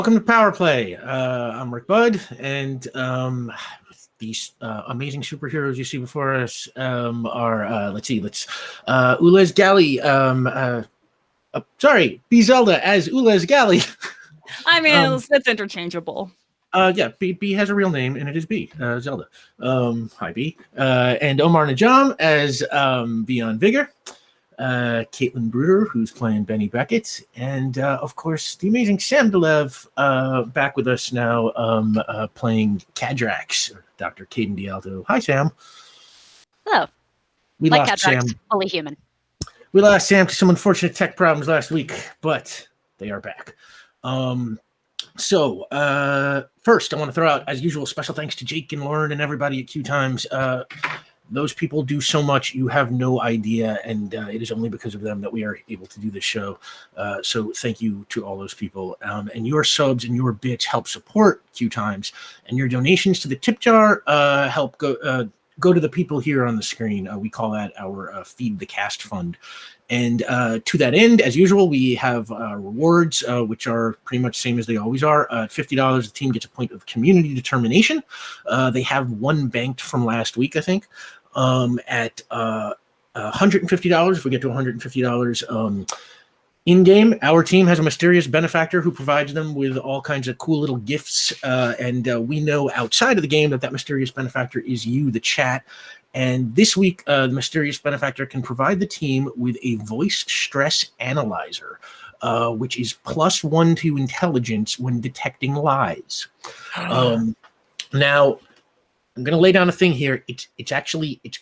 Welcome to Power Play. I'm Rick Budd, and these amazing superheroes you see before us are Ulez Gali. B Zelda as Ulez Gali. I mean, it's interchangeable. B has a real name, and it is B, Zelda. Hi, B. And Omar Najam as Beyond Vigor. Caitlin Bruder, who's playing Benny Beckett, and of course the amazing Sam Delev back with us now, playing Cadrax, or Dr. Caden Dialto. Hi, Sam. Hello. We like lost Cadrax, Sam. fully human. We lost Sam to some unfortunate tech problems last week, but they are back. So first, I want to throw out, as usual, special thanks to Jake and Lauren and everybody at QueueTimes. Those people do so much, you have no idea, and it is only because of them that we are able to do this show. So thank you to all those people. And your subs and your bits help support QueueTimes, and your donations to the tip jar help go to the people here on the screen. We call that our Feed the Cast Fund. And to that end, as usual, we have rewards, which are pretty much the same as they always are. At $50, the team gets a point of community determination. They have one banked from last week, I think. At $150, if we get to $150 in-game, our team has a mysterious benefactor who provides them with all kinds of cool little gifts, and we know outside of the game that mysterious benefactor is you, the chat. And this week, the mysterious benefactor can provide the team with a voice stress analyzer, which is +1 to intelligence when detecting lies. Now, I'm going to lay down a thing here. It's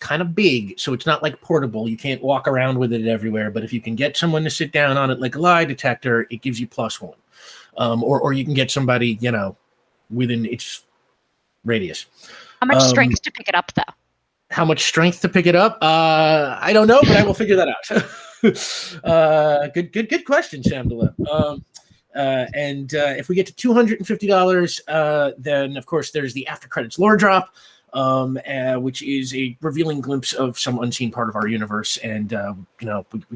kind of big, so it's not like portable. You can't walk around with it everywhere, but if you can get someone to sit down on it like a lie detector, it gives you +1. Or you can get somebody, within its radius. How much strength to pick it up, though? How much strength to pick it up? I don't know, but I will figure that out. Good question, Sam DeLev. And if we get to $250, then of course there's the after credits lore drop, which is a revealing glimpse of some unseen part of our universe. And we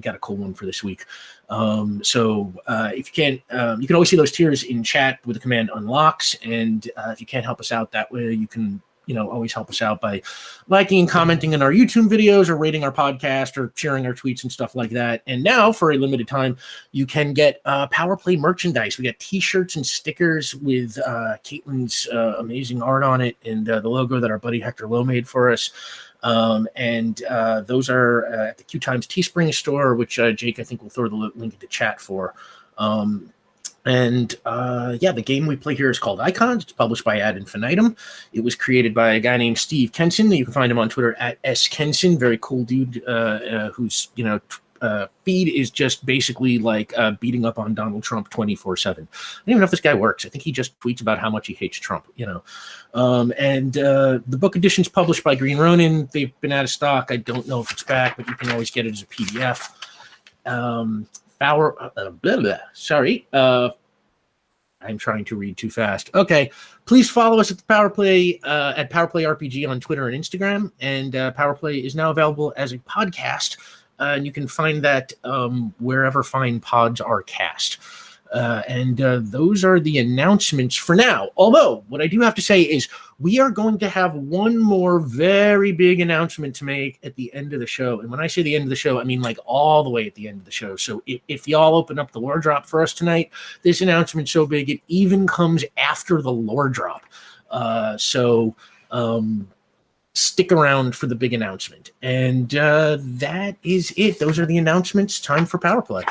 got a cool one for this week. So if you can always see those tiers in chat with the command unlocks. And if you can't help us out that way, you can always help us out by liking and commenting on our YouTube videos, or rating our podcast, or sharing our tweets and stuff like that. And now, for a limited time, you can get Power Play merchandise. We got t-shirts and stickers with Caitlin's amazing art on it, and the logo that our buddy Hector Lowe made for us. And those are at the QueueTimes Teespring store, which Jake, I think, will throw the link into chat for. The game we play here is called Icons. It's published by Ad Infinitum. It was created by a guy named Steve Kenson. You can find him on Twitter at @skenson. Very cool dude whose feed is just basically like beating up on Donald Trump 24/7. I don't even know if this guy works. I think he just tweets about how much he hates Trump. The book edition's published by Green Ronin. They've been out of stock. I don't know if it's back, but you can always get it as a PDF. I'm trying to read too fast. Okay, please follow us at the Power Play at Power Play RPG on Twitter and Instagram. And Power Play is now available as a podcast, and you can find that wherever fine pods are cast. Those are the announcements for now. Although, what I do have to say is we are going to have one more very big announcement to make at the end of the show. And when I say the end of the show, I mean like all the way at the end of the show. So if y'all open up the lore drop for us tonight, this announcement's so big, it even comes after the lore drop. Stick around for the big announcement. And that is it. Those are the announcements. Time for Power Play.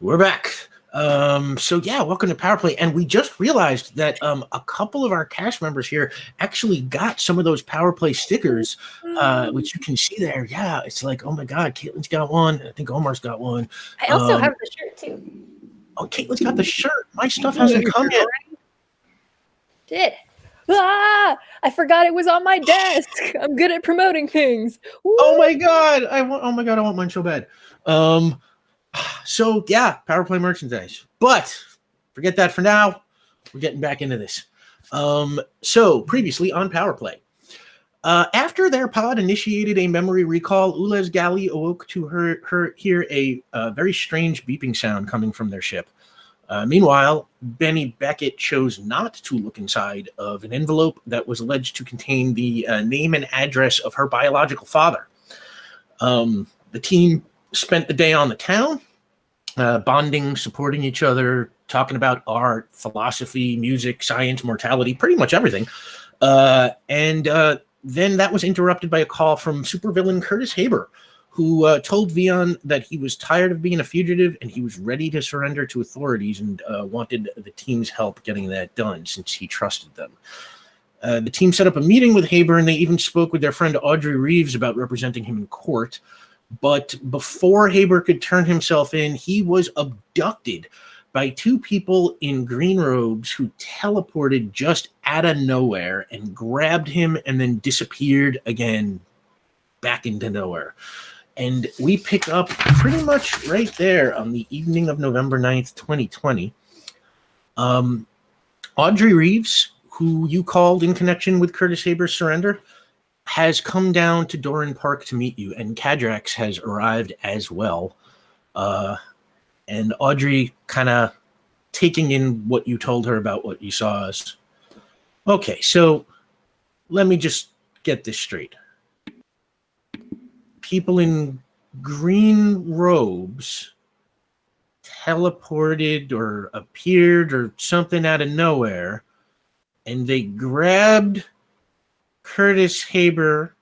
We're back. So yeah, welcome to Power Play. And we just realized that a couple of our cast members here actually got some of those Power Play stickers, which you can see there. Yeah, it's like, oh my God, Caitlin's got one. I think Omar's got one. I also have the shirt too. Oh, Caitlin's got the shirt. My stuff hasn't come yet. Did. Ah! I forgot it was on my desk. I'm good at promoting things. Woo! Oh my God, I want mine so bad. So yeah, Power Play merchandise. But forget that for now. We're getting back into this. So previously on Power Play, after their pod initiated a memory recall, Ulez Galley awoke to hear a very strange beeping sound coming from their ship. Meanwhile, Benny Beckett chose not to look inside of an envelope that was alleged to contain the name and address of her biological father. The team spent the day on the town, bonding, supporting each other, talking about art, philosophy, music, science, mortality, pretty much everything. And then that was interrupted by a call from supervillain Curtis Haber, who told Vion that he was tired of being a fugitive and he was ready to surrender to authorities and wanted the team's help getting that done since he trusted them. The team set up a meeting with Haber, and they even spoke with their friend Audrey Reeves about representing him in court. But before Haber could turn himself in, he was abducted by two people in green robes who teleported just out of nowhere and grabbed him and then disappeared again back into nowhere. And we pick up pretty much right there on the evening of November 9th, 2020. Audrey Reeves, who you called in connection with Curtis Haber's surrender, has come down to Doran Park to meet you, and Kadrax has arrived as well. And Audrey kind of taking in what you told her about what you saw us. Okay, so let me just get this straight. People in green robes teleported or appeared or something out of nowhere, and they grabbed Curtis Haber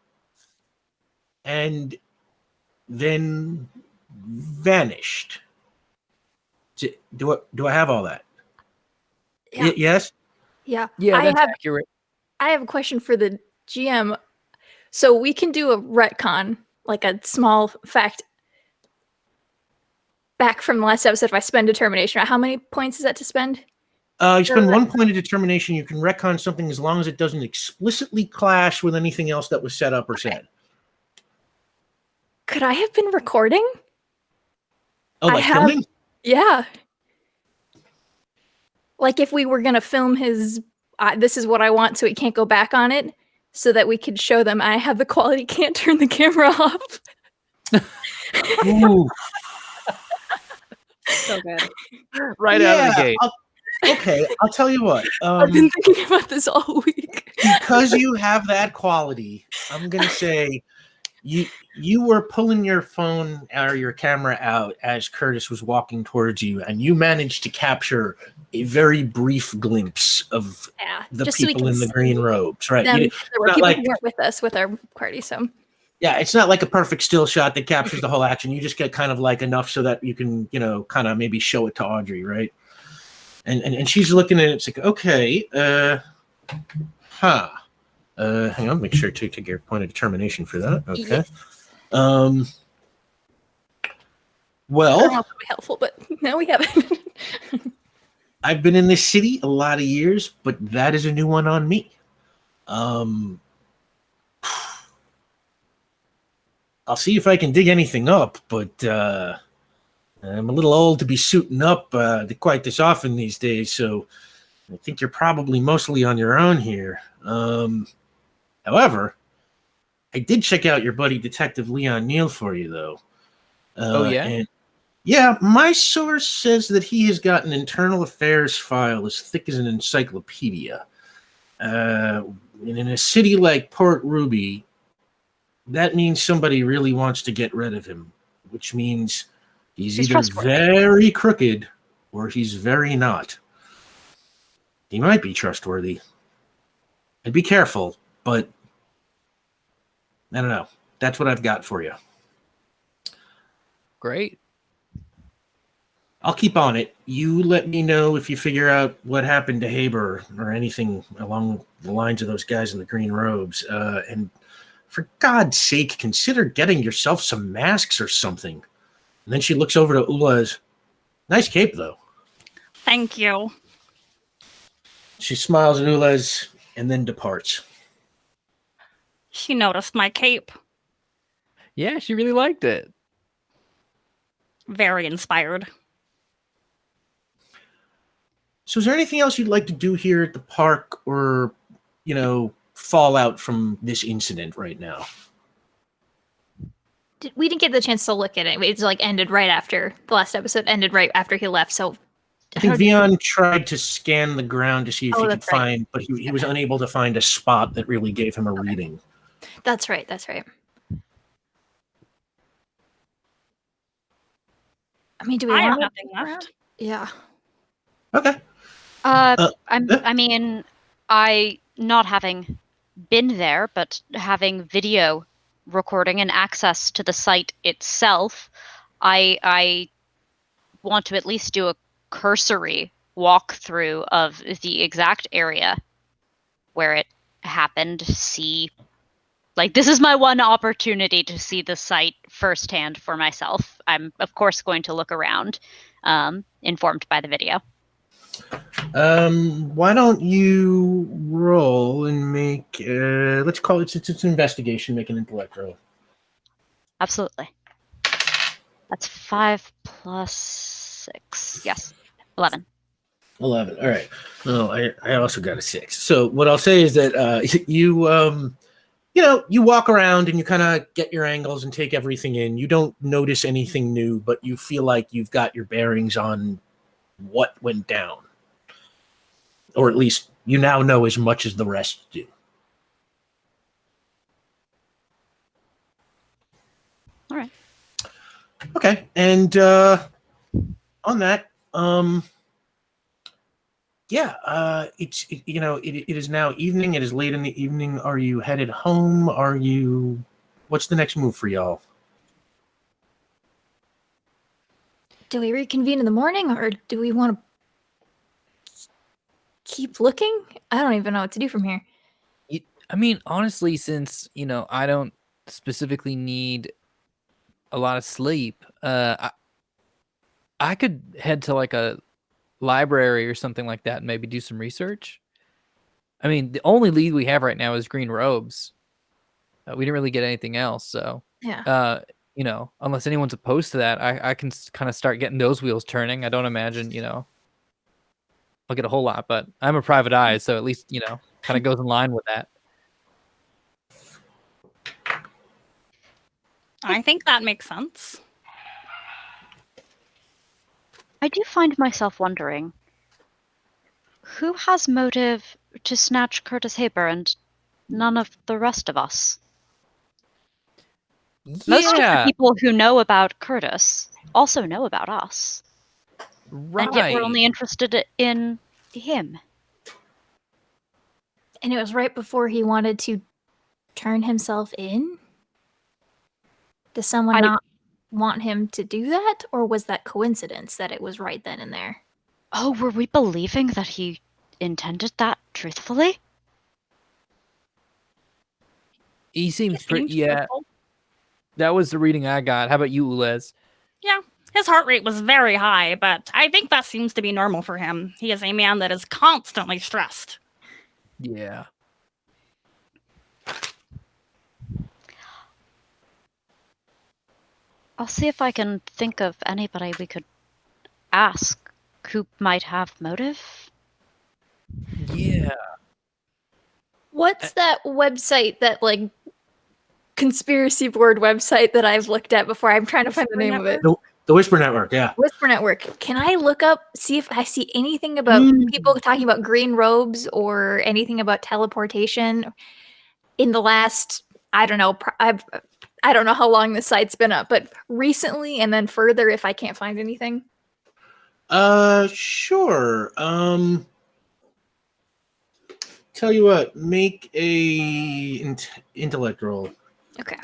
and then vanished. Do I have all that? Yeah. Yes? Yeah. Yeah, that's accurate. I have a question for the GM. So we can do a retcon, like a small fact back from the last episode if I spend determination. How many points is that to spend? You spend 1 point of determination. You can retcon something as long as it doesn't explicitly clash with anything else that was set up or said. Could I have been recording? Oh, like filming? Yeah. Like if we were going to film his, this is what I want so he can't go back on it, so that we could show them I have the quality, can't turn the camera off. Ooh. So good. Right out of the gate. I'll tell you what. I've been thinking about this all week. Because you have that quality, I'm going to say you were pulling your phone or your camera out as Curtis was walking towards you, and you managed to capture a very brief glimpse of the people in the green robes. Right. There were people who weren't with us with our party, so. Yeah, it's not like a perfect still shot that captures the whole action. You just get kind of like enough so that you can, kind of maybe show it to Audrey, right? And she's looking at it. It's like, okay, hang on, make sure to take your point of determination for that. Okay. Well, that would be helpful, but no, we haven't. I've been in this city a lot of years, but that is a new one on me. I'll see if I can dig anything up, but I'm a little old to be suiting up quite this often these days, so I think you're probably mostly on your own here. However, I did check out your buddy Detective Leon Neal for you, though. Oh, yeah? And yeah, my source says that he has got an internal affairs file as thick as an encyclopedia. And in a city like Port Ruby, that means somebody really wants to get rid of him, which means he's either very crooked or he's very not. He might be trustworthy. And be careful, but I don't know. That's what I've got for you. Great. I'll keep on it. You let me know if you figure out what happened to Haber or anything along the lines of those guys in the green robes. And for God's sake, consider getting yourself some masks or something. And then she looks over to Ula's. Nice cape, though. Thank you. She smiles at Ula's and then departs. She noticed my cape. Yeah, she really liked it. Very inspired. So is there anything else you'd like to do here at the park or, fallout from this incident right now? We didn't get the chance to look at it. It's like ended right after the last episode ended right after he left. So I think Vion tried to scan the ground to see if he could that's right. find, but he was unable to find a spot that really gave him a reading. That's right. That's right. I mean, do we I have want nothing left. Yeah. Okay. I mean, not having been there, but having video recording and access to the site itself, I want to at least do a cursory walkthrough of the exact area where it happened. See, like, this is my one opportunity to see the site firsthand for myself. I'm of course going to look around, informed by the video. Why don't you roll and make, let's call it, it's an investigation, make an intellect roll. Absolutely. That's 5 plus 6. Yes, 11. 11. All right. Well, I also got a 6. So what I'll say is that you walk around and you kind of get your angles and take everything in. You don't notice anything new, but you feel like you've got your bearings on what went down. Or at least you now know as much as the rest do. All right. Okay. And on that, it is now evening. It is late in the evening. Are you headed home? What's the next move for y'all? Do we reconvene in the morning, or do we want to keep looking? I don't even know what to do from here. I mean, honestly, since, I don't specifically need a lot of sleep, I could head to like a library or something like that and maybe do some research. I mean, the only lead we have right now is green robes. We didn't really get anything else, so Yeah. unless anyone's opposed to that, I can kind of start getting those wheels turning. I don't imagine, I'll get a whole lot, but I'm a private eye, so at least, kind of goes in line with that. I think that makes sense. I do find myself wondering, who has motive to snatch Curtis Haber and none of the rest of us? Most of the people who know about Curtis also know about us. Right. And yet we're only interested in him. And it was right before he wanted to turn himself in? Does someone not want him to do that? Or was that coincidence that it was right then and there? Oh, were we believing that he intended that truthfully? He seems pretty, yeah. That was the reading I got. How about you, Ulez? Yeah, his heart rate was very high, but I think that seems to be normal for him. He is a man that is constantly stressed. Yeah. I'll see if I can think of anybody we could ask who might have motive. Yeah. What's that website, that like conspiracy board website that I've looked at before? I'm trying to find the name of it. The Whisper Network, yeah. Whisper Network. Can I look up, see if I see anything about people talking about green robes or anything about teleportation in the last, I don't know, I don't know how long the site's been up, but recently, and then further if I can't find anything? Sure. Tell you what, make a intellect roll. Okay.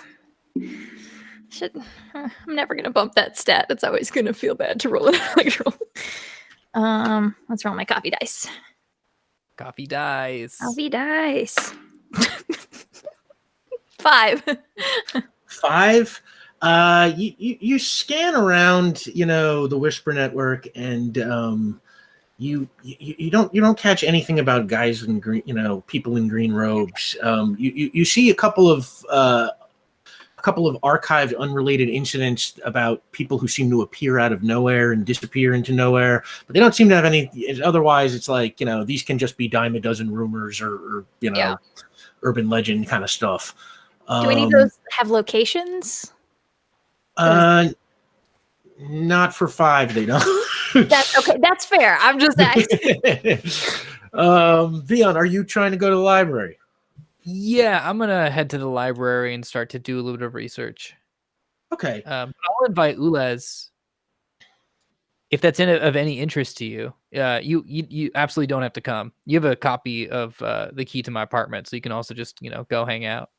I'm never gonna bump that stat. It's always gonna feel bad to roll it. Let's roll my coffee dice. Coffee dice. Coffee dice. 5. 5. You scan around, the Whisper Network, and you don't catch anything about guys in green, people in green robes. You see a couple of archived, unrelated incidents about people who seem to appear out of nowhere and disappear into nowhere, but they don't seem to have any. Otherwise, it's like these can just be dime a dozen rumors or urban legend kind of stuff. Do any of those have locations? Not for 5, they don't. That's okay. That's fair. I'm just asking. Vion, are you trying to go to the library? Yeah, I'm gonna head to the library and start to do a little bit of research. Okay. I'll invite Ulez if that's of any interest to you. You absolutely don't have to come. You have a copy of the key to my apartment, so you can also just go hang out.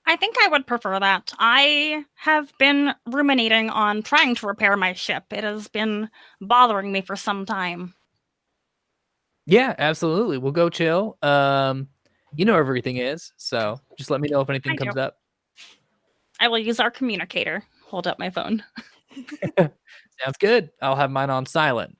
I think I would prefer that. I have been ruminating on trying to repair my ship. It has been bothering me for some time. Yeah, absolutely. We'll go chill. You know where everything is, so just let me know if anything comes up. I will use our communicator. Hold up my phone. Sounds good. I'll have mine on silent.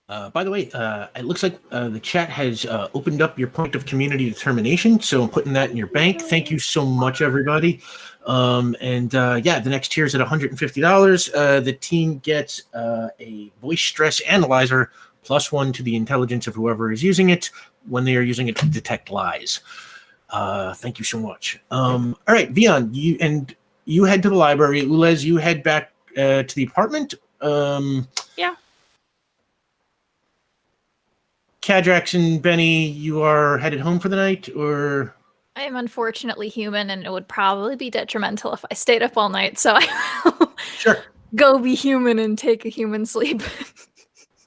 By the way, it looks like the chat has opened up your point of community determination, so I'm putting that in your bank. Thank you so much, everybody. The next tier is at $150. The team gets a voice stress analyzer +1 to the intelligence of whoever is using it when they are using it to detect lies. Thank you so much. All right, Vion, you head to the library. Ulez, you head back to the apartment. Yeah. Cadrax and Benny, you are headed home for the night, or? I am unfortunately human, and it would probably be detrimental if I stayed up all night, so I will go be human and take a human sleep.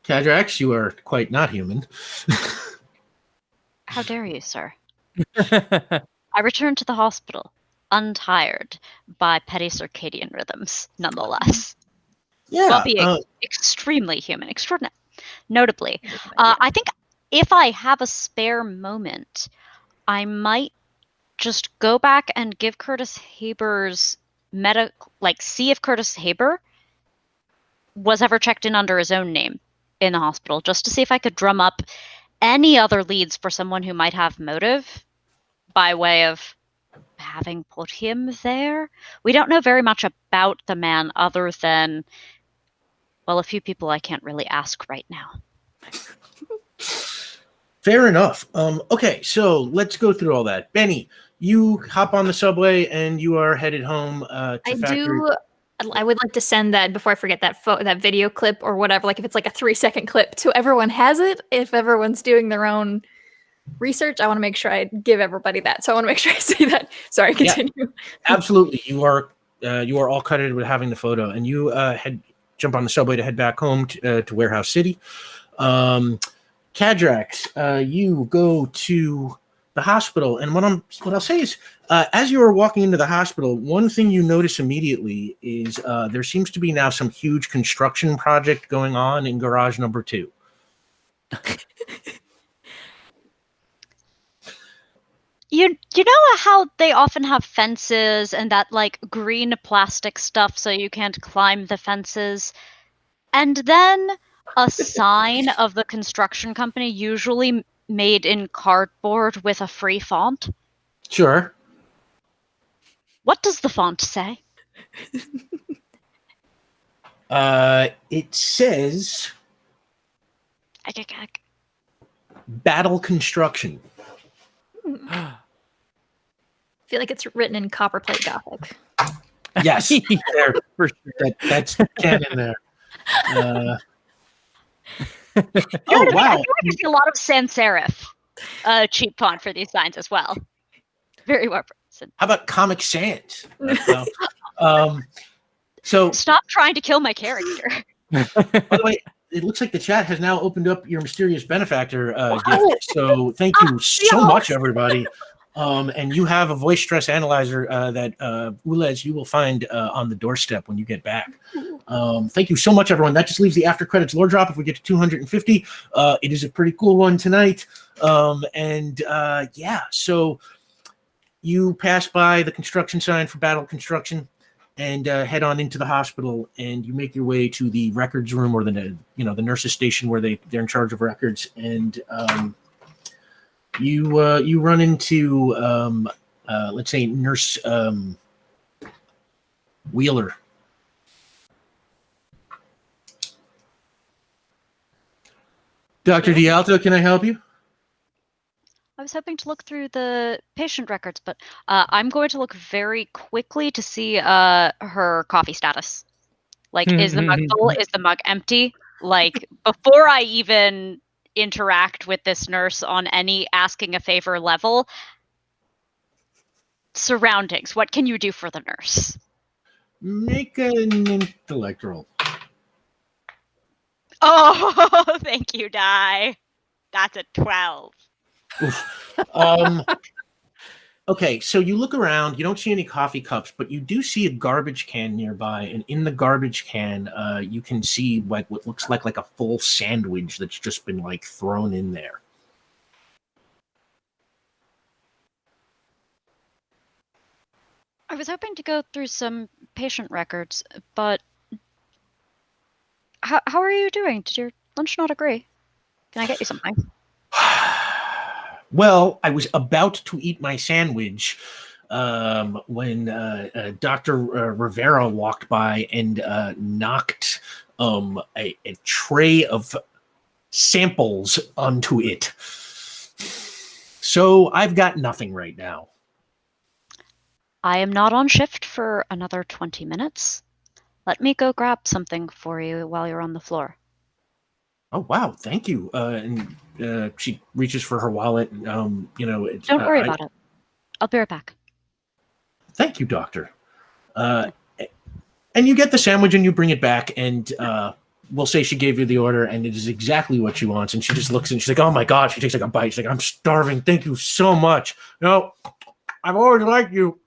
Cadrax, you are quite not human. How dare you, sir? I returned to the hospital, untired by petty circadian rhythms, nonetheless. Yeah. While being extremely human, extraordinary. Notably, I think if I have a spare moment, I might just go back and give Curtis Haber's see if Curtis Haber was ever checked in under his own name in the hospital, just to see if I could drum up any other leads for someone who might have motive by way of having put him there. We don't know very much about the man other than, well, a few people I can't really ask right now. Fair enough. Okay, so let's go through all that. Benny, you hop on the subway and you are headed home to Factory. I would like to send that, before I forget, that video clip or whatever, like if it's like a 3-second clip, so everyone has it. If everyone's doing their own research, I want to make sure I give everybody that. So I want to make sure I say that. Sorry, continue. Yeah, absolutely. You are all credited with having the photo, and you jump on the subway to head back home to Warehouse City. Cadrax, you go to the hospital, and what I'll say is, as you are walking into the hospital, one thing you notice immediately is there seems to be now some huge construction project going on in garage number 2. You know how they often have fences and that like green plastic stuff so you can't climb the fences? And then a sign of the construction company, usually made in cardboard with a free font? Sure. What does the font say? It says Battle Construction. I feel like it's written in copperplate Gothic. Yes, there, for sure. That's canon there. Wow. Wow. I feel like I see a lot of sans serif cheap font for these signs as well. Very well represented. How about Comic Sans? So stop trying to kill my character. By the way, it looks like the chat has now opened up your mysterious benefactor gift. So thank you so much, everybody. And you have a voice stress analyzer that Ulez, you will find on the doorstep when you get back. Thank you so much, everyone. That just leaves the after credits lore drop. If we get to 250, it is a pretty cool one tonight. Yeah, so you pass by the construction sign for Battle Construction and head on into the hospital, and you make your way to the records room or the nurses station where they're in charge of records, and you run into let's say Nurse Wheeler. Dr. D'Alto, can I help you? I was hoping to look through the patient records, but I'm going to look very quickly to see her coffee status. Like, is the mug full? Is the mug empty? Like, before I even interact with this nurse on any asking a favor level, surroundings. What can you do for the nurse? Make an intellect roll. Oh, thank you, Di. That's a 12. Okay, so you look around, you don't see any coffee cups, but you do see a garbage can nearby, and in the garbage can, you can see what looks like a full sandwich that's just been like thrown in there. I was hoping to go through some patient records, but how are you doing? Did your lunch not agree? Can I get you something? Well, I was about to eat my sandwich when Dr. Rivera walked by and knocked a tray of samples onto it. So I've got nothing right now. I am not on shift for another 20 minutes. Let me go grab something for you while you're on the floor. Oh, wow. Thank you. And she reaches for her wallet. Don't worry about it. I'll be right back. Thank you, Doctor. And you get the sandwich and you bring it back, and we'll say she gave you the order and it is exactly what she wants. And she just looks and she's like, oh my God. She takes like a bite. She's like, I'm starving. Thank you so much. No, I've always liked you.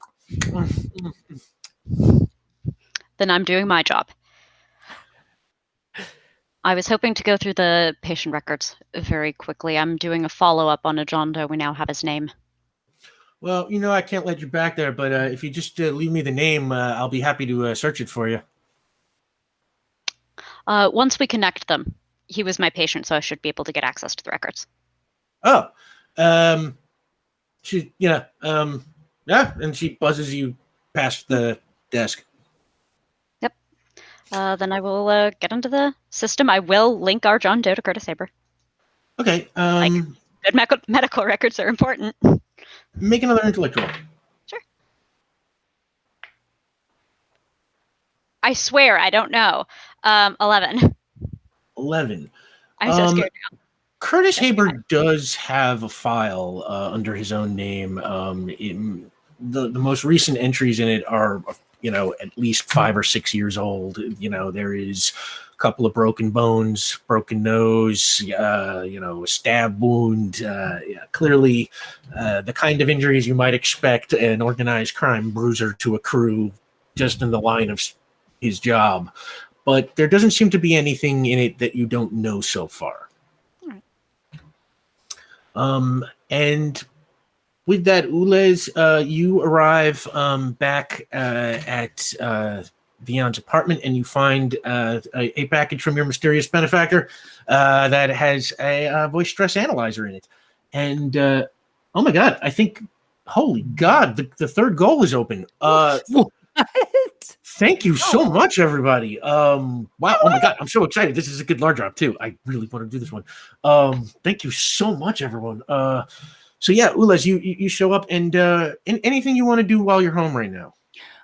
Then I'm doing my job. I was hoping to go through the patient records very quickly. I'm doing a follow-up on a John Doe. We now have his name. Well, I can't let you back there, but if you just leave me the name, I'll be happy to search it for you. Once we connect them, he was my patient, so I should be able to get access to the records. Oh, yeah, and she buzzes you past the desk. Yep. Then I will get into the system. I will link our John Doe to Curtis Saber. Okay. Good medical records are important. Make another intellect roll. Sure. I swear, I don't know. 11. 11. I'm so scared now. Curtis Haber does have a file under his own name. The most recent entries in it are, at least 5 or 6 years old. There is a couple of broken bones, broken nose, a stab wound. Clearly, the kind of injuries you might expect an organized crime bruiser to accrue just in the line of his job. But there doesn't seem to be anything in it that you don't know so far. And with that, Ulez, you arrive back at Dion's apartment, and you find a package from your mysterious benefactor that has a voice stress analyzer in it. And oh my God, I think, holy God, the third goal is open. Thank you so much, everybody. Wow. Oh my God. I'm so excited. This is a good large drop too. I really want to do this one. Thank you so much, everyone. So yeah, Ulez, you show up, and anything you want to do while you're home right now?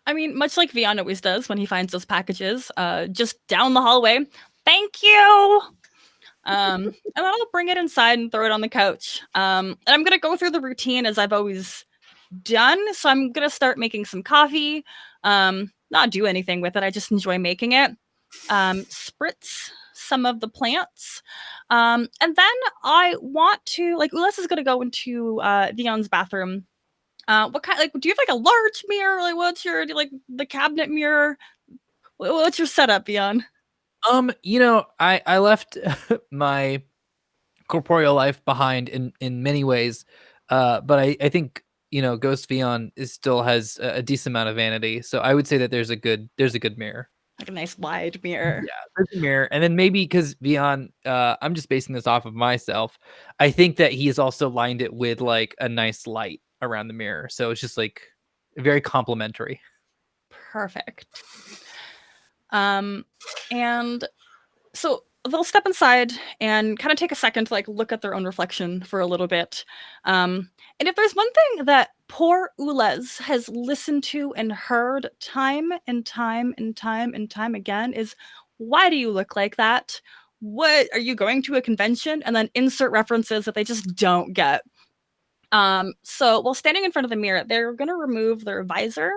I mean, much like Vian always does when he finds those packages, just down the hallway. Thank you. And then I'll bring it inside and throw it on the couch. And I'm gonna go through the routine as I've always done. So I'm gonna start making some coffee. Not do anything with it. I just enjoy making it. Spritz some of the plants. And then I want to, Ulez is going to go into Dion's bathroom What kind? Like, do you have like a large mirror? Like, what's your like the cabinet mirror? What's your setup, Beyond? I left my corporeal life behind in many ways, but I think Ghost Vion still has a decent amount of vanity, so I would say that there's a good mirror, like a nice wide mirror. Yeah, there's a mirror, and then maybe because Vion, I'm just basing this off of myself. I think that he has also lined it with like a nice light around the mirror, so it's just like very complimentary. Perfect. And so they'll step inside and kind of take a second to like look at their own reflection for a little bit. And if there's one thing that poor Ulez has listened to and heard time and time and time and time again is, why do you look like that? What are you going to a convention? And then insert references that they just don't get. So while standing in front of the mirror, they're going to remove their visor,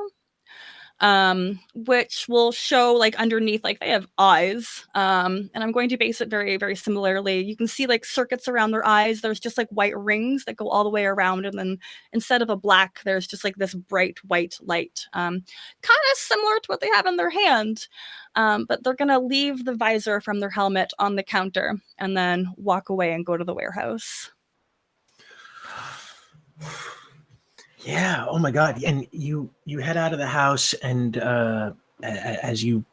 which will show like underneath, like they have eyes. And I'm going to base it very, very similarly. You can see like circuits around their eyes. There's just like white rings that go all the way around. And then instead of a black, there's just like this bright white light, kind of similar to what they have in their hand. But they're going to leave the visor from their helmet on the counter and then walk away and go to the warehouse. Yeah. Oh my God. And you head out of the house, and as you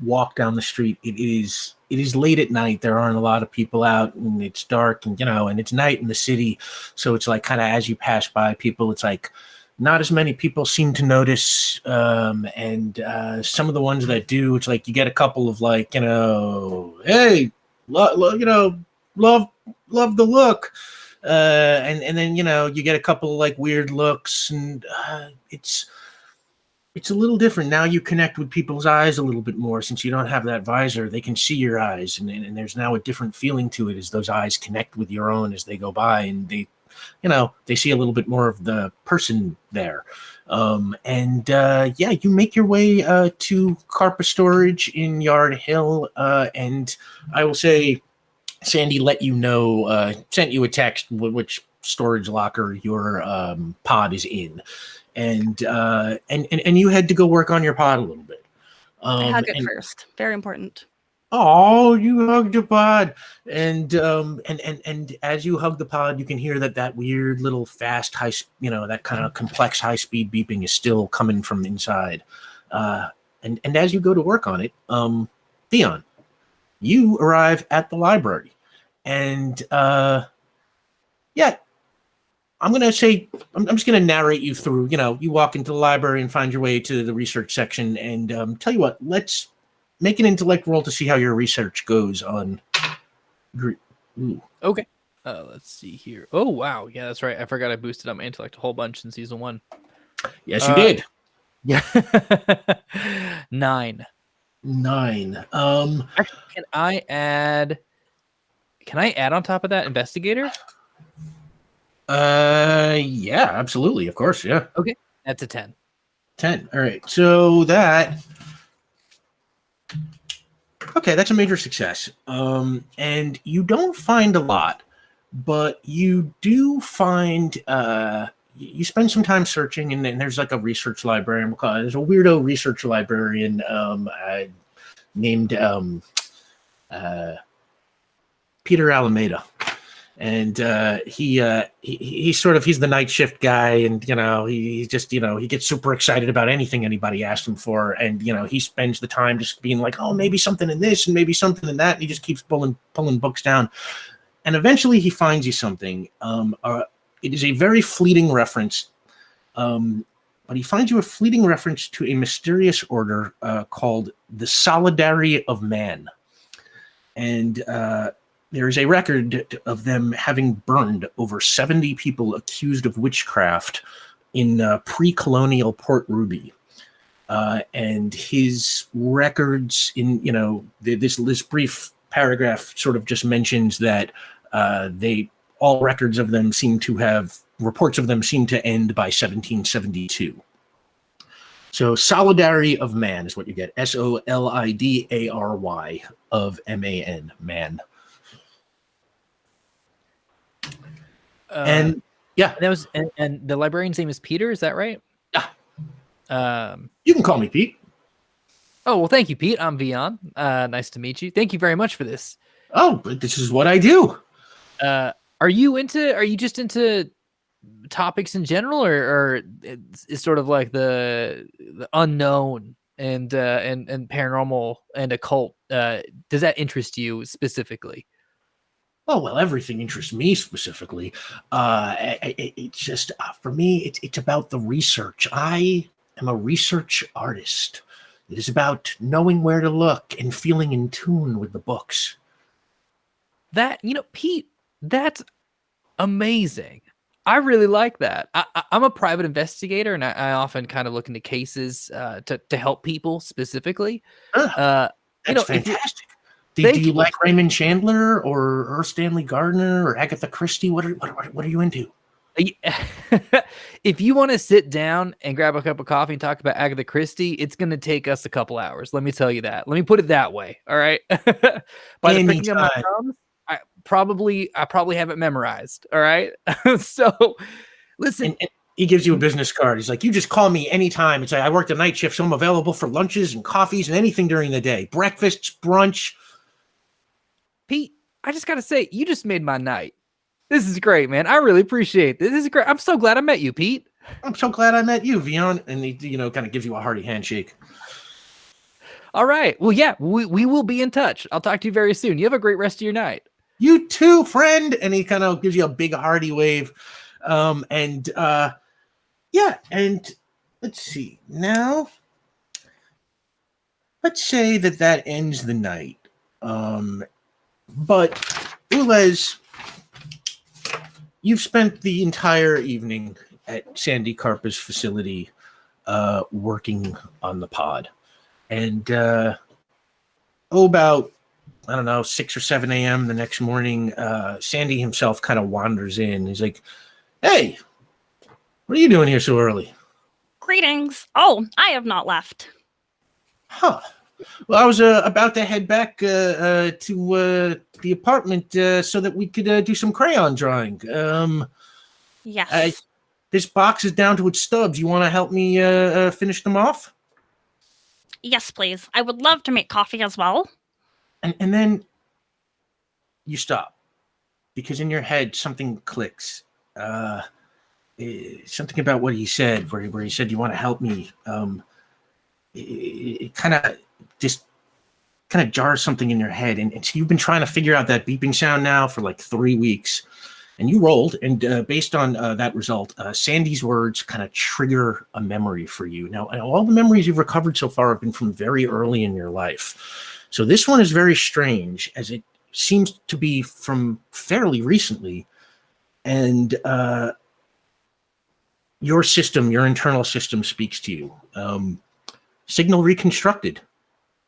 walk down the street, it is late at night. There aren't a lot of people out, and it's dark, and and it's night in the city. So it's like kind of as you pass by people, it's like not as many people seem to notice. And some of the ones that do, it's like you get a couple of like, hey, love the look. And then you get a couple of like weird looks, and it's a little different now. You connect with people's eyes a little bit more since you don't have that visor. They can see your eyes, and there's now a different feeling to it as those eyes connect with your own as they go by, and they see a little bit more of the person there. You make your way to Carpa Storage in Yard Hill, and I will say, Sandy let you know, sent you a text which storage locker your pod is in, and you had to go work on your pod a little bit. I hug it first. Very important. Oh, you hugged the pod, and as you hug the pod, you can hear that weird little fast that kind of complex high speed beeping is still coming from inside, and as you go to work on it, Theon, you arrive at the library. And I'm gonna say I'm just gonna narrate you through. You walk into the library and find your way to the research section. And tell you what, let's make an intellect roll to see how your research goes on. Ooh. Okay. Let's see here. Oh wow, yeah, that's right. I forgot I boosted up my intellect a whole bunch in season 1. Yes, you did. Yeah. 9. Actually, can I add on top of that investigator? Yeah, absolutely. Of course. Yeah. Okay. That's a 10. 10. All right. So that's a major success. And you don't find a lot, but you do find, you spend some time searching, and then there's like a research librarian. There's a weirdo research librarian, named, Peter Alameda, and he's the night shift guy, and he just he gets super excited about anything anybody asks him for, and he spends the time just being like, oh, maybe something in this and maybe something in that, and he just keeps pulling books down, and eventually he finds you something. It is a very fleeting reference, but he finds you a fleeting reference to a mysterious order called the Solidarity of Man, and there is a record of them having burned over 70 people accused of witchcraft in pre-colonial Port Ruby. And his records in, this brief paragraph sort of just mentions that all records of them reports of them seem to end by 1772. So Solidarity of Man is what you get. SOLIDARY of MAN, man. Yeah. And that was and the librarian's name is Peter. Is that right? Yeah. You can call me Pete. Oh well, thank you, Pete. I'm Vion. Nice to meet you. Thank you very much for this. Oh, but this is what I do. Are you just into topics in general, or it's sort of like the unknown and paranormal and occult? Does that interest you specifically? Oh, well, everything interests me specifically. It's just for me, it's about the research. I am a research artist. It is about knowing where to look and feeling in tune with the books. That, Pete, that's amazing. I really like that. I'm a private investigator, and I often kind of look into cases to help people specifically. That's fantastic. Do you like Raymond Chandler or Stanley Gardner or Agatha Christie? What are you into? If you want to sit down and grab a cup of coffee and talk about Agatha Christie, it's going to take us a couple hours. Let me tell you that. Let me put it that way. All right. By the picking of my thumbs, I probably have it memorized. All right. So listen. And he gives you a business card. He's like, you just call me anytime. It's like, I work the night shift, so I'm available for lunches and coffees and anything during the day. Breakfasts, brunch. Pete, I just got to say, you just made my night. This is great, man. I really appreciate this. This is great. I'm so glad I met you, Pete. I'm so glad I met you, Vion. And he, kind of gives you a hearty handshake. All right. Well, yeah, we will be in touch. I'll talk to you very soon. You have a great rest of your night. You too, friend. And he kind of gives you a big hearty wave. And let's see. Now, let's say that ends the night. But Ulez, you've spent the entire evening at Sandy Carpa's facility working on the pod. And about, 6 or 7 a.m. the next morning, Sandy himself kind of wanders in. He's like, hey, what are you doing here so early? Greetings. Oh, I have not left. Huh. Well, I was about to head back to the apartment so that we could do some crayon drawing. Yes. This box is down to its stubs. You want to help me finish them off? Yes, please. I would love to make coffee as well. And then you stop because in your head something clicks. Something about what he said, where he said, "You want to help me?" It kind of jars something in your head, and so you've been trying to figure out that beeping sound now for like 3 weeks, and you rolled, and based on that result, Sandy's words kind of trigger a memory for you. Now, all the memories you've recovered so far have been from very early in your life, so this one is very strange, as it seems to be from fairly recently, and your internal system speaks to you. Signal reconstructed.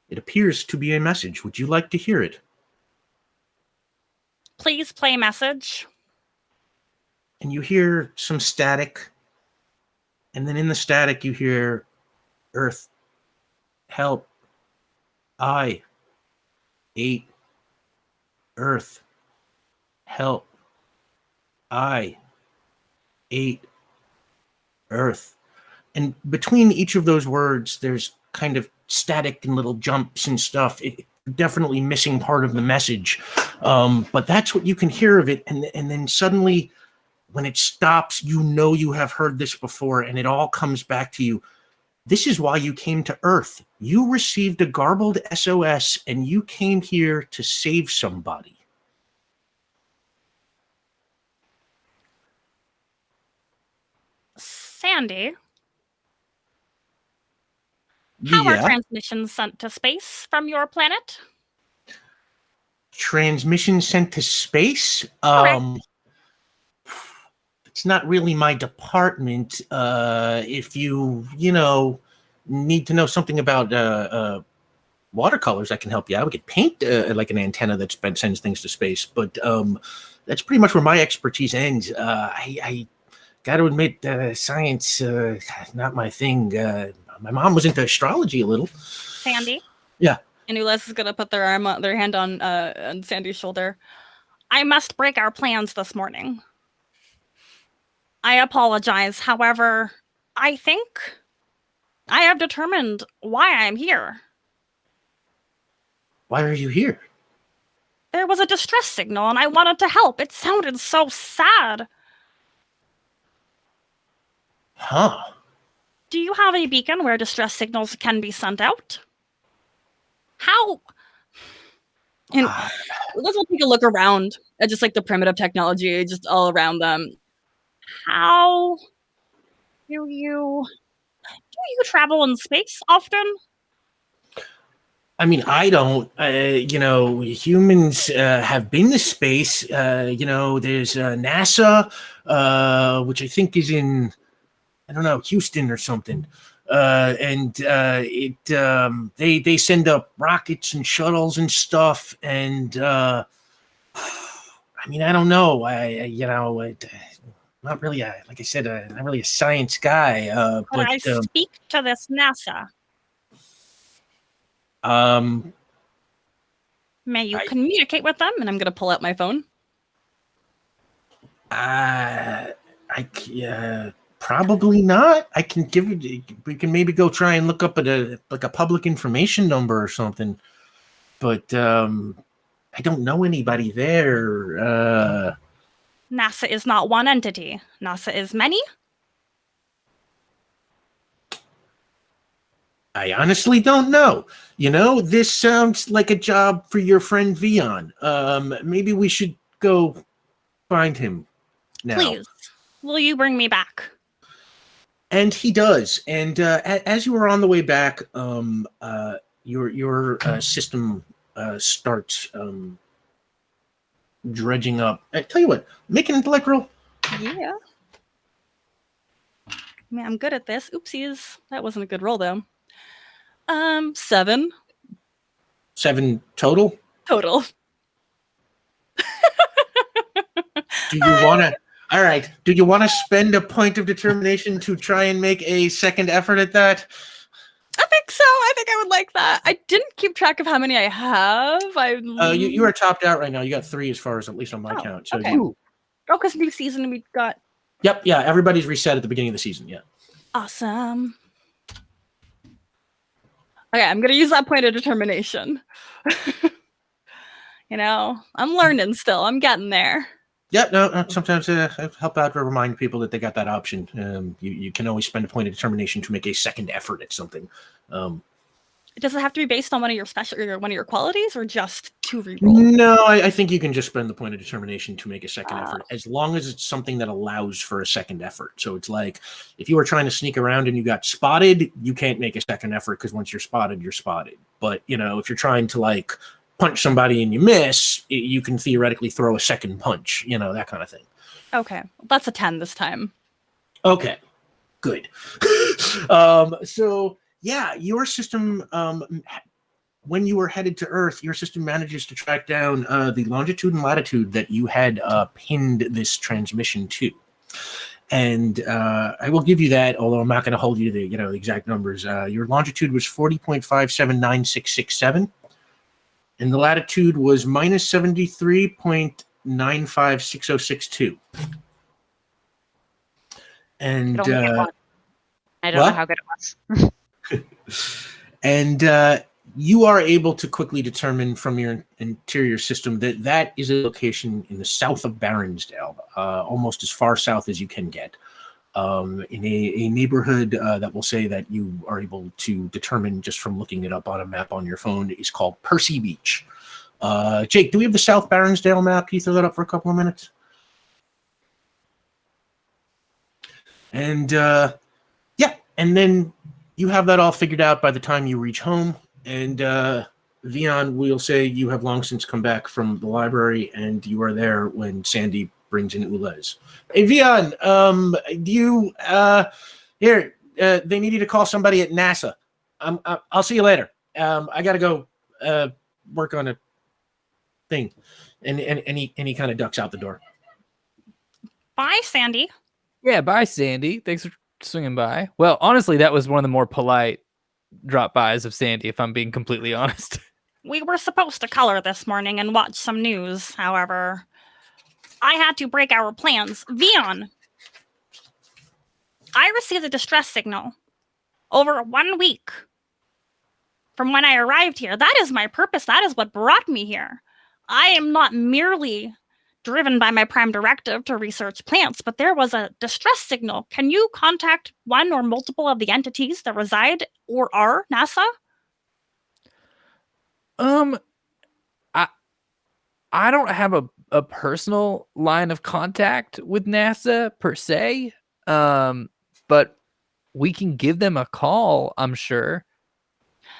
It appears to be a message. Would you like to hear it? Please play message. And you hear some static. And then in the static, you hear, Earth, help. I ate. Earth, help. I ate. Earth. And between each of those words, there's kind of static and little jumps and stuff. Definitely missing part of the message. But that's what you can hear of it. And then suddenly, when it stops, you have heard this before, and it all comes back to you. This is why you came to Earth. You received a garbled SOS, and you came here to save somebody. Sandy? How are transmissions sent to space from your planet? Transmissions sent to space? It's not really my department. If you need to know something about watercolors, I can help you out. We could paint like an antenna that sends things to space, but that's pretty much where my expertise ends. I got to admit, science, not my thing. My mom was into astrology a little. Sandy? Yeah. And Ulysses is going to put their hand on Sandy's shoulder. I must break our plans this morning. I apologize. However, I think I have determined why I'm here. Why are you here? There was a distress signal and I wanted to help. It sounded so sad. Huh. Do you have a beacon where distress signals can be sent out? How? And let's all take a look around at just like the primitive technology just all around them. How do you travel in space often? I mean, I don't. Humans have been to space. There's NASA, which I think is in, I don't know, Houston or something. They send up rockets and shuttles and stuff. And I mean, I don't know. Not really. Like I said, not really a science guy. Could I speak to this NASA? May you communicate with them? And I'm going to pull out my phone. Probably not. I can give you. We can maybe go try and look up at a public information number or something. But I don't know anybody there. NASA is not one entity. NASA is many. I honestly don't know. This sounds like a job for your friend Vion. Maybe we should go find him now. Please, will you bring me back? And he does. And as you were on the way back, your system starts dredging up. I tell you what, make an intellect roll. Yeah. I mean, I'm good at this. Oopsies. That wasn't a good roll, though. 7. 7 total? Total. Do you want to... All right. Do you want to spend a point of determination to try and make a second effort at that? I think so. I think I would like that. I didn't keep track of how many I have. You are topped out right now. You got 3 as far as, at least on my count. So okay. Because new season we got... Yep. Yeah. Everybody's reset at the beginning of the season. Yeah. Awesome. Okay, I'm going to use that point of determination. I'm learning still. I'm getting there. Yeah, no, sometimes I help out to remind people that they got that option. You can always spend a point of determination to make a second effort at something. Does it have to be based on one of your qualities, or just to reroll? No, I think you can just spend the point of determination to make a second effort, as long as it's something that allows for a second effort. So it's like, if you were trying to sneak around and you got spotted, you can't make a second effort because once you're spotted, you're spotted. But, if you're trying to punch somebody and you miss, you can theoretically throw a second punch, that kind of thing. Okay, that's a 10 this time. Okay, good. So yeah, your system, when you were headed to Earth, your system manages to track down the longitude and latitude that you had pinned this transmission to. And I will give you that, although I'm not going to hold you to the exact numbers. Your longitude was 40.579667. And the latitude was minus 73.956062. And I don't know how good it was. And you are able to quickly determine from your interior system that is a location in the south of Baronsdale, almost as far south as you can get, in a neighborhood that will say that you are able to determine just from looking it up on a map on your phone is called Percy Beach. Jake, do we have the South Baronsdale map? Can you throw that up for a couple of minutes? And and then you have that all figured out by the time you reach home. And Vion will say you have long since come back from the library, and you are there when Sandy brings in Ulez. Hey, Vion, do you here? They need you to call somebody at NASA. I'll see you later. I gotta go work on a thing, and he kind of ducks out the door. Bye, Sandy. Yeah, bye, Sandy. Thanks for swinging by. Well, honestly, that was one of the more polite drop-bys of Sandy, if I'm being completely honest. We were supposed to color this morning and watch some news. However, I had to break our plans. Vion, I received a distress signal over 1 week from when I arrived here. That is my purpose. That is what brought me here. I am not merely driven by my prime directive to research plants, but there was a distress signal. Can you contact one or multiple of the entities that reside or are NASA? I don't have a personal line of contact with NASA per se, but we can give them a call, I'm sure.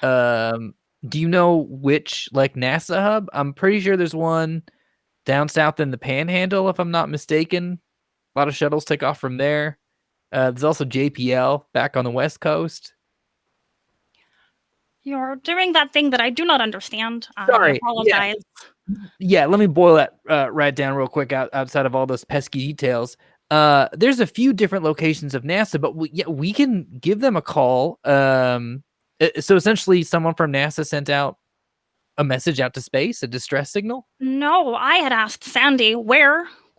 Do you know which like NASA hub? I'm pretty sure there's one down south in the Panhandle, if I'm not mistaken. A lot of shuttles take off from there. There's also JPL back on the West Coast. You're doing that thing that I do not understand. Sorry. I apologize. Yeah, let me boil that right down real quick outside of all those pesky details. There's a few different locations of NASA, but we can give them a call. So essentially someone from NASA sent out a message out to space, a distress signal? No, I had asked Sandy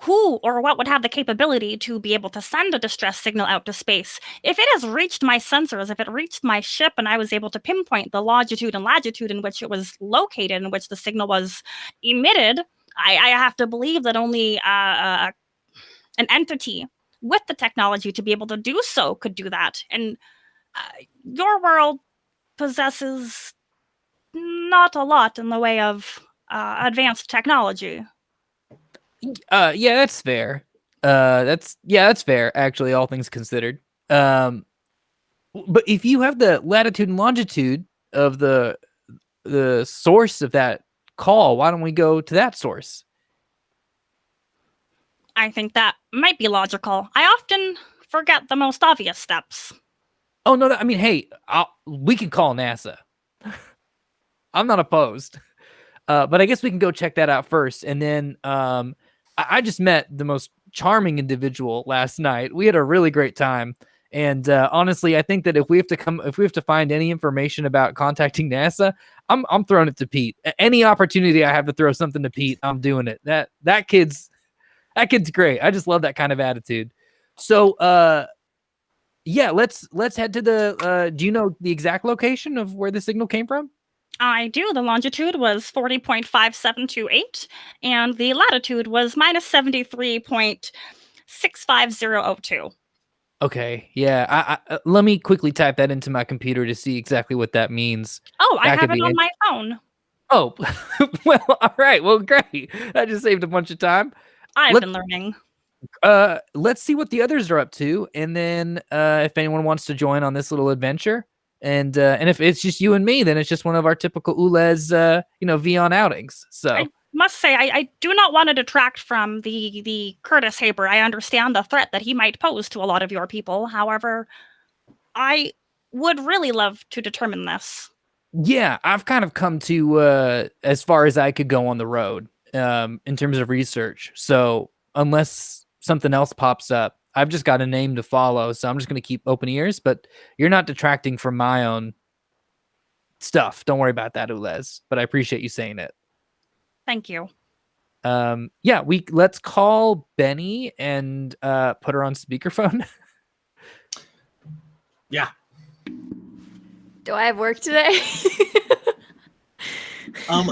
who or what would have the capability to be able to send a distress signal out to space. If it has reached my sensors, if it reached my ship and I was able to pinpoint the longitude and latitude in which it was located, in which the signal was emitted, I have to believe that only an entity with the technology to be able to do so could do that. And your world possesses not a lot in the way of advanced technology. Yeah, that's fair. That's fair. Actually, all things considered. But if you have the latitude and longitude of the source of that call, why don't we go to that source? I think that might be logical. I often forget the most obvious steps. Oh no! I mean, hey, we can call NASA. I'm not opposed. But I guess we can go check that out first. And then I just met the most charming individual last night. We had a really great time. And honestly, I think that if we have to find any information about contacting NASA, I'm throwing it to Pete. Any opportunity I have to throw something to Pete, I'm doing it. That kid's great. I just love that kind of attitude. So yeah, let's head to the do you know the exact location of where the signal came from? I do. The longitude was 40.5728, and the latitude was minus 73.65002. Okay, yeah. I let me quickly type that into my computer to see exactly what that means. Oh, I have it on my phone. Oh, well, all right. Well, great. That just saved a bunch of time. I've been learning. Let's see what the others are up to, and then if anyone wants to join on this little adventure. And if it's just you and me, then it's just one of our typical Ulez, Vion outings. So I must say, I do not want to detract from the Curtis Haber. I understand the threat that he might pose to a lot of your people. However, I would really love to determine this. Yeah, I've kind of come to as far as I could go on the road in terms of research. So unless something else pops up, I've just got a name to follow, so I'm just going to keep open ears, but you're not detracting from my own stuff. Don't worry about that, Ulez, but I appreciate you saying it. Thank you. Yeah, let's call Benny and put her on speakerphone. Yeah. Do I have work today?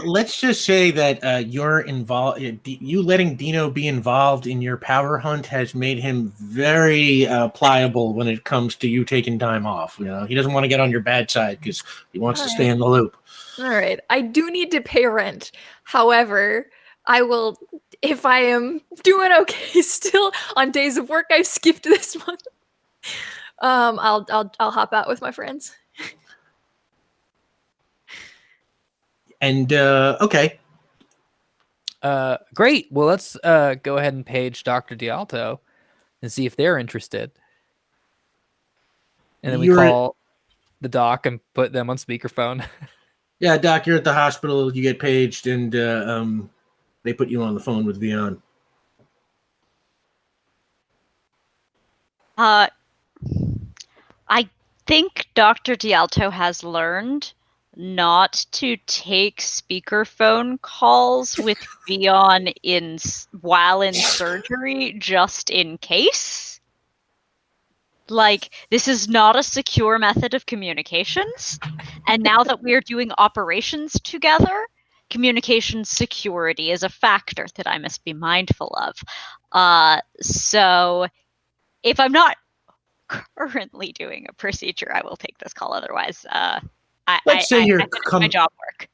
Let's just say that you're involved. You letting Dino be involved in your power hunt has made him very pliable when it comes to you taking time off. You know, he doesn't want to get on your bad side because he wants to stay in the loop. All right. I do need to pay rent. However, I will, if I am doing okay still on days of work I've skipped this month. I'll hop out with my friends. And okay. Great. Well, let's go ahead and page Dr. Dialto and see if they're interested. And then we call the doc and put them on speakerphone. Yeah, Doc, you're at the hospital. You get paged, and they put you on the phone with Vion. I think Dr. Dialto has learned not to take speakerphone calls with Vion while in surgery, just in case. Like, this is not a secure method of communications. And now that we're doing operations together, communication security is a factor that I must be mindful of. So if I'm not currently doing a procedure, I will take this call. Otherwise, Let's say you're I finished my job work.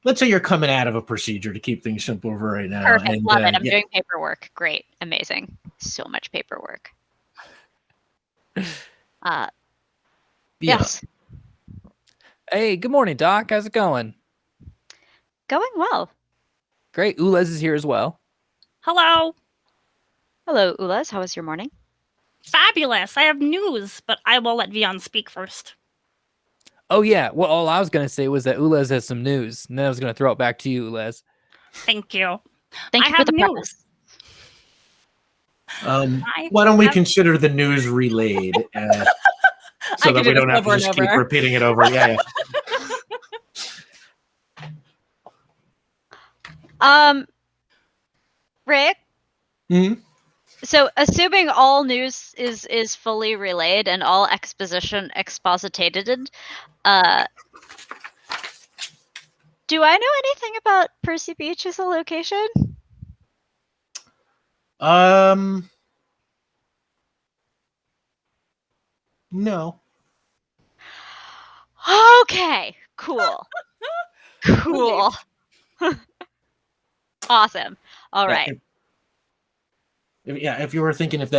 Let's say you're coming out of a procedure to keep things simple for right now. Perfect. And, Love it. I'm doing paperwork. Great. Amazing. So much paperwork. Yes. Hey, good morning, Doc. How's it going? Going well. Great. Ulez is here as well. Hello. Hello, Ulez. How was your morning? Fabulous. I have news, but I will let Vion speak first. Oh, yeah. Well, all I was going to say was that Ulez has some news, and then I was going to throw it back to you, Ulez. Thank you. Thank I you for have the news. why don't we consider the news relayed so that we don't have to just keep repeating it over? Yeah. Rick? So, assuming all news is fully relayed and all exposition expositated, do I know anything about Percy Beach as a location? No. Okay, cool. Cool. Awesome. All right. If you were thinking is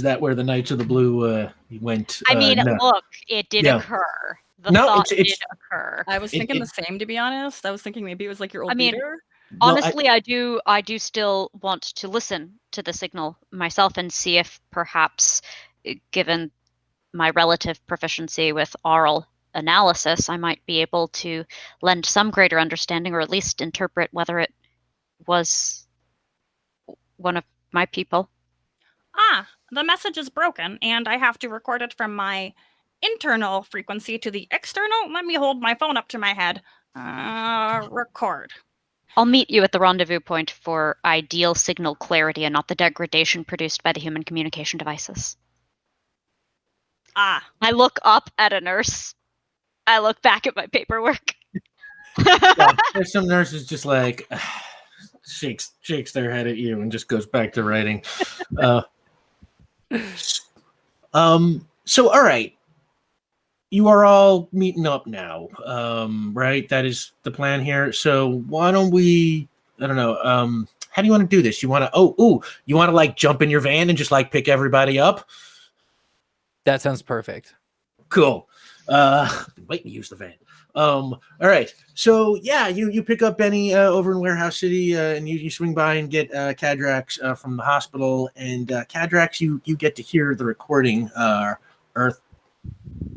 that where the Knights of the Blue went? I mean, no. look, it did occur. The thought did occur. I was thinking the same, to be honest. I was thinking maybe it was like your old leader. Honestly, I do still want to listen to the signal myself and see if perhaps, given my relative proficiency with oral analysis, I might be able to lend some greater understanding or at least interpret whether it was one of my people. The message is broken and I have to record it from my internal frequency to the external. Let me hold my phone up to my head. Record. I'll meet you at the rendezvous point for ideal signal clarity and not the degradation produced by the human communication devices. I look up at a nurse. I look back at my paperwork. There's some nurses just like shakes their head at you and just goes back to writing. So all right. You are all meeting up now, right? That is the plan here. So why don't we, I don't know, how do you want to do this? You want to, you want to like jump in your van and just like pick everybody up? That sounds perfect. Cool. Wait, to use the van. All right. So yeah, you pick up Benny over in Warehouse City, and you swing by and get Cadrax from the hospital. And Cadrax, you get to hear the recording. Earth,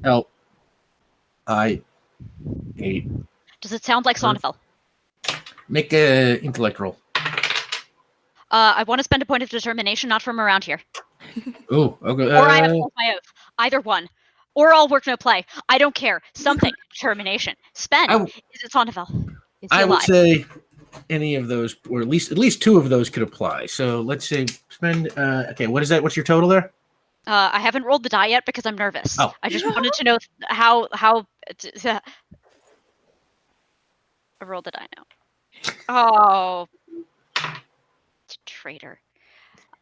help. I hate. Does it sound like Sonneville? Make a intellect roll. I want to spend a point of determination, not from around here. Oh, okay. Or I have to hold my oath. Either one. Or all work, no play. I don't care. Something. Determination. Spend. Is it Sonneville? I would say any of those, or at least two of those could apply. So let's say spend. Okay, what is that? What's your total there? I haven't rolled the die yet because I'm nervous. Oh. I just wanted to know how. I rolled the die now. Oh, traitor.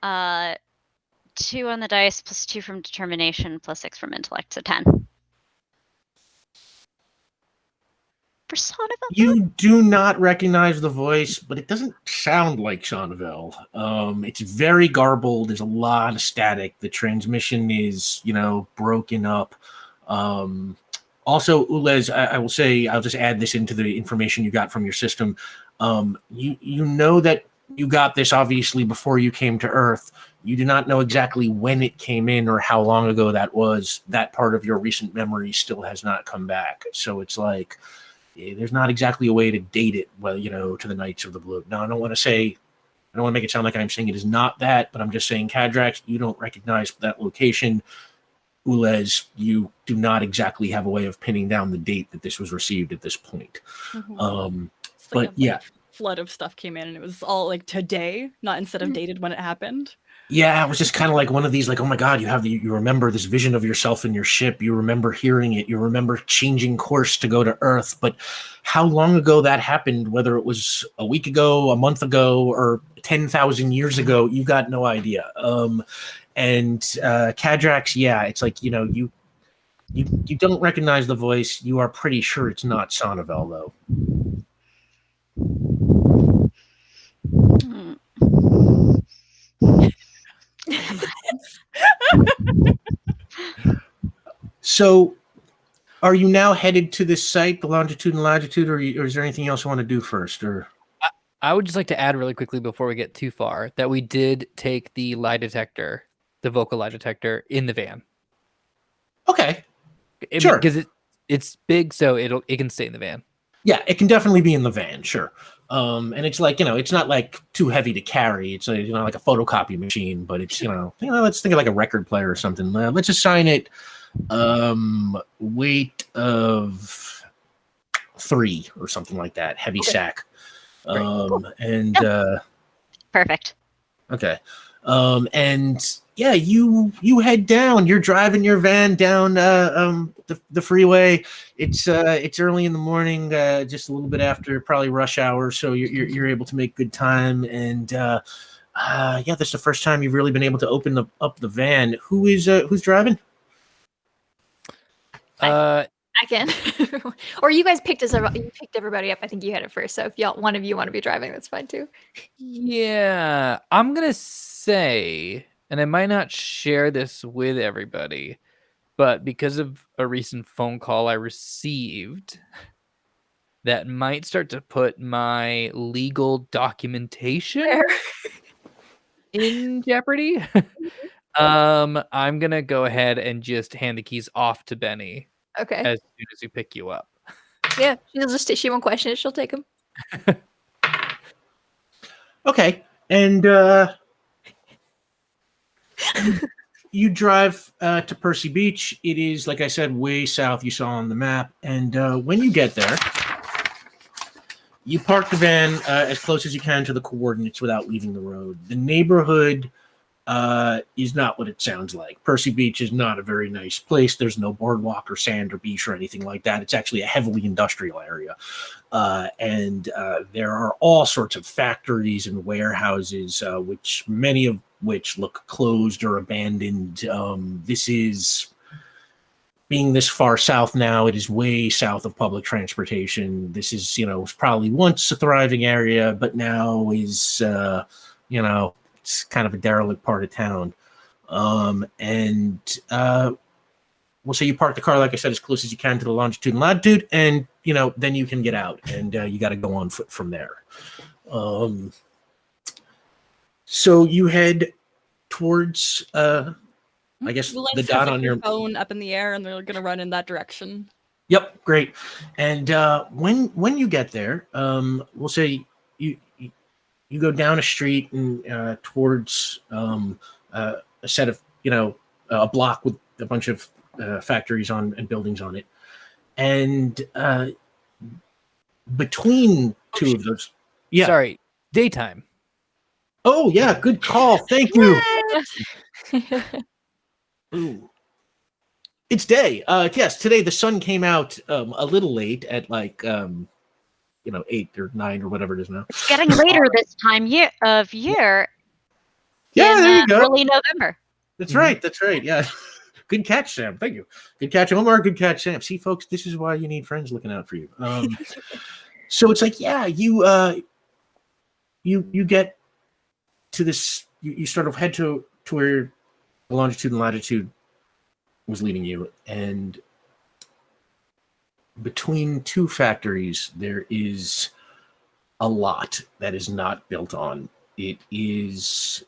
2 on the dice plus 2 from determination plus 6 from intellect, so 10. For Sonneville? You do not recognize the voice, but it doesn't sound like Sonneville. It's very garbled. There's a lot of static. The transmission is, broken up. Also, Ulez, I will say, I'll just add this into the information you got from your system. You know that you got this obviously before you came to Earth. You do not know exactly when it came in or how long ago that was. That part of your recent memory still has not come back. So it's like, there's not exactly a way to date it, to the Knights of the Blue. Now, I don't want to make it sound like I'm saying it is not that, but I'm just saying, Cadrax, you don't recognize that location. Ulez, you do not exactly have a way of pinning down the date that this was received at this point. Mm-hmm. But yeah. Flood of stuff came in and it was all like today, not instead of dated when it happened. Yeah, it was just kind of like one of these, like, oh my God, you remember this vision of yourself in your ship. You remember hearing it. You remember changing course to go to Earth. But how long ago that happened, whether it was a week ago, a month ago, or 10,000 years ago, you got no idea. And Kadrax, yeah, it's like, you don't recognize the voice. You are pretty sure it's not Sonnevel, though. So, are you now headed to this site, the longitude and latitude, or is there anything else you want to do first? Or I would just like to add really quickly before we get too far that we did take the lie detector, the vocal lie detector, in the van. Okay, Sure. Because it's big, so it can stay in the van. Yeah, it can definitely be in the van, sure. And it's like, it's not like too heavy to carry. It's like a photocopy machine, but it's, let's think of like a record player or something. Let's assign it weight of 3 or something like that, heavy sack. And perfect. Okay. And yeah, you head down. You're driving your van down the freeway. It's early in the morning, just a little bit after probably rush hour, so you're able to make good time. And yeah, that's the first time you've really been able to open up the van. Who's driving? I can. Or you guys picked you picked everybody up. I think you had it first. So if one of you want to be driving, that's fine too. Yeah, I'm gonna say, and I might not share this with everybody, but because of a recent phone call I received that might start to put my legal documentation in jeopardy. I'm gonna go ahead and just hand the keys off to Benny. Okay. As soon as we pick you up. Yeah, she won't question it. She'll take them. Okay, and you drive to Percy Beach. It is, like I said, way south. You saw on the map, and when you get there, you park the van as close as you can to the coordinates without leaving the road. The neighborhood is not what it sounds like. Percy Beach is not a very nice place. There's no boardwalk or sand or beach or anything like that. It's actually a heavily industrial area. And there are all sorts of factories and warehouses, which many of which look closed or abandoned. This is, being this far south now, it is way south of public transportation. This is, was probably once a thriving area, but now is, it's kind of a derelict part of town. And we'll say you park the car, like I said, as close as you can to the longitude and latitude, and, then you can get out, and you got to go on foot from there. So you head towards, I guess, the dot on your phone up in the air, and they're going to run in that direction. Yep, great. And when you get there, we'll say you go down a street and towards a set of, a block with a bunch of factories and buildings on it. And between two of those. Yeah. Sorry, daytime. Oh, yeah, good call. Thank you. Ooh. It's day. Yes, today the sun came out a little late at like 8 or 9 or whatever it is now. It's getting later this time of year. Yeah, there you go. Early November. That's right. That's right. Yeah. Good catch, Sam. Thank you. Good catch, Omar. Good catch, Sam. See, folks, this is why you need friends looking out for you. So it's like, yeah, you get to this. You sort of head to where the longitude and latitude was leading you, and between two factories, there is a lot that is not built on. It is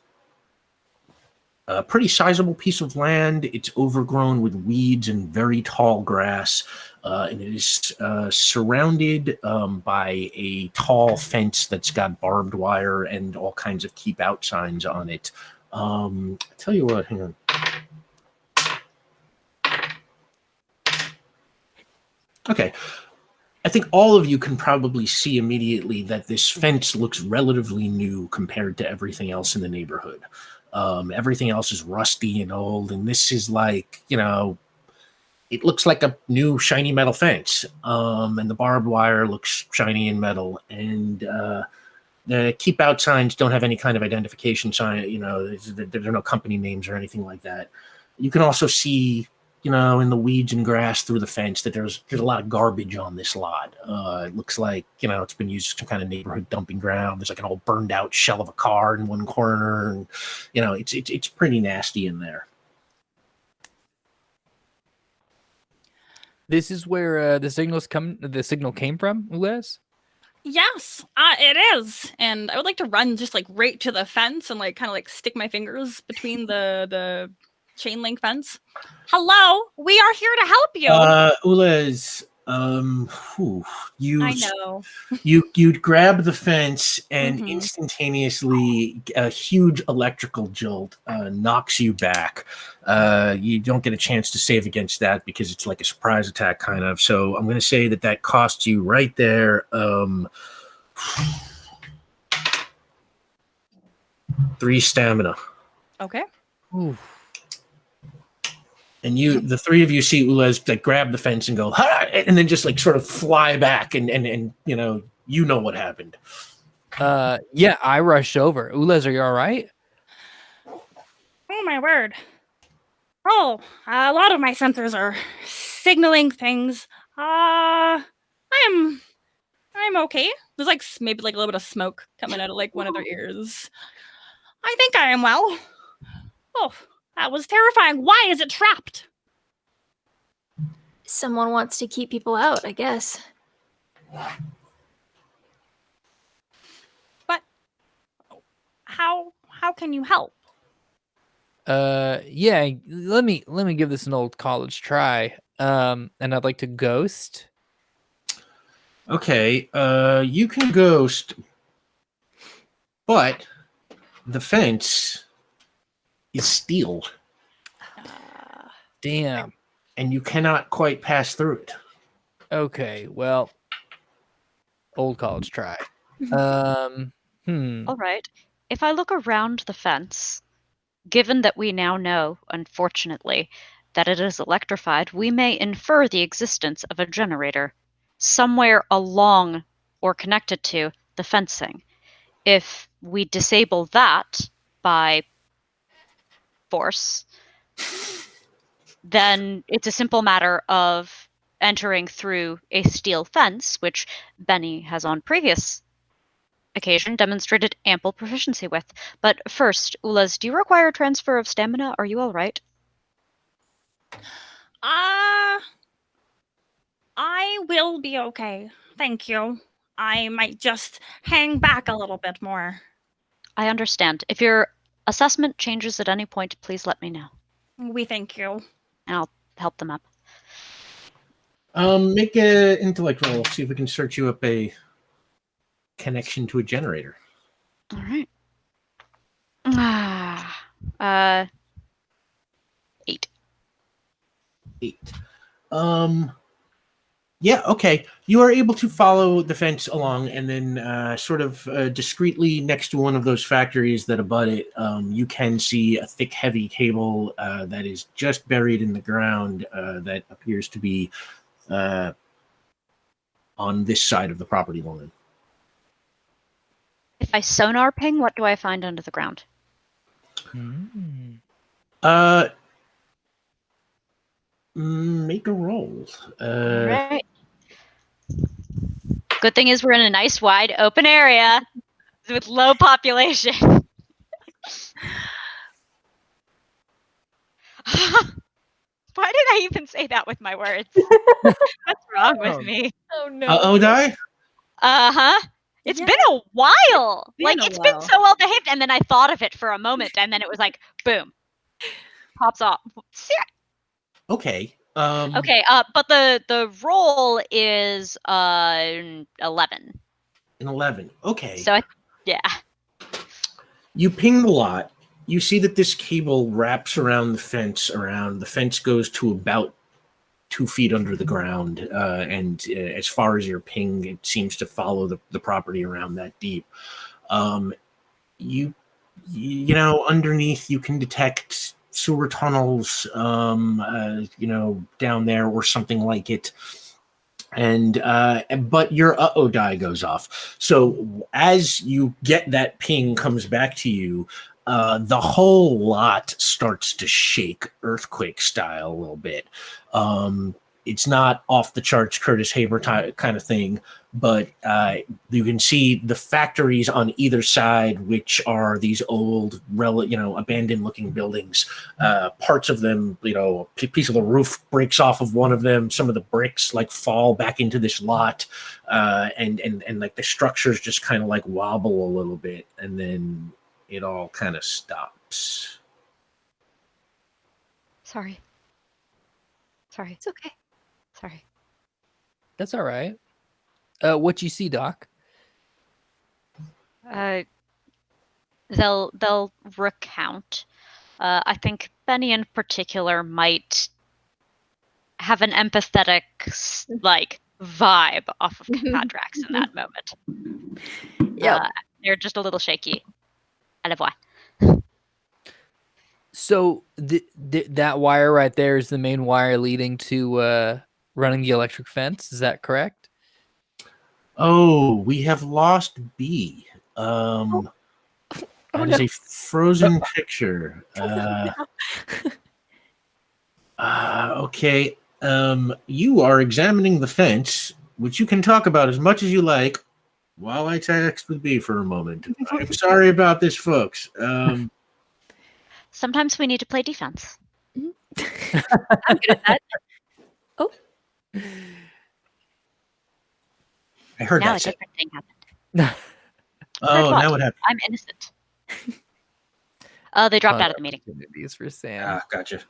a pretty sizable piece of land. It's overgrown with weeds and very tall grass, and it is surrounded by a tall fence that's got barbed wire and all kinds of keep out signs on it. I'll tell you what, hang on. Okay. I think all of you can probably see immediately that this fence looks relatively new compared to everything else in the neighborhood. Everything else is rusty and old, and this is like, it looks like a new shiny metal fence. And the barbed wire looks shiny and metal, and the keep out signs don't have any kind of identification sign. There are no company names or anything like that. You can also see, in the weeds and grass through the fence, that there's a lot of garbage on this lot. It looks like, it's been used as some kind of neighborhood dumping ground. There's like an old burned out shell of a car in one corner, and it's pretty nasty in there. This is where the signal came from, Ules? Yes, it is. And I would like to run just like right to the fence and like kind of like stick my fingers between the chain link fence. Hello, we are here to help you. Ules, I know. You'd grab the fence, and instantaneously a huge electrical jolt knocks you back. You don't get a chance to save against that because it's like a surprise attack kind of. So I'm going to say that costs you right there 3 stamina. Okay. Ooh. And the three of you see Ules like grab the fence and go, ha! And then just like sort of fly back, and what happened. Yeah, I rushed over. Ules, are you all right? Oh my word. Oh, a lot of my sensors are signaling things. I'm okay. There's like maybe like a little bit of smoke coming out of like one of their ears. I think I am well. Oh, that was terrifying. Why is it trapped? Someone wants to keep people out, I guess. But how can you help? Yeah, let me give this an old college try. And I'd like to ghost. Okay, you can ghost, but the fence is steel. Damn. And you cannot quite pass through it. Okay, well, old college try. All right. If I look around the fence, given that we now know, unfortunately, that it is electrified, we may infer the existence of a generator somewhere along or connected to the fencing. If we disable that by force, then it's a simple matter of entering through a steel fence, which Benny has on previous occasion demonstrated ample proficiency with. But first, Ules, do you require a transfer of stamina? Are you all right? I will be okay. Thank you. I might just hang back a little bit more. I understand. If your assessment changes at any point, please let me know. We thank you. And I'll help them up. Make an intellect roll. See if we can search you up a connection to a generator. All right. 8. 8. Yeah, okay. You are able to follow the fence along, and then sort of discreetly next to one of those factories that abut it, you can see a thick, heavy cable that is just buried in the ground that appears to be on this side of the property line. If I sonar ping, what do I find under the ground? Make a roll. Right. Good thing is we're in a nice wide open area with low population. Why did I even say that with my words? What's wrong with me? Oh no. Odai? It's been a while. It's been so well behaved, and then I thought of it for a moment, and then it was like, boom, pops off. Okay. Okay. But the roll is 11. An 11. Okay. So yeah. You ping the lot. You see that this cable wraps around the fence. The fence goes to about 2 feet under the ground, and as far as your ping, it seems to follow the property around that deep. You you know, underneath you can detect sewer tunnels, you know, down there or something like it. And but your die goes off. So as you get that ping comes back to you, the whole lot starts to shake, earthquake style, a little bit. It's not off the charts Curtis Haber kind of thing, but you can see the factories on either side, which are these old, abandoned-looking buildings. Parts of them, you know, a piece of the roof breaks off of one of them. Some of the bricks like fall back into this lot, and like the structures just kind of like wobble a little bit, and then it all kind of stops. Sorry. It's okay. Sorry. That's all right. What you see, Doc? They'll recount. I think Benny in particular might have an empathetic like vibe off of Cadrax in that moment. Yep. They're just a little shaky. À la voix. So that wire right there is the main wire leading to running the electric fence. Is that correct? Oh, we have lost B. That is a frozen picture. Okay. You are examining the fence, which you can talk about as much as you like while I text with B for a moment. I'm sorry about this, folks. Sometimes we need to play defense. I'm good at that. Oh. I heard now that. A different thing happened. Oh, now what happened? I'm innocent. They dropped out of the meeting. Opportunities for Sam. Gotcha.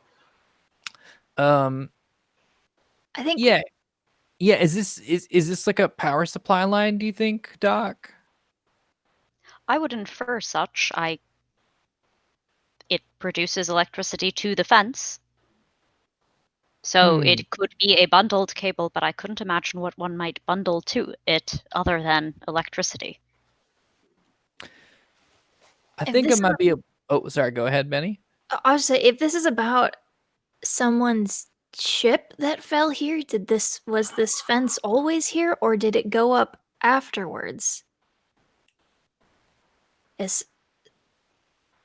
I think. Yeah. Is this like a power supply line? Do you think, Doc? I would infer such. It produces electricity to the fence. So it could be a bundled cable, but I couldn't imagine what one might bundle to it other than electricity. I think it might be a... Oh, sorry. Go ahead, Benny. I was say, if this is about someone's ship that fell here, was this fence always here, or did it go up afterwards? Is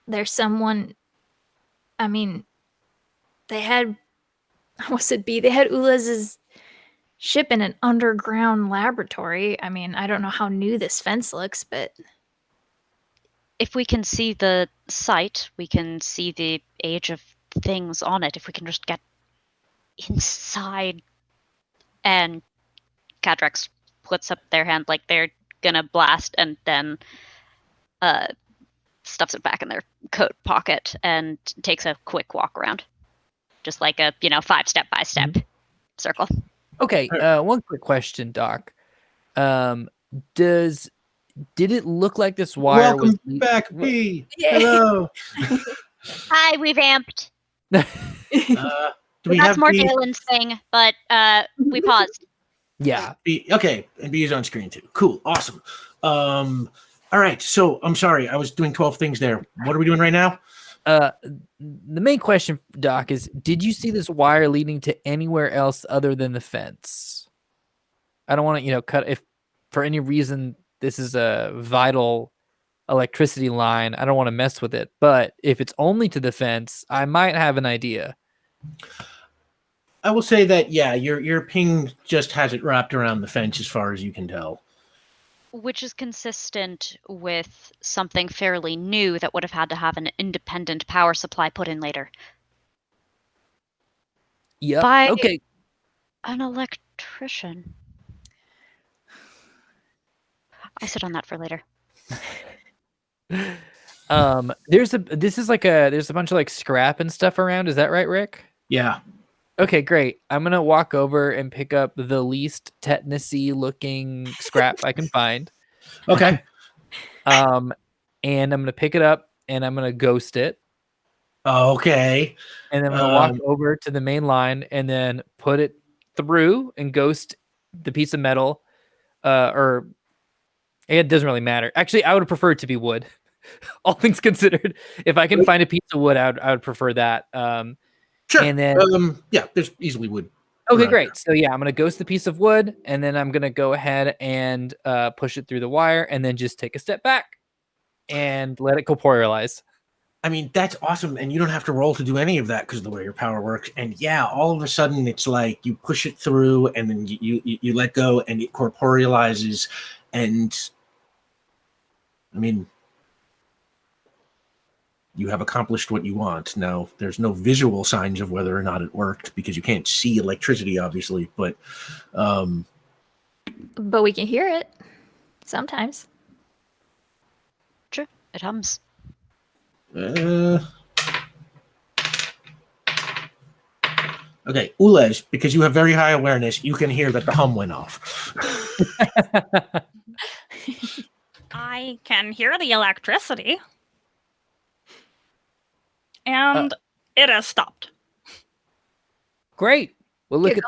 there someone? I mean, they had. What's it be? They had Ulaz's ship in an underground laboratory. I mean, I don't know how new this fence looks, but if we can see the site, we can see the age of things on it. If we can just get inside, and Cadrax puts up their hand like they're gonna blast, and then stuffs it back in their coat pocket and takes a quick walk around, just like a 5 step by step circle. Okay. One quick question, Doc. Did it look like this wire was... Welcome back, B. Hello. Hi, we've amped. Do we That's have more B? Dalen's thing, but we paused. Yeah. B? Okay, and B is on screen too. Cool, awesome. All right, so I'm sorry, I was doing 12 things there. What are we doing right now? The main question, Doc, is did you see this wire leading to anywhere else other than the fence? I don't want to, cut if for any reason this is a vital electricity line. I don't want to mess with it. But if it's only to the fence, I might have an idea. I will say that, yeah, your ping just has it wrapped around the fence as far as you can tell. Which is consistent with something fairly new that would have had to have an independent power supply put in later. Yep. By okay. An electrician. I sit on that for later. There's a bunch of like scrap and stuff around. Is that right, Rick? Yeah. Okay, great. I'm gonna walk over and pick up the least tetanusy looking scrap I can find. Okay. And I'm gonna pick it up and I'm gonna ghost it. Okay. And then I'm gonna walk over to the main line and then put it through and ghost the piece of metal. Or it doesn't really matter. Actually, I would prefer it to be wood. all things considered. If I can find a piece of wood, I would prefer that. Sure. And then, yeah, there's easily wood. Okay, great. So yeah, I'm gonna ghost the piece of wood, and then I'm gonna go ahead and push it through the wire, and then just take a step back and let it corporealize. I mean, that's awesome, and you don't have to roll to do any of that because of the way your power works. And yeah, all of a sudden, it's like you push it through, and then you let go, and it corporealizes. And I mean, you have accomplished what you want. Now, there's no visual signs of whether or not it worked because you can't see electricity, obviously. But we can hear it sometimes. True, it hums. Okay, Ulez, because you have very high awareness, you can hear that the hum went off. I can hear the electricity. And it has stopped. Great. Well, look at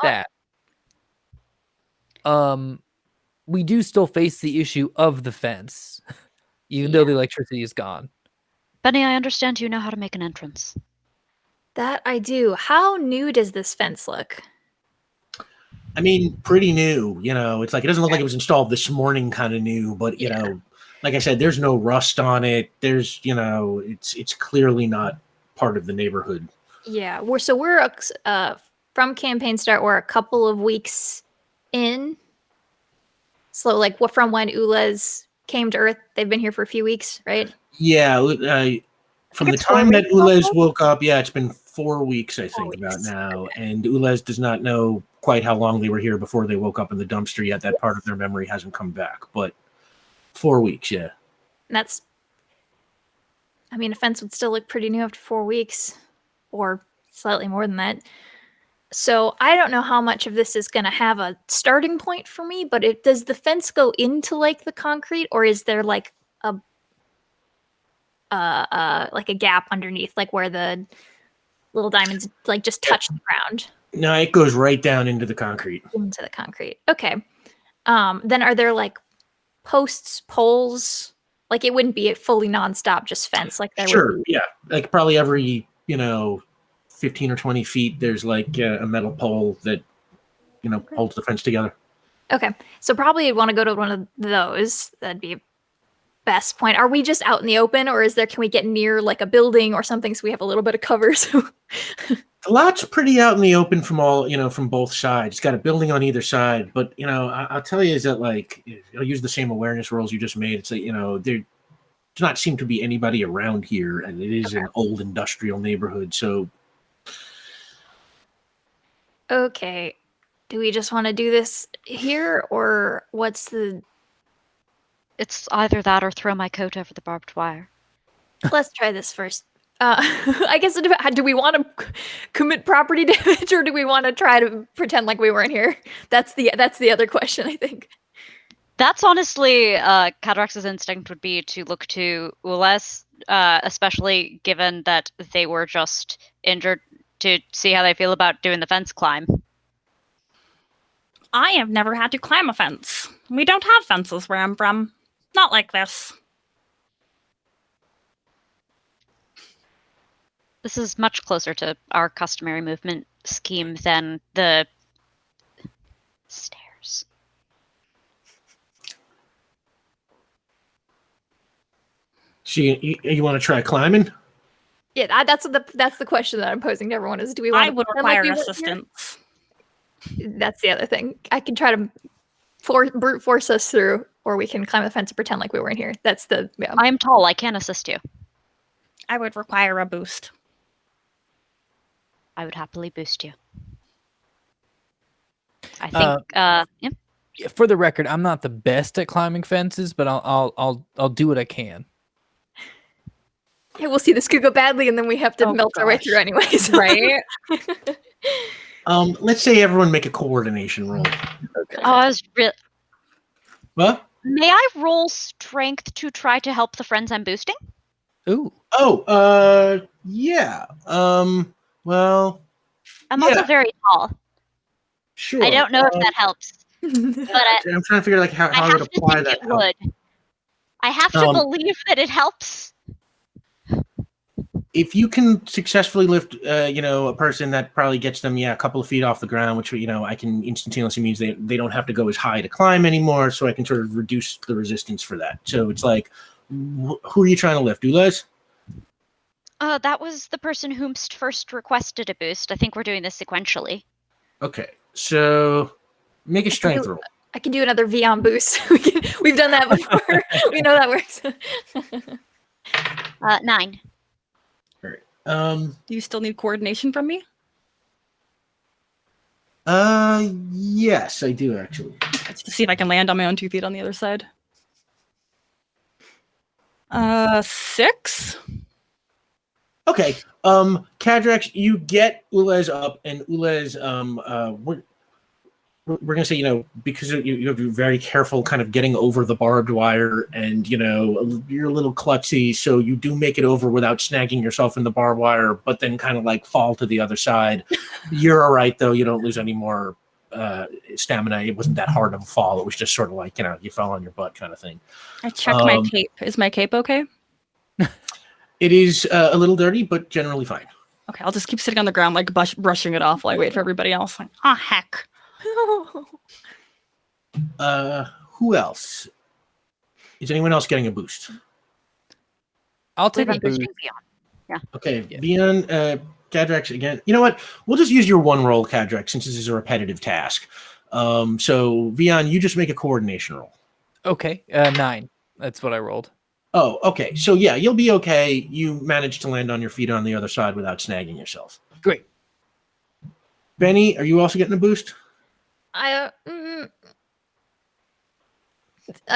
that. We do still face the issue of the fence, even though the electricity is gone. Benny, I understand you know how to make an entrance. That I do. How new does this fence look? I mean, pretty new. You know, it's like it doesn't look like it was installed this morning, kind of new. But you know, like I said, there's no rust on it. There's, you know, it's clearly not part of the neighborhood. Yeah, we're from campaign start. We're a couple of weeks in. So, like, from when Ulez came to Earth, they've been here for a few weeks, right? Yeah, from the time that Ulez woke up, it's been 4 weeks, I think, about now. Okay. And Ulez does not know quite how long they were here before they woke up in the dumpster yet. That part of their memory hasn't come back, but 4 weeks, yeah. That's, I mean, a fence would still look pretty new after 4 weeks, or slightly more than that. So I don't know how much of this is going to have a starting point for me, but does the fence go into like the concrete, or is there like a gap underneath, like where the little diamonds like just touch the ground? No, it goes right down into the concrete. Into the concrete. Okay. Then are there like poles? Like it wouldn't be a fully nonstop just fence like there would be. Yeah. Like probably every, 15 or 20 feet, there's like a metal pole that, holds the fence together. Okay. So probably you'd want to go to one of those. That'd be best point. Are we just out in the open, or can we get near like a building or something so we have a little bit of cover? So the lot's pretty out in the open from from both sides. It's got a building on either side, but I'll tell you is that like I'll use the same awareness rolls you just made. It's like there does not seem to be anybody around here, and it is an old industrial neighborhood. So okay, do we just want to do this here, or what's the? It's either that or throw my coat over the barbed wire. Let's try this first. I guess do we want to commit property damage, or do we want to try to pretend like we weren't here? That's the other question, I think. That's honestly Cadrax's instinct would be to look to Ulez, especially given that they were just injured, to see how they feel about doing the fence climb. I have never had to climb a fence. We don't have fences where I'm from. Not like this. This is much closer to our customary movement scheme than the stairs. So you want to try climbing? Yeah, that's the question that I'm posing to everyone is, do we want I would require assistance. That's the other thing. I can try to brute force us through, or we can climb the fence and pretend like we weren't here. That's the... Yeah. I'm tall. I can't assist you. I would require a boost. I would happily boost you. I think, yeah. For the record, I'm not the best at climbing fences, but I'll do what I can. Yeah, we'll see. This could go badly, and then we have to melt our way through anyways. Right? Let's say everyone make a coordination roll. Okay. Oh, I was really... What? May I roll strength to try to help the friends I'm boosting? Ooh. Oh, yeah. Well... I'm also very tall. Sure. I don't know if that helps. But I'm trying to figure like how I would apply that. I have to believe that it helps. If you can successfully lift, a person, that probably gets them, a couple of feet off the ground, which, I can instantaneously means they don't have to go as high to climb anymore, so I can sort of reduce the resistance for that. So it's like, who are you trying to lift, Ulez? That was the person who first requested a boost. I think we're doing this sequentially. Okay, so make a strength roll. I can do another Vion boost. We've done that before. We know that works. 9. All right. Do you still need coordination from me? Yes, I do actually. Just to see if I can land on my own 2 feet on the other side. 6. Okay. Cadrax, you get Ulez up, and Ulez, we're gonna say, because you have to be very careful, kind of getting over the barbed wire, and you're a little klutzy, so you do make it over without snagging yourself in the barbed wire, but then kind of like fall to the other side. You're all right though; you don't lose any more stamina. It wasn't that hard of a fall. It was just sort of like you fell on your butt kind of thing. I checked my cape. Is my cape okay? It is a little dirty, but generally fine. Okay, I'll just keep sitting on the ground, like brushing it off while I wait for everybody else. Like, heck. Who else? Is anyone else getting a boost? I'll take a boost. Yeah. Okay, Vion, Cadrax again. You know what? We'll just use your one roll, Cadrax, since this is a repetitive task. So Vion, you just make a coordination roll. Okay, 9. That's what I rolled. Oh, okay. So yeah, you'll be okay. You managed to land on your feet on the other side without snagging yourself. Great. Benny, are you also getting a boost? I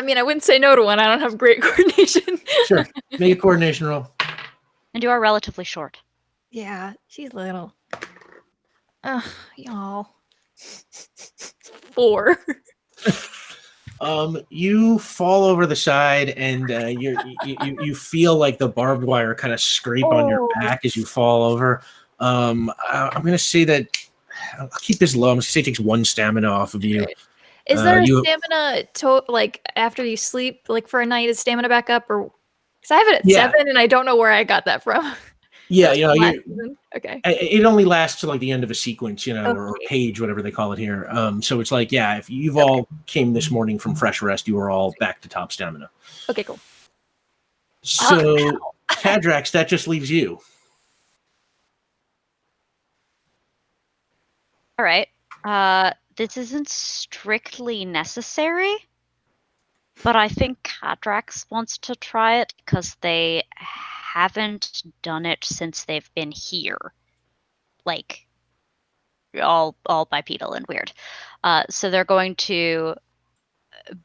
wouldn't say no to one. I don't have great coordination. Sure. Make a coordination roll. And you are relatively short. Yeah, she's little. Y'all. 4. You fall over the side, and you feel like the barbed wire kind of scrape on your back as you fall over. I'm gonna say that I'll keep this low. I'm gonna say it takes 1 stamina off of you. Is there a stamina after you sleep, like for a night? Is stamina back up, or because I have it at 7, and I don't know where I got that from. Yeah, okay. It only lasts to like the end of a sequence, Okay. or page, whatever they call it here. So it's like, if you've all came this morning from fresh rest, you are all back to top stamina. Okay, cool. So, Cadrax, that just leaves you. All right. This isn't strictly necessary, but I think Cadrax wants to try it because they haven't done it since they've been here. Like, all bipedal and weird. So they're going to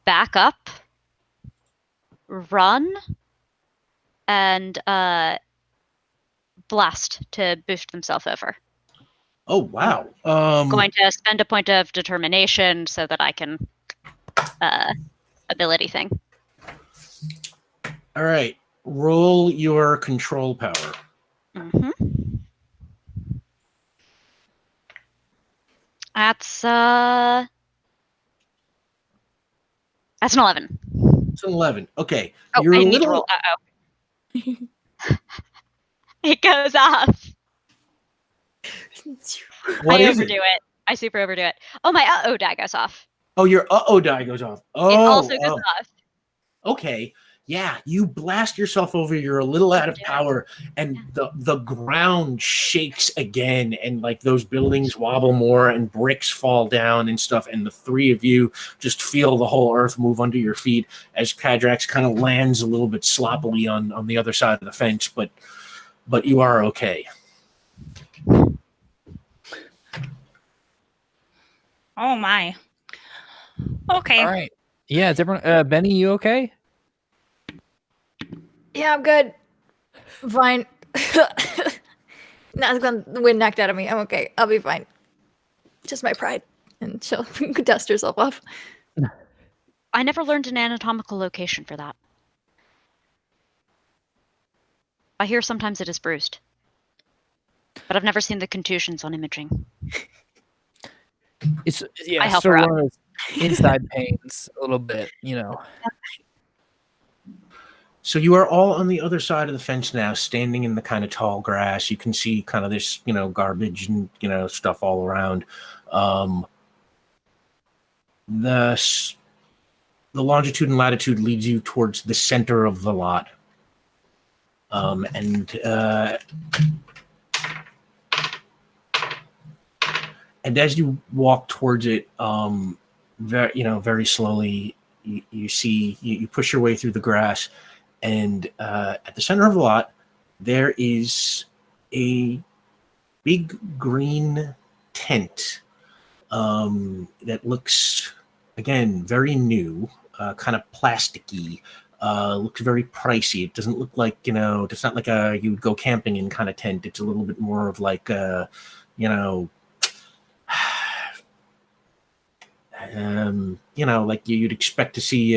back up, run, and blast to boost themselves over. Oh, wow. Going to spend a point of determination so that I can ability thing. All right. Roll your control power. Mm-hmm. That's an 11. It's an 11. Okay. Oh, I need to roll. It goes off. What I is overdo it? I super overdo it. Oh, my die goes off. Oh, your die goes off. Oh, it also goes off. Okay. Yeah, you blast yourself over. You're a little out of power, and the ground shakes again, and like those buildings wobble more, and bricks fall down and stuff, and the three of you just feel the whole earth move under your feet as Cadrax kind of lands a little bit sloppily on the other side of the fence, but you are okay. Oh my. Okay. All right. Yeah, is everyone Benny, you okay? Yeah, I'm good. Fine. Not gonna the wind knocked out of me. I'm okay. I'll be fine. Just my pride. And she'll dust herself off. I never learned an anatomical location for that. I hear sometimes it is bruised. But I've never seen the contusions on imaging. It's I help her out. Inside pains a little bit, So you are all on the other side of the fence now, standing in the kind of tall grass. You can see kind of this, garbage and, stuff all around. The longitude and latitude leads you towards the center of the lot. And as you walk towards it, very slowly, you see, you push your way through the grass, and at the center of the lot, there is a big green tent that looks, again, very new, kind of plasticky. Looks very pricey. It doesn't look like, it's not like you would go camping in kind of tent. It's a little bit more of like, like you'd expect to see.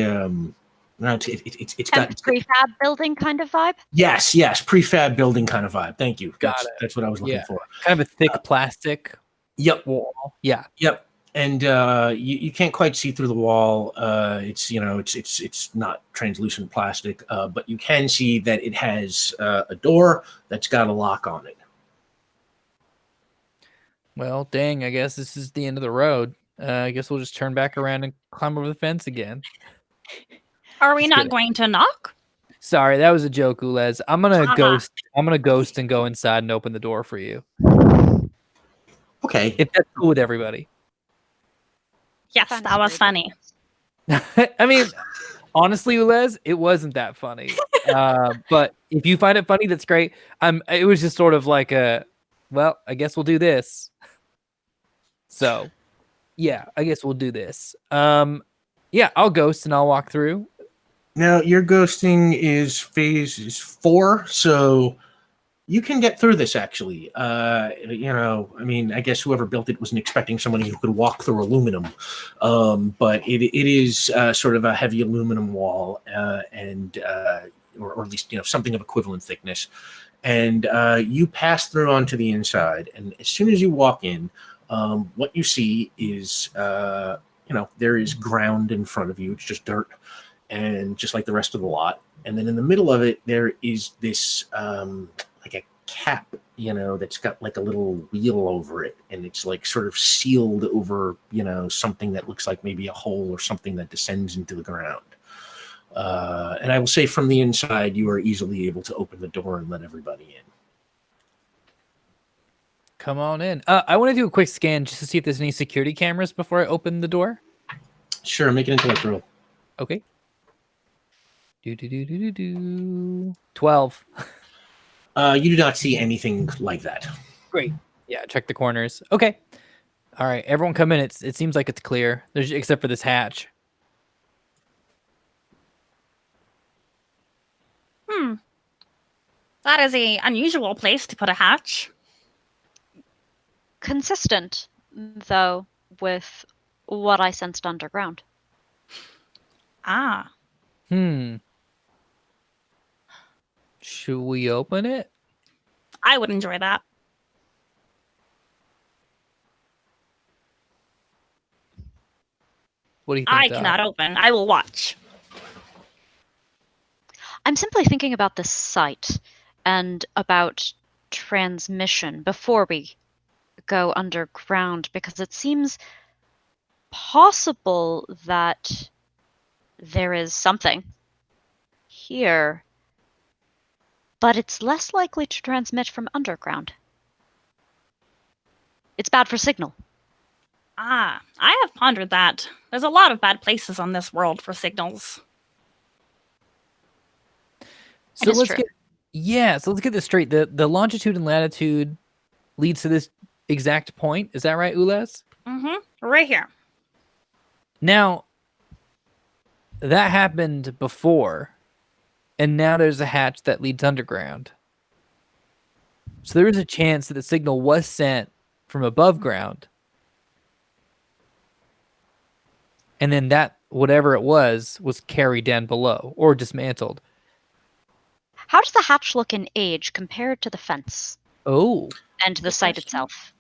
It's got prefab building kind of vibe. Yes, prefab building kind of vibe. Thank you. That's what I was looking for. Kind of a thick plastic. Yep. Wall. Yeah. Yep. And you can't quite see through the wall. It's not translucent plastic, but you can see that it has a door that's got a lock on it. Well, dang, I guess this is the end of the road. I guess we'll just turn back around and climb over the fence again. Are we not going to knock? Sorry, that was a joke, Ulez. I'm gonna ghost. I'm gonna ghost and go inside and open the door for you. Okay. If that's cool with everybody. Yes, that was funny. I mean, honestly, Ulez, it wasn't that funny. But if you find it funny, that's great. It was just sort of like well, I guess we'll do this. So, yeah, I guess we'll do this. Yeah, I'll ghost and I'll walk through. Now, your ghosting is phase 4, so you can get through this, actually. I guess whoever built it wasn't expecting somebody who could walk through aluminum. But it is sort of a heavy aluminum wall, or at least, something of equivalent thickness. And you pass through onto the inside. And as soon as you walk in, what you see is, there is ground in front of you. It's just dirt. And just like the rest of the lot. And then in the middle of it, there is this like a cap, that's got like a little wheel over it. And it's like sort of sealed over, something that looks like maybe a hole or something that descends into the ground. And I will say from the inside, you are easily able to open the door and let everybody in. Come on in. I want to do a quick scan just to see if there's any security cameras before I open the door. Sure, make an intellect roll. Okay. 12. You do not see anything like that. Great. Yeah, check the corners. Okay. All right, everyone come in. It seems like it's clear. Except for this hatch. That is a unusual place to put a hatch. Consistent, though, with what I sensed underground. Ah. Should we open it? I would enjoy that. What do you think? I cannot open. I will watch. I'm simply thinking about this site and about transmission before we go underground, because it seems possible that there is something here, but it's less likely to transmit from underground. It's bad for signal. Ah, I have pondered that. There's a lot of bad places on this world for signals. So let's get this straight. The longitude and latitude leads to this exact point. Is that right, Ulez? Mm-hmm. Right here. Now, that happened before, and now there's a hatch that leads underground. So there is a chance that the signal was sent from above ground, and then that, whatever it was carried down below or dismantled. How does the hatch look in age compared to the fence? Oh. And the site itself?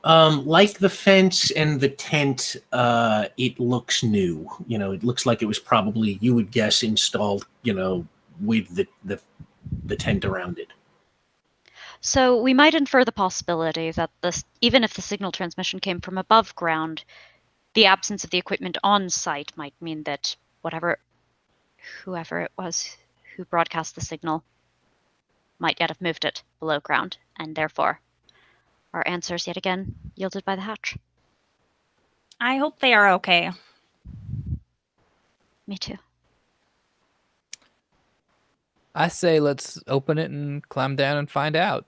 Like the fence and the tent, it looks new. It looks like it was probably, you would guess, installed, with the tent around it. So we might infer the possibility that even if the signal transmission came from above ground, the absence of the equipment on site might mean that whoever it was who broadcast the signal might yet have moved it below ground, and therefore our answers yet again yielded by the hatch. I hope they are okay. Me too. I say let's open it and climb down and find out.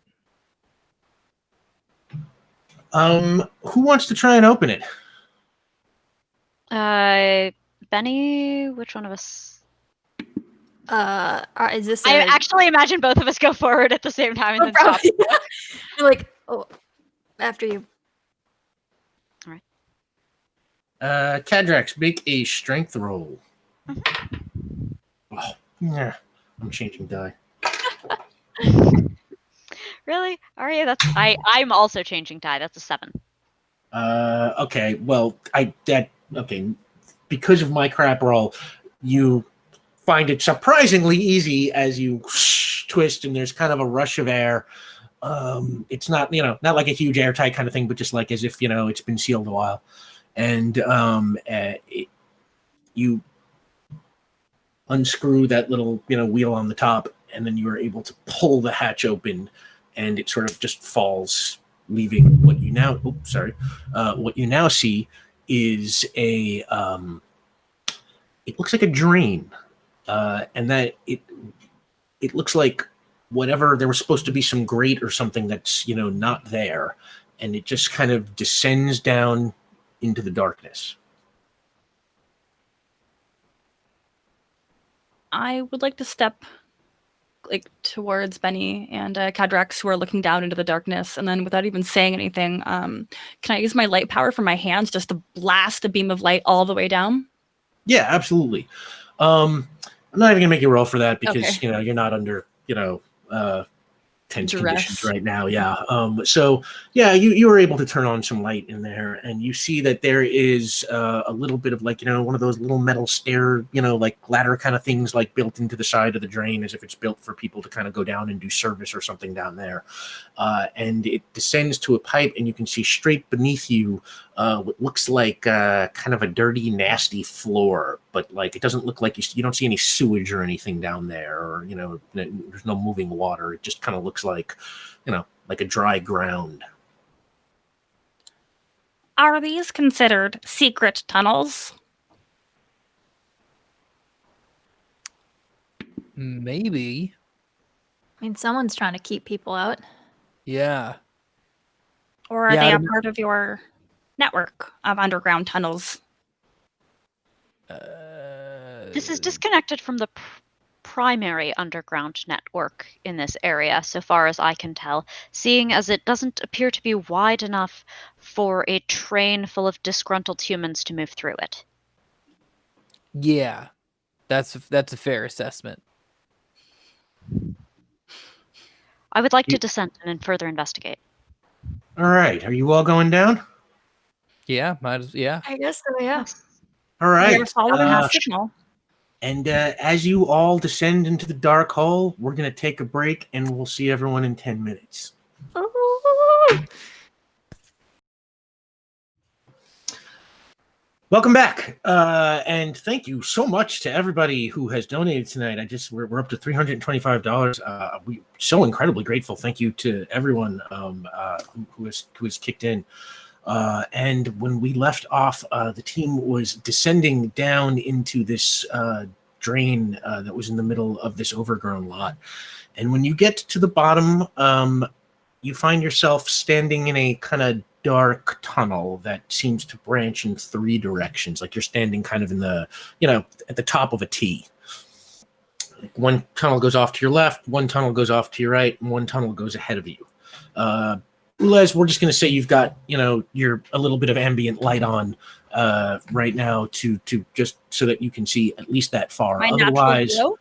Who wants to try and open it? Benny, which one of us? Is this? I actually imagine both of us go forward at the same time and then stop. You're like, oh, after you. All right. Cadrax, make a strength roll. Oh, yeah, I'm changing die. Really? Arya, I'm also changing die. That's a 7. Okay, well, okay. Because of my crap roll, you find it surprisingly easy as you twist, and there's kind of a rush of air. It's not, not like a huge airtight kind of thing, but just like as if, it's been sealed a while. And you unscrew that little, wheel on the top, and then you are able to pull the hatch open, and it sort of just falls, leaving what you now, what you now see is it looks like a drain, and that it looks like whatever, there was supposed to be some grate or something that's, not there, and it just kind of descends down into the darkness. I would like to step towards Benny and Cadrax, who are looking down into the darkness, and then without even saying anything, can I use my light power from my hands just to blast a beam of light all the way down? Yeah, absolutely. I'm not even gonna make you roll for that because Okay. you're not under tense Duress. conditions right now. Yeah. So yeah, you were able to turn on some light in there, and you see that there is a little bit of one of those little metal stair, like ladder kind of things, like built into the side of the drain, as if it's built for people to kind of go down and do service or something down there. And it descends to a pipe, and you can see straight beneath you what looks like kind of a dirty, nasty floor, but it doesn't look like you don't see any sewage or anything down there, or there's no moving water. It just kind of looks like like a dry ground. Are these considered secret tunnels? Maybe. I mean, someone's trying to keep people out. Yeah. Or are they a part of your network of underground tunnels? This is disconnected from the primary underground network in this area, so far as I can tell, seeing as it doesn't appear to be wide enough for a train full of disgruntled humans to move through it. Yeah, that's a fair assessment. I would like to descend and further investigate. All right, are you all going down? Yeah, yeah. I guess so. Yeah. All right. We're following the signal. And as you all descend into the dark hole, we're going to take a break, and we'll see everyone in 10 minutes. Welcome back, and thank you so much to everybody who has donated tonight. We're up to $325. We're so incredibly grateful. Thank you to everyone who has kicked in. And when we left off, the team was descending down into this drain that was in the middle of this overgrown lot. And when you get to the bottom, you find yourself standing in a kind of dark tunnel that seems to branch in 3 directions. Like you're standing kind of in the, at the top of a T. Like one tunnel goes off to your left, one tunnel goes off to your right, and one tunnel goes ahead of you. Les, we're just going to say you've got, you're a little bit of ambient light on right now to just so that you can see at least that far. My Otherwise, natural glow?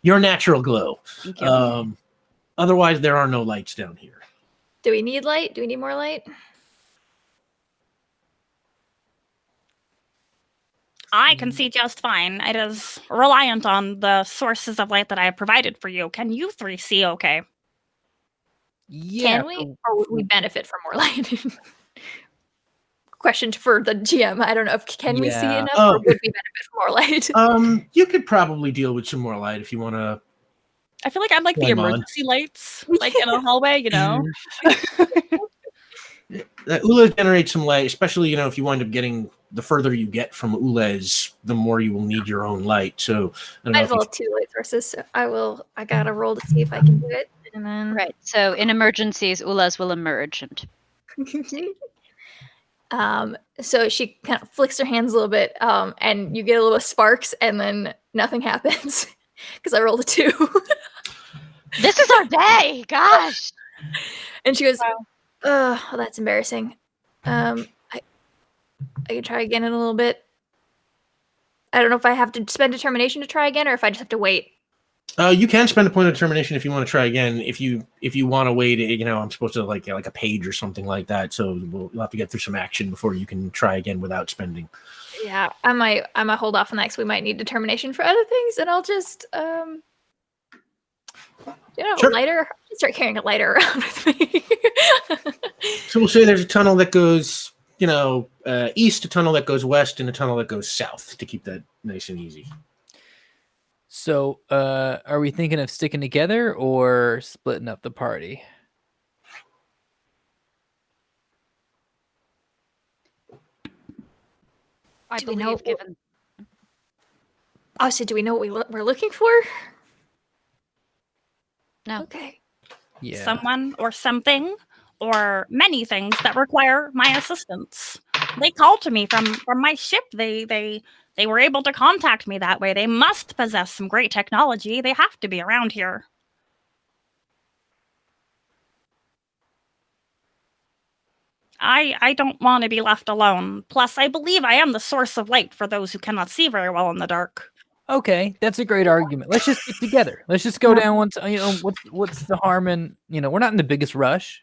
Your natural glow. Thank you. Otherwise, there are no lights down here. Do we need light? Do we need more light? I can see just fine. It is reliant on the sources of light that I have provided for you. Can you three see okay? Yeah. Can we? Or would we benefit from more light? Question for the GM. I don't know if can we see enough or would we benefit from more light? You could probably deal with some more light if you want to. I feel like I'm like the emergency lights, like in a hallway, you know? Ulez generates some light, especially, if you wind up getting, the further you get from Ulez, the more you will need your own light. So I have 2 light sources, so I gotta roll to see if I can do it. And then Right. So in emergencies, Ulez will emerge and so she kind of flicks her hands a little bit, and you get a little sparks, and then nothing happens because I rolled a 2. this is our day. Gosh. And she goes, well, that's embarrassing. I can try again in a little bit. I don't know if I have to spend determination to try again, or if I just have to wait. You can spend a point of determination if you want to try again. If you want to wait, I'm supposed to like a page or something like that. So you'll have to get through some action before you can try again without spending. Yeah, I might hold off on that because we might need determination for other things, and I'll just Sure. lighter. Start carrying a lighter around with me. So we'll say there's a tunnel that goes, east, a tunnel that goes west, and a tunnel that goes south to keep that nice and easy. So, are we thinking of sticking together or splitting up the party? I Do we know believe given do we know what we're looking for? No. Okay. Yeah. Someone or something or many things that require my assistance. They called to me from my ship. They were able to contact me that way. They must possess some great technology. They have to be around here. I don't want to be left alone. Plus, I believe I am the source of light for those who cannot see very well in the dark. Okay, that's a great argument. Let's just stick together. Let's just go down once. What's the harm in? We're not in the biggest rush.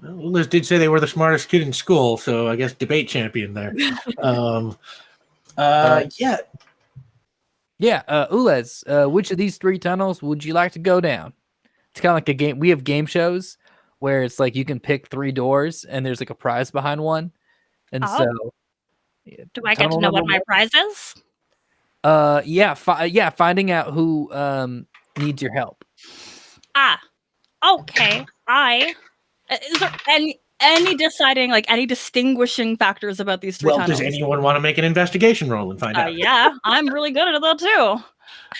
Well, Liz did say they were the smartest kid in school, so I guess debate champion there. Yeah. Yeah, Ulez, which of these 3 tunnels would you like to go down? It's kind of like a game. We have game shows where it's like you can pick 3 doors and there's like a prize behind one. And so do I get to know what my prize is? Finding out who needs your help. Okay. Is there any deciding, like any distinguishing factors about these 3 tunnels? Does anyone want to make an investigation roll and find out? Yeah, I'm really good at that too.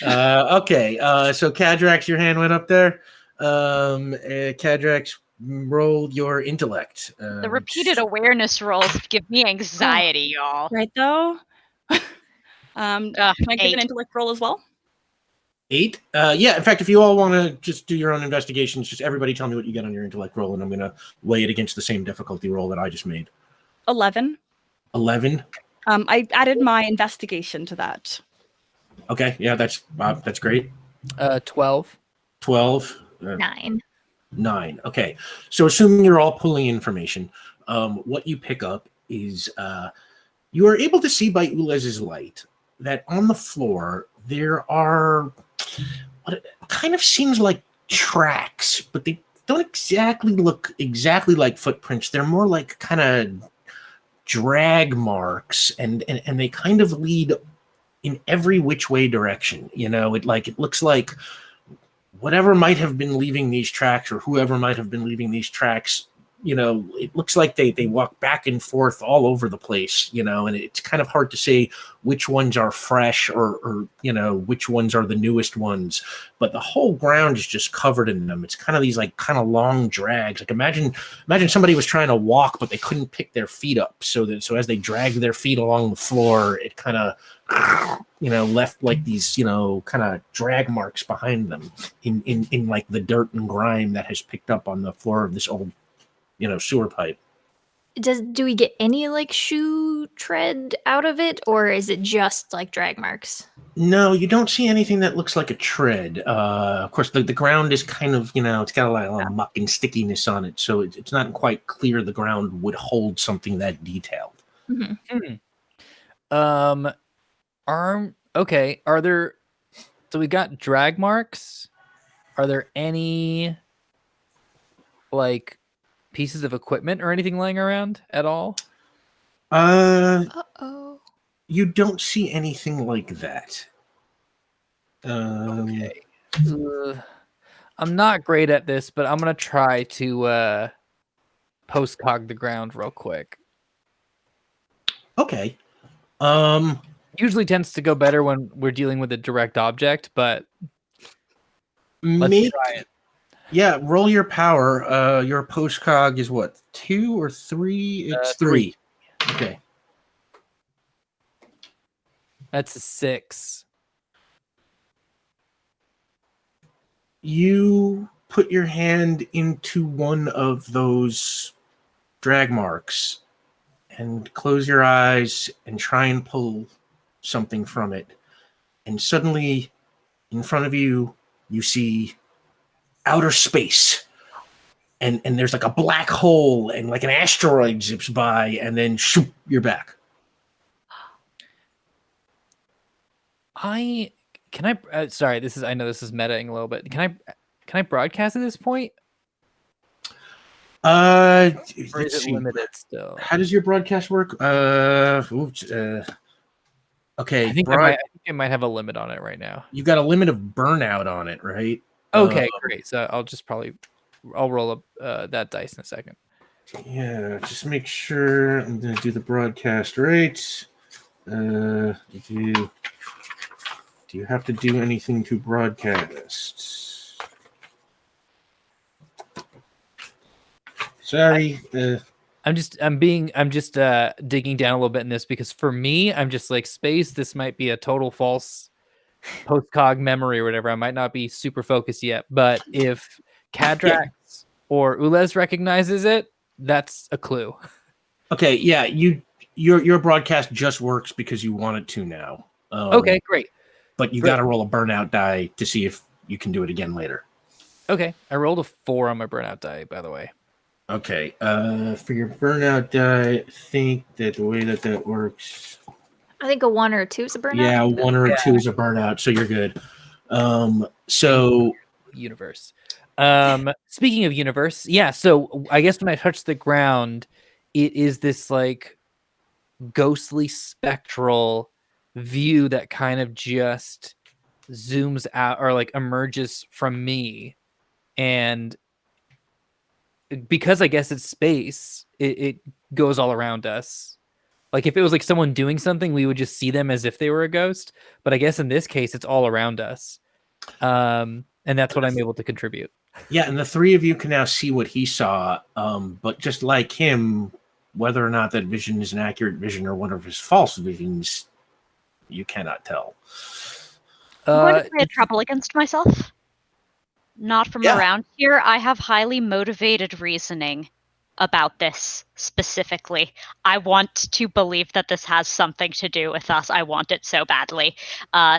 Okay. So Kadrax, your hand went up there. Kadrax, roll your intellect. the repeated awareness rolls give me anxiety, y'all. Right though. Can I give an intellect roll as well? 8? Yeah, in fact, if you all want to just do your own investigations, just everybody tell me what you get on your intellect roll, and I'm going to weigh it against the same difficulty roll that I just made. 11. 11? I added my investigation to that. Okay, yeah, that's great. 12. 12? 9. 9. Okay, so assuming you're all pulling information, what you pick up is you are able to see by Ulez's light that on the floor there are what kind of seems like tracks, but they don't exactly look like footprints. They're more like kind of drag marks, and they kind of lead in every which way direction. It looks like whatever might have been leaving these tracks, or whoever might have been leaving these tracks, it looks like they walk back and forth all over the place, and it's kind of hard to say which ones are fresh or which ones are the newest ones, but the whole ground is just covered in them. It's kind of these kind of long drags. Like imagine somebody was trying to walk, but they couldn't pick their feet up. So as they dragged their feet along the floor, it kind of, left like these, kind of drag marks behind them in like the dirt and grime that has picked up on the floor of this old sewer pipe. Do we get any shoe tread out of it, or is it just drag marks? No, you don't see anything that looks like a tread. Of course, the ground is kind of, it's got a lot of muck and stickiness on it, so it's not quite clear the ground would hold something that detailed. Mm-hmm. Okay. Are there? So we got drag marks. Are there any like pieces of equipment or anything laying around at all? Uh-oh. You don't see anything like that. Okay. I'm not great at this, but I'm gonna try to postcog the ground real quick. Okay. Usually tends to go better when we're dealing with a direct object, but let's try it. Yeah, roll your power. Your postcog is what, 2 or 3? It's 3. Okay. That's a 6. You put your hand into one of those drag marks and close your eyes and try and pull something from it. And suddenly, in front of you, you see outer space. And there's like a black hole and like an asteroid zips by, and then shoop, you're back. Sorry, I know this is metaing a little bit. Can I broadcast at this point? Or is it limited still? How does your broadcast work? Okay. I think I might have a limit on it right now. You've got a limit of burnout on it, right? Okay, great. So I'll roll up that dice in a second. Yeah, just make sure I'm going to do the broadcast right. Do you have to do anything to broadcast? Sorry. I'm just digging down a little bit in this because for me, I'm just like space. This might be a total false postcog memory or whatever. I might not be super focused yet, but if Cadrax or Ulez recognizes it, that's a clue. Okay, yeah, your broadcast just works because you want it to now. Okay, great. But you got to roll a burnout die to see if you can do it again later. Okay, I rolled a 4 on my burnout die, by the way. Okay, for your burnout die, I think that the way that works... I think a 1 or a 2 is a burnout. Yeah, 1 or a 2 is a burnout, so you're good. So... Universe. Speaking of universe, yeah, so I guess when I touch the ground, it is this like ghostly spectral view that kind of just zooms out or like emerges from me. And because I guess it's space, it goes all around us. Like if it was like someone doing something, we would just see them as if they were a ghost. But I guess in this case, it's all around us. And that's what I'm able to contribute. Yeah, and the three of you can now see what he saw. But just like him, whether or not that vision is an accurate vision or one of his false visions, you cannot tell. I'm going to play a trouble against myself. Not from around here. I have highly motivated reasoning about this specifically. I want to believe that this has something to do with us. I want it so badly.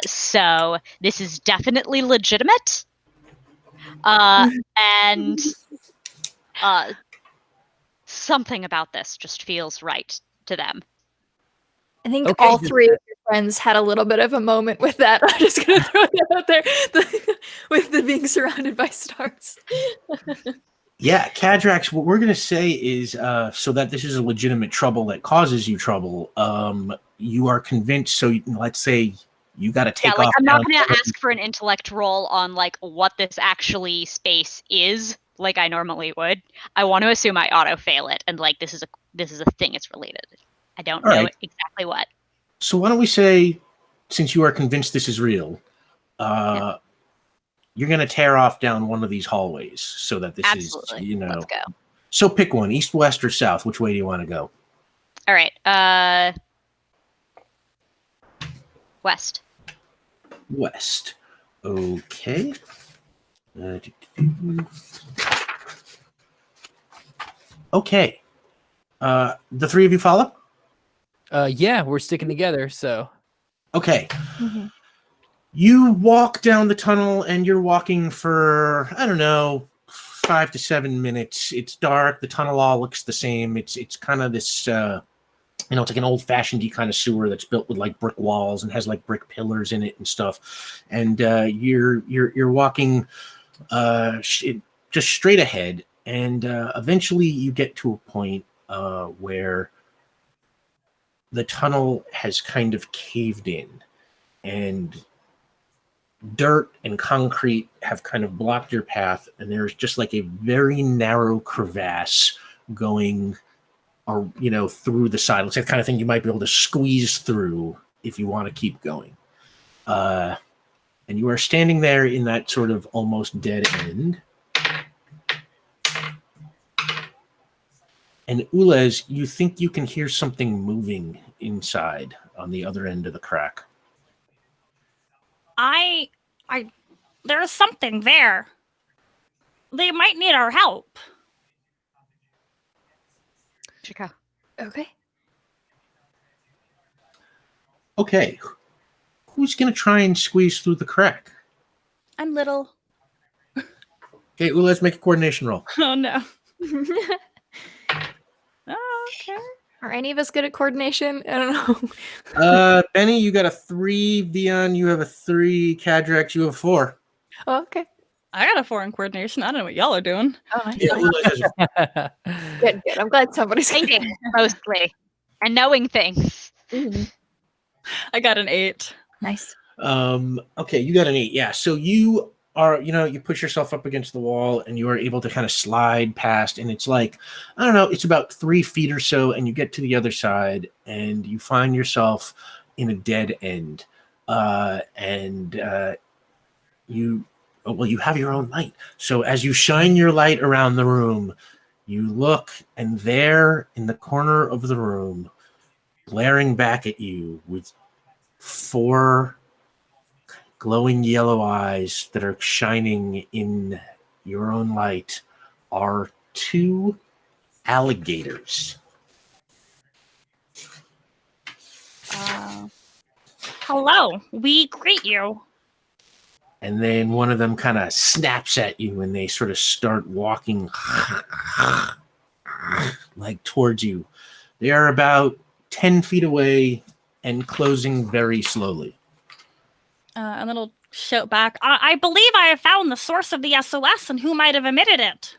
So this is definitely legitimate. And something about this just feels right to them. I think all three of your friends had a little bit of a moment with that. I'm just going to throw that out there with the being surrounded by stars. Yeah, Cadrax, what we're going to say is so that this is a legitimate trouble that causes you trouble, you are convinced, so let's say you got to take off. I'm not going to ask for an intellect roll on like what this actually space is like I normally would. I want to assume I auto-fail it and like this is a thing it's related. I don't know exactly what. So why don't we say, since you are convinced this is real, you're going to tear off down one of these hallways so that this is, Let's go. So pick one, east, west, or south. Which way do you want to go? All right. West. West. Okay. Okay. The three of you follow? Yeah, we're sticking together, so. Okay. Mm-hmm. You walk down the tunnel and you're walking for, I don't know, 5 to 7 minutes. It's dark. The tunnel all looks the same. It's kind of this it's like an old-fashioned kind of sewer that's built with like brick walls and has like brick pillars in it and stuff. And you're walking just straight ahead, and eventually you get to a point where the tunnel has kind of caved in, and dirt and concrete have kind of blocked your path, and there's just like a very narrow crevasse going or through the side. It's like the kind of thing you might be able to squeeze through if you want to keep going. And you are standing there in that sort of almost dead end. And Ulez, you think you can hear something moving inside on the other end of the crack. There's something there. They might need our help. Chico. Okay. Okay. Who's going to try and squeeze through the crack? I'm little. Okay, let's make a coordination roll. Oh, no. Oh, okay. Are any of us good at coordination? I don't know. Benny, you got a 3. Vion, you have a 3. Cadrax, you have 4. Oh, okay. I got a 4 in coordination. I don't know what y'all are doing. Oh, nice. Yeah, Ulez has Good. I'm glad somebody's Thinking, mostly. And knowing things. I got an 8. Nice. Okay, you got an 8. Yeah, so you are, you push yourself up against the wall and you are able to kind of slide past, and it's like, I don't know, it's about 3 feet or so, and you get to the other side and you find yourself in a dead end. You have your own light. So as you shine your light around the room, you look, and there in the corner of the room, glaring back at you with 4 glowing yellow eyes that are shining in your own light, are 2 alligators. Hello. We greet you. And then one of them kind of snaps at you, and they sort of start walking like towards you. They are about 10 feet away and closing very slowly. And then I'll shout back, I believe I have found the source of the SOS and who might have emitted it.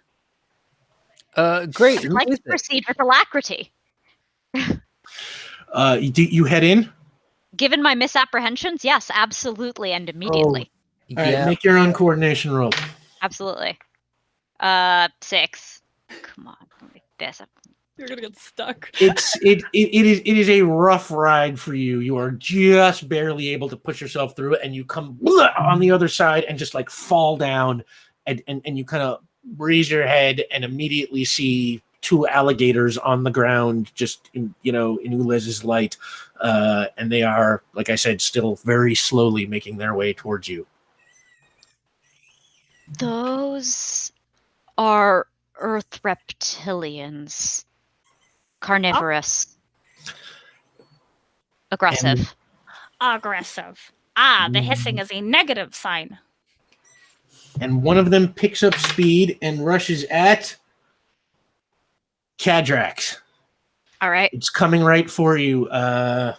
Great. I'd like to proceed with alacrity. You head in? Given my misapprehensions, yes, absolutely, and immediately. All right, make your own coordination roll. Absolutely. 6. Come on, like this. You're gonna get stuck. It is a rough ride for you. You are just barely able to push yourself through it, and you come on the other side and just like fall down, and you kind of raise your head and immediately see 2 alligators on the ground, just in Ulez's light, and they are, like I said, still very slowly making their way towards you. Those are earth reptilians. Carnivorous. Aggressive. Aggressive. The hissing is a negative sign. And one of them picks up speed and rushes at Cadrax. All right. It's coming right for you. Why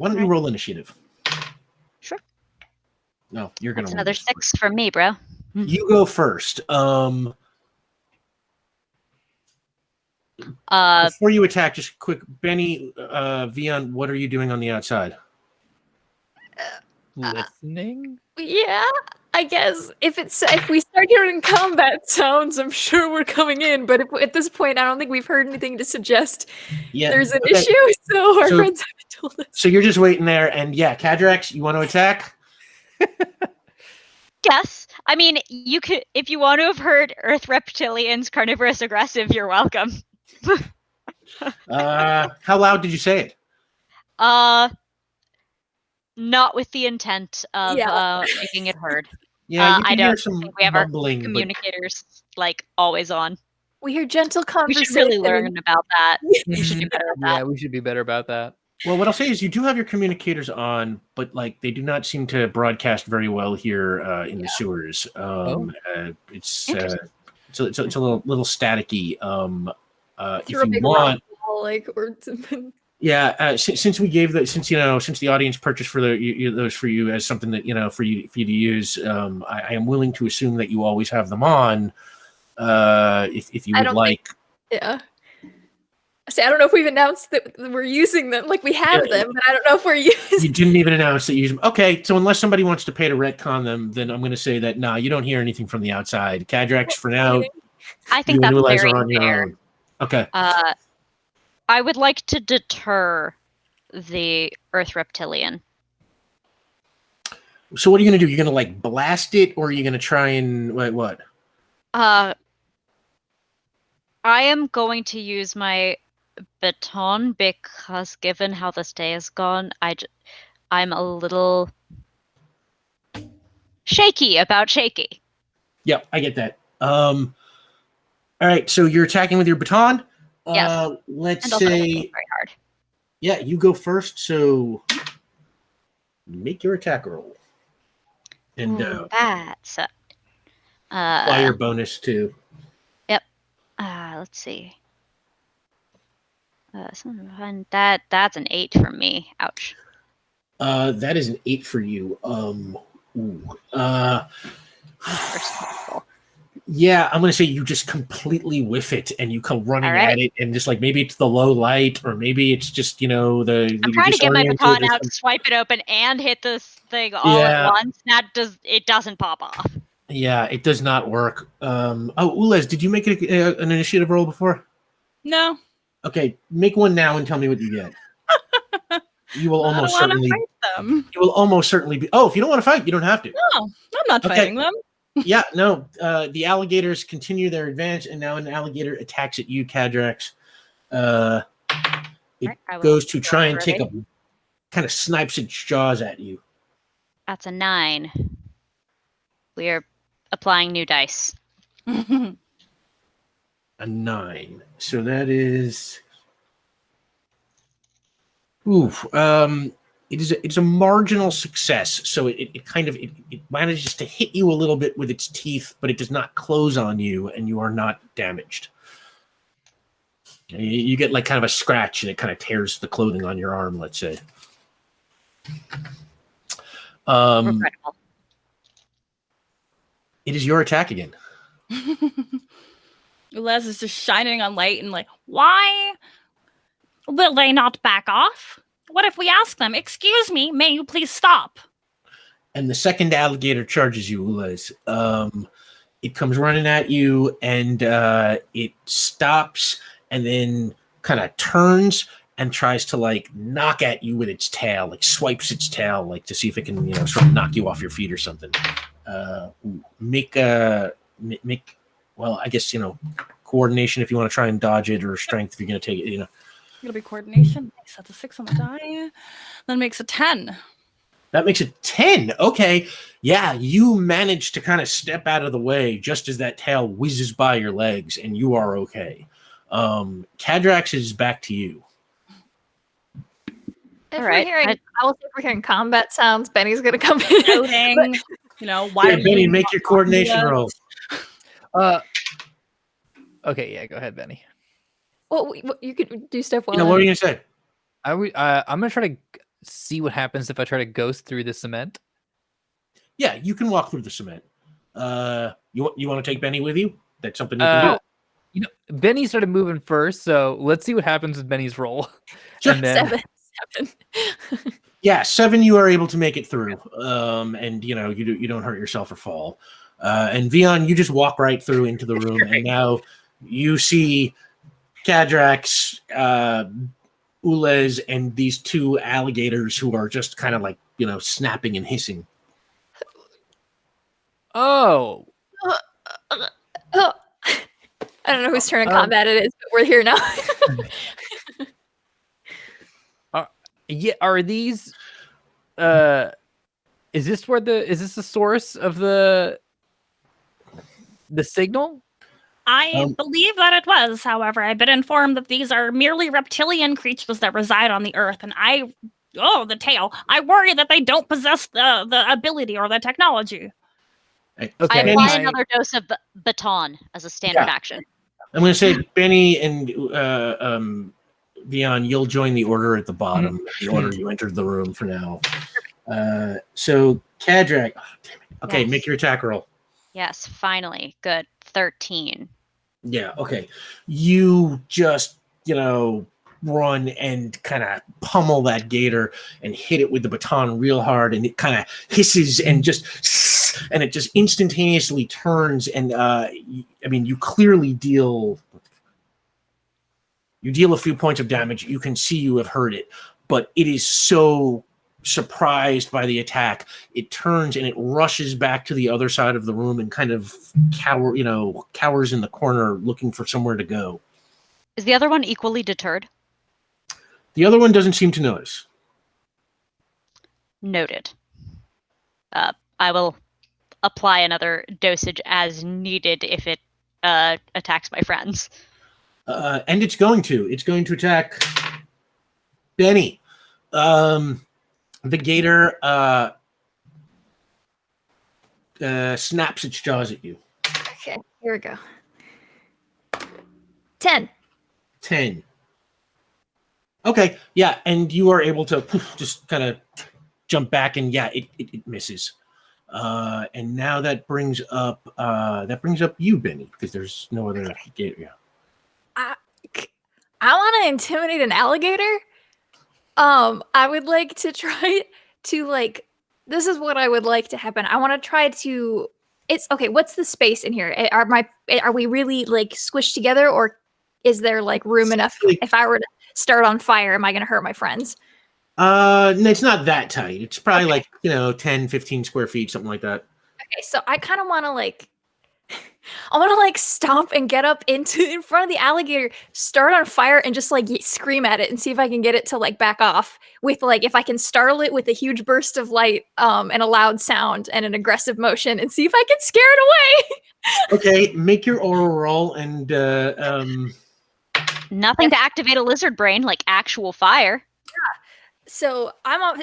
don't you roll initiative? Sure. No, you're going to Another 6 from me, bro. You go first. Before you attack, just quick, Benny, Vion, what are you doing on the outside? Listening? Yeah, I guess if we start hearing combat sounds, I'm sure we're coming in. But at this point, I don't think we've heard anything to suggest there's an issue. So our friends haven't told us. So you're just waiting there, and yeah, Cadrax, you want to attack? Yes. I mean, you could, if you want to have heard Earth Reptilians Carnivorous Aggressive, you're welcome. How loud did you say it? Not with the intent of making it heard. Yeah, you can I don't hear some think we have mumbling, our communicators like always on. We hear gentle We conversation. should really learn about that. We should do better at that. Yeah, we should be better about that. Well, what I'll say is you do have your communicators on, but like they do not seem to broadcast very well here in the sewers. It's a little staticky. If you want, all like or Yeah, since we gave since the audience purchased for those for you as something that for you to use, I am willing to assume that you always have them on, if you would like. Yeah. See, I don't know if we've announced that we're using them. Like we have them, but I don't know if we're using. You didn't even announce that you use them. Okay, so unless somebody wants to pay to retcon them, then I'm going to say that you don't hear anything from the outside. Cadrax, for now, I think that's very on your fair. own. Okay. I would like to deter the Earth reptilian. So what are you going to do? You're going to like blast it, or are you going to try and what? I am going to use my baton because, given how this day has gone, I'm a little shaky about shaky. Yep, I get that. All right, so you're attacking with your baton. Yes. Let's say say very hard. Yeah, you go first. So make your attack roll, and that sucked. apply your bonus too. Yep. Let's see. That's an 8 from me. Ouch. That is an 8 for you. Yeah, I'm gonna say you just completely whiff it, and you come running at it, and just like maybe it's the low light, or maybe it's just I'm trying to get my baton out, swipe it open, and hit this thing all at once. It doesn't pop off. Yeah, it does not work. Ulez, did you make an initiative roll before? No. Okay, make one now and tell me what you get. You will almost certainly fight them. You will almost certainly be. Oh, if you don't want to fight, you don't have to. No, I'm not fighting them. Yeah, no. The alligators continue their advance, and now an alligator attacks at you, Cadrax. It goes to try and take a kind of snipes its jaws at you. That's a 9. We are applying new dice. A 9. So that is. Oof. It's a marginal success. So it manages to hit you a little bit with its teeth, but it does not close on you, and you are not damaged. You get like kind of a scratch, and it kind of tears the clothing on your arm, let's say. Regrettable. It is your attack again. Les is just shining on light and like, why will they not back off? What if we ask them, excuse me, may you please stop? And the second alligator charges you, Ulez. It comes running at you, and it stops, and then kind of turns and tries to like knock at you with its tail, like swipes its tail, like to see if it can, sort of knock you off your feet or something. Well, I guess, coordination if you want to try and dodge it, or strength if you're going to take it, It'll be coordination. That's a 6 on the die. Then makes a 10. That makes it 10. Okay. Yeah, you manage to kind of step out of the way just as that tail whizzes by your legs, and you are okay. Cadrax is back to you. If we're hearing combat sounds, Benny's gonna come in. Why Benny, make your coordination roll. Okay, yeah, go ahead, Benny. Well, you could do stuff. What were you gonna say? I'm gonna try to see what happens if I try to ghost through the cement. Yeah, you can walk through the cement. You want to take Benny with you? That's something you can do. Benny started moving first, so let's see what happens with Benny's roll. Sure. And then, 7. Yeah, 7. You are able to make it through, and you don't hurt yourself or fall. And Vion, you just walk right through into the room, and now you see Cadrax, Ulez, and these 2 alligators who are just kind of like snapping and hissing. Oh. I don't know whose turn of combat it is, but we're here now. Yeah, are these is this the source of the signal? I believe that it was. However, I've been informed that these are merely reptilian creatures that reside on the Earth, and the tail. I worry that they don't possess the ability or the technology. Okay. I apply another dose of baton as a standard action. I'm going to say Benny and Vion, you'll join the order at the bottom, the order you entered the room for now. So, Kadrak, oh, damn it. Okay, Yes. make your attack roll. Yes, finally. Good. 13. Yeah, okay. You just, run and kind of pummel that gator and hit it with the baton real hard, and it kind of hisses and it just instantaneously turns, and you clearly deal a few points of damage. You can see you have hurt it, but it is so surprised by the attack, it turns and it rushes back to the other side of the room and kind of cowers in the corner looking for somewhere to go. Is the other one equally deterred? The other one doesn't seem to notice. Noted. I will apply another dosage as needed if it attacks my friends. And it's going to attack Benny. The gator snaps its jaws at you. Okay, here we go. 10. Okay, yeah, and you are able to just kind of jump back, and yeah, it misses. And now that brings up you, Benny, because there's no other gator. Yeah. I want to intimidate an alligator. I would like to try to this is what I would like to happen. I want to try to. It's okay. What's the space in here? Are we really squished together, or is there room enough? If I were to start on fire, am I going to hurt my friends? No, it's not that tight. It's probably 10, 15 square feet, something like that. Okay, so I kind of want to I want to stomp and get up in front of the alligator, start on fire, and just scream at it and see if I can get it to back off with if I can startle it with a huge burst of light and a loud sound and an aggressive motion, and see if I can scare it away. Okay, make your oral roll and Nothing to activate a lizard brain like actual fire. Yeah. So I'm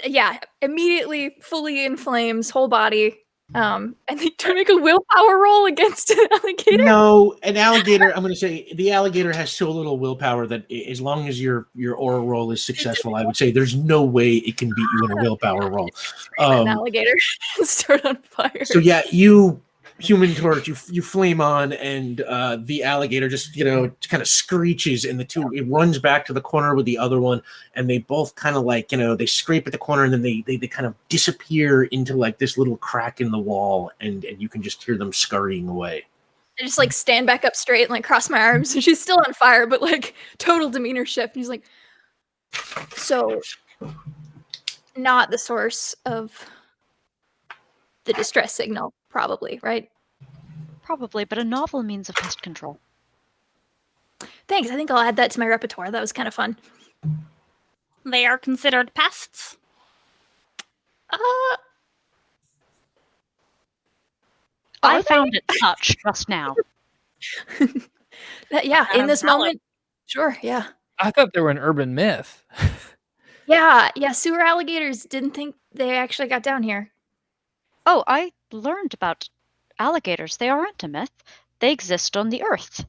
immediately fully in flames, whole body. And they to make a willpower roll against an alligator. No, an alligator. I'm going to say the alligator has so little willpower that as long as your oral roll is successful, I would say there's no way it can beat you in a willpower roll. An alligator start on fire. So yeah, you Human Torch, you flame on, and the alligator just kind of screeches, and it runs back to the corner with the other one, and they both kind of they scrape at the corner, and then they kind of disappear into this little crack in the wall, and you can just hear them scurrying away. I just stand back up straight and cross my arms, and she's still on fire, but total demeanor shift. And he's so not the source of the distress signal. Probably, right? Probably, but a novel means of pest control. Thanks. I think I'll add that to my repertoire. That was kind of fun. They are considered pests? I found it such just now. In this moment. Sure, yeah. I thought they were an urban myth. Yeah, sewer alligators didn't think they actually got down here. Oh, I learned about alligators. They aren't a myth. They exist on the Earth,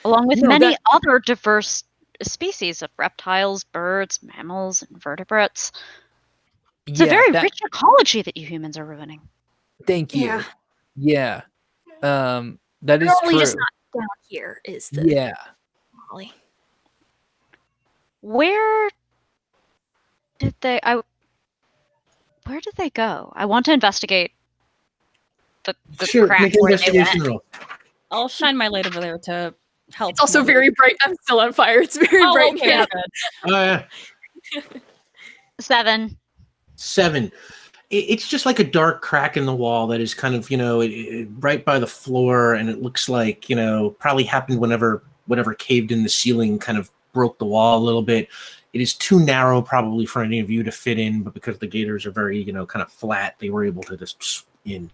along with many other diverse species of reptiles, birds, mammals, and vertebrates. It's a very rich ecology that you humans are ruining. Thank you. Yeah. That is only true. Just not down here is the Molly. Where did they go? I want to investigate the crack make an where investigation they went. roll. I'll shine my light over there to help. It's also very bright. I'm still on fire. It's very bright. Okay, Yeah. 7. 7. It's just a dark crack in the wall that is kind of right by the floor, and it looks like probably happened whenever whatever caved in the ceiling kind of broke the wall a little bit. It is too narrow probably for any of you to fit in, but because the gators are very kind of flat, they were able to just in.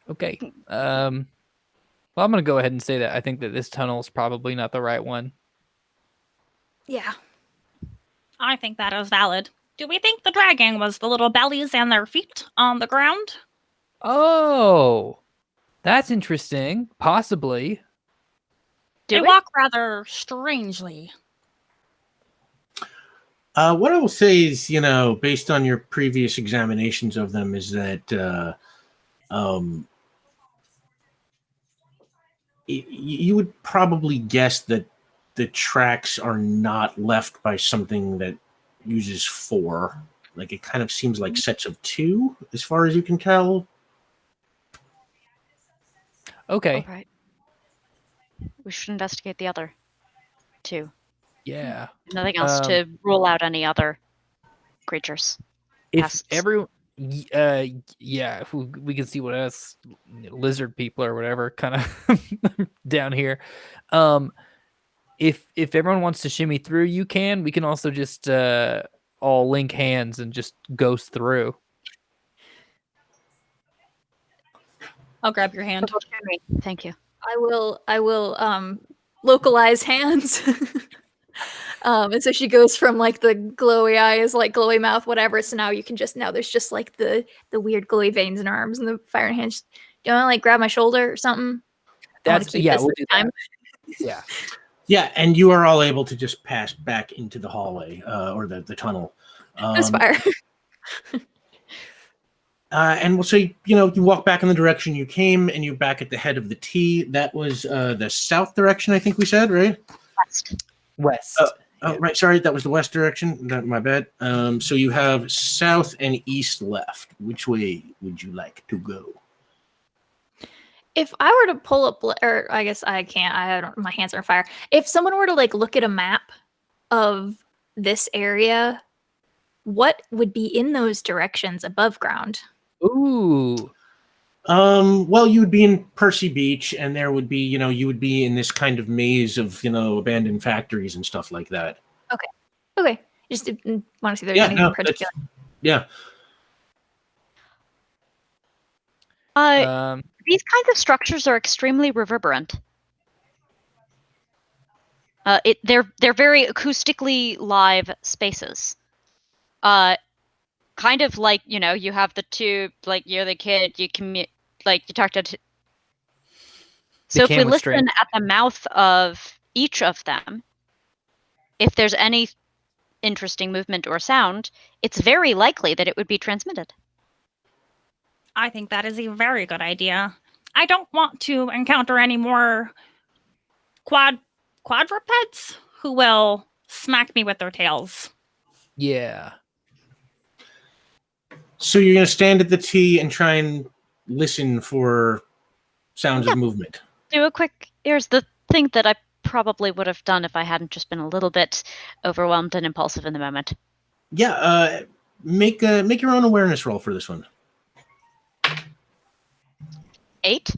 Okay. Well, I'm going to go ahead and say that I think that this tunnel is probably not the right one. Yeah. I think that is valid. Do we think the dragging was the little bellies and their feet on the ground? Oh, that's interesting. Possibly. They walk rather strangely. What I will say is, based on your previous examinations of them, is that you would probably guess that the tracks are not left by something that uses 4. Like, it kind of seems like sets of 2, as far as you can tell. Okay. All right. We should investigate the other 2. Yeah. Nothing else to rule out any other creatures. If everyone, yeah, if we can see what else lizard people or whatever kind of down here. If everyone wants to shimmy through, you can. We can also just all link hands and just ghost through. I'll grab your hand. Thank you. I will localize hands. And so she goes from like the glowy eyes, like glowy mouth, whatever. So now there's just like the weird glowy veins in her arms and the fire in hands. Do you want to like grab my shoulder or something? We'll do that. Yeah. Yeah, and you are all able to just pass back into the hallway or the tunnel. There's fire. And we'll say, you walk back in the direction you came, and you're back at the head of the T. That was the south direction, I think we said, right? West. Oh, right. Sorry, that was the west direction. My bad. So you have south and east left. Which way would you like to go? If I were to pull up, or I guess I can't. My hands are on fire. If someone were to like look at a map of this area, what would be in those directions above ground? Ooh. Well, you would be in Percy Beach, and there would be, you would be in this kind of maze of, abandoned factories and stuff like that. Okay. Just want to see if there's anything in particular. Yeah. These kinds of structures are extremely reverberant. They're very acoustically live spaces. Kind of like, you have the two, like you're the kid, you commute, like you talked to. So if we listen at the mouth of each of them, if there's any interesting movement or sound, it's very likely that it would be transmitted. I think that is a very good idea. I don't want to encounter any more quadrupeds who will smack me with their tails. Yeah. So you're going to stand at the T and try and listen for sounds of movement. Here's the thing that I probably would have done if I hadn't just been a little bit overwhelmed and impulsive in the moment. Yeah, make your own awareness roll for this one. 8?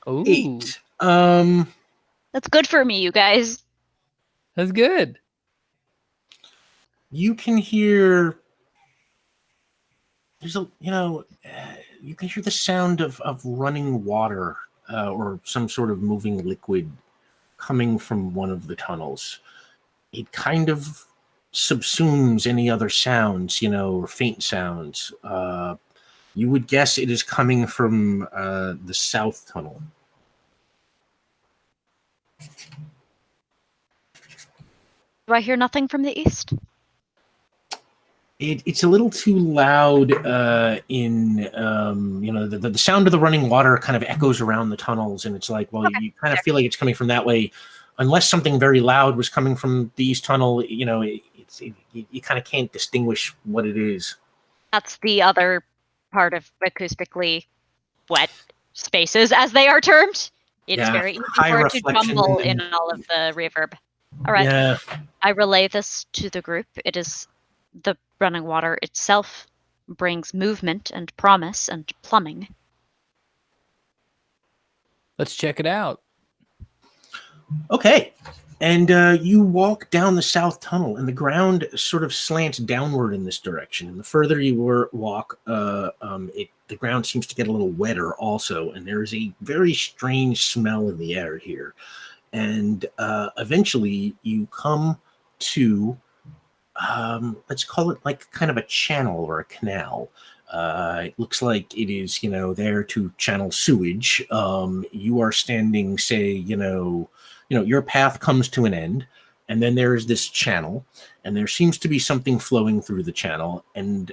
Ooh. 8. That's good for me, you guys. That's good. You can hear. There's you can hear the sound of running water or some sort of moving liquid coming from one of the tunnels. It kind of subsumes any other sounds, or faint sounds. You would guess it is coming from the south tunnel. Do I hear nothing from the east? It's a little too loud the sound of the running water kind of echoes around the tunnels, and it's like, well, you kind of feel like it's coming from that way. Unless something very loud was coming from the east tunnel, you kind of can't distinguish what it is. That's the other part of acoustically wet spaces, as they are termed. It's very easy for it to jumble in all of the reverb. All right. Yeah. I relay this to the group. It is the running water itself brings movement and promise and plumbing. Let's check it out. Okay. And you walk down the south tunnel, and the ground sort of slants downward in this direction. And the further you walk, the ground seems to get a little wetter also. And there is a very strange smell in the air here. And eventually you come to, let's call it like kind of a channel or a canal. It looks like it is, there to channel sewage. You are standing, say, your path comes to an end, and then there is this channel, and there seems to be something flowing through the channel, and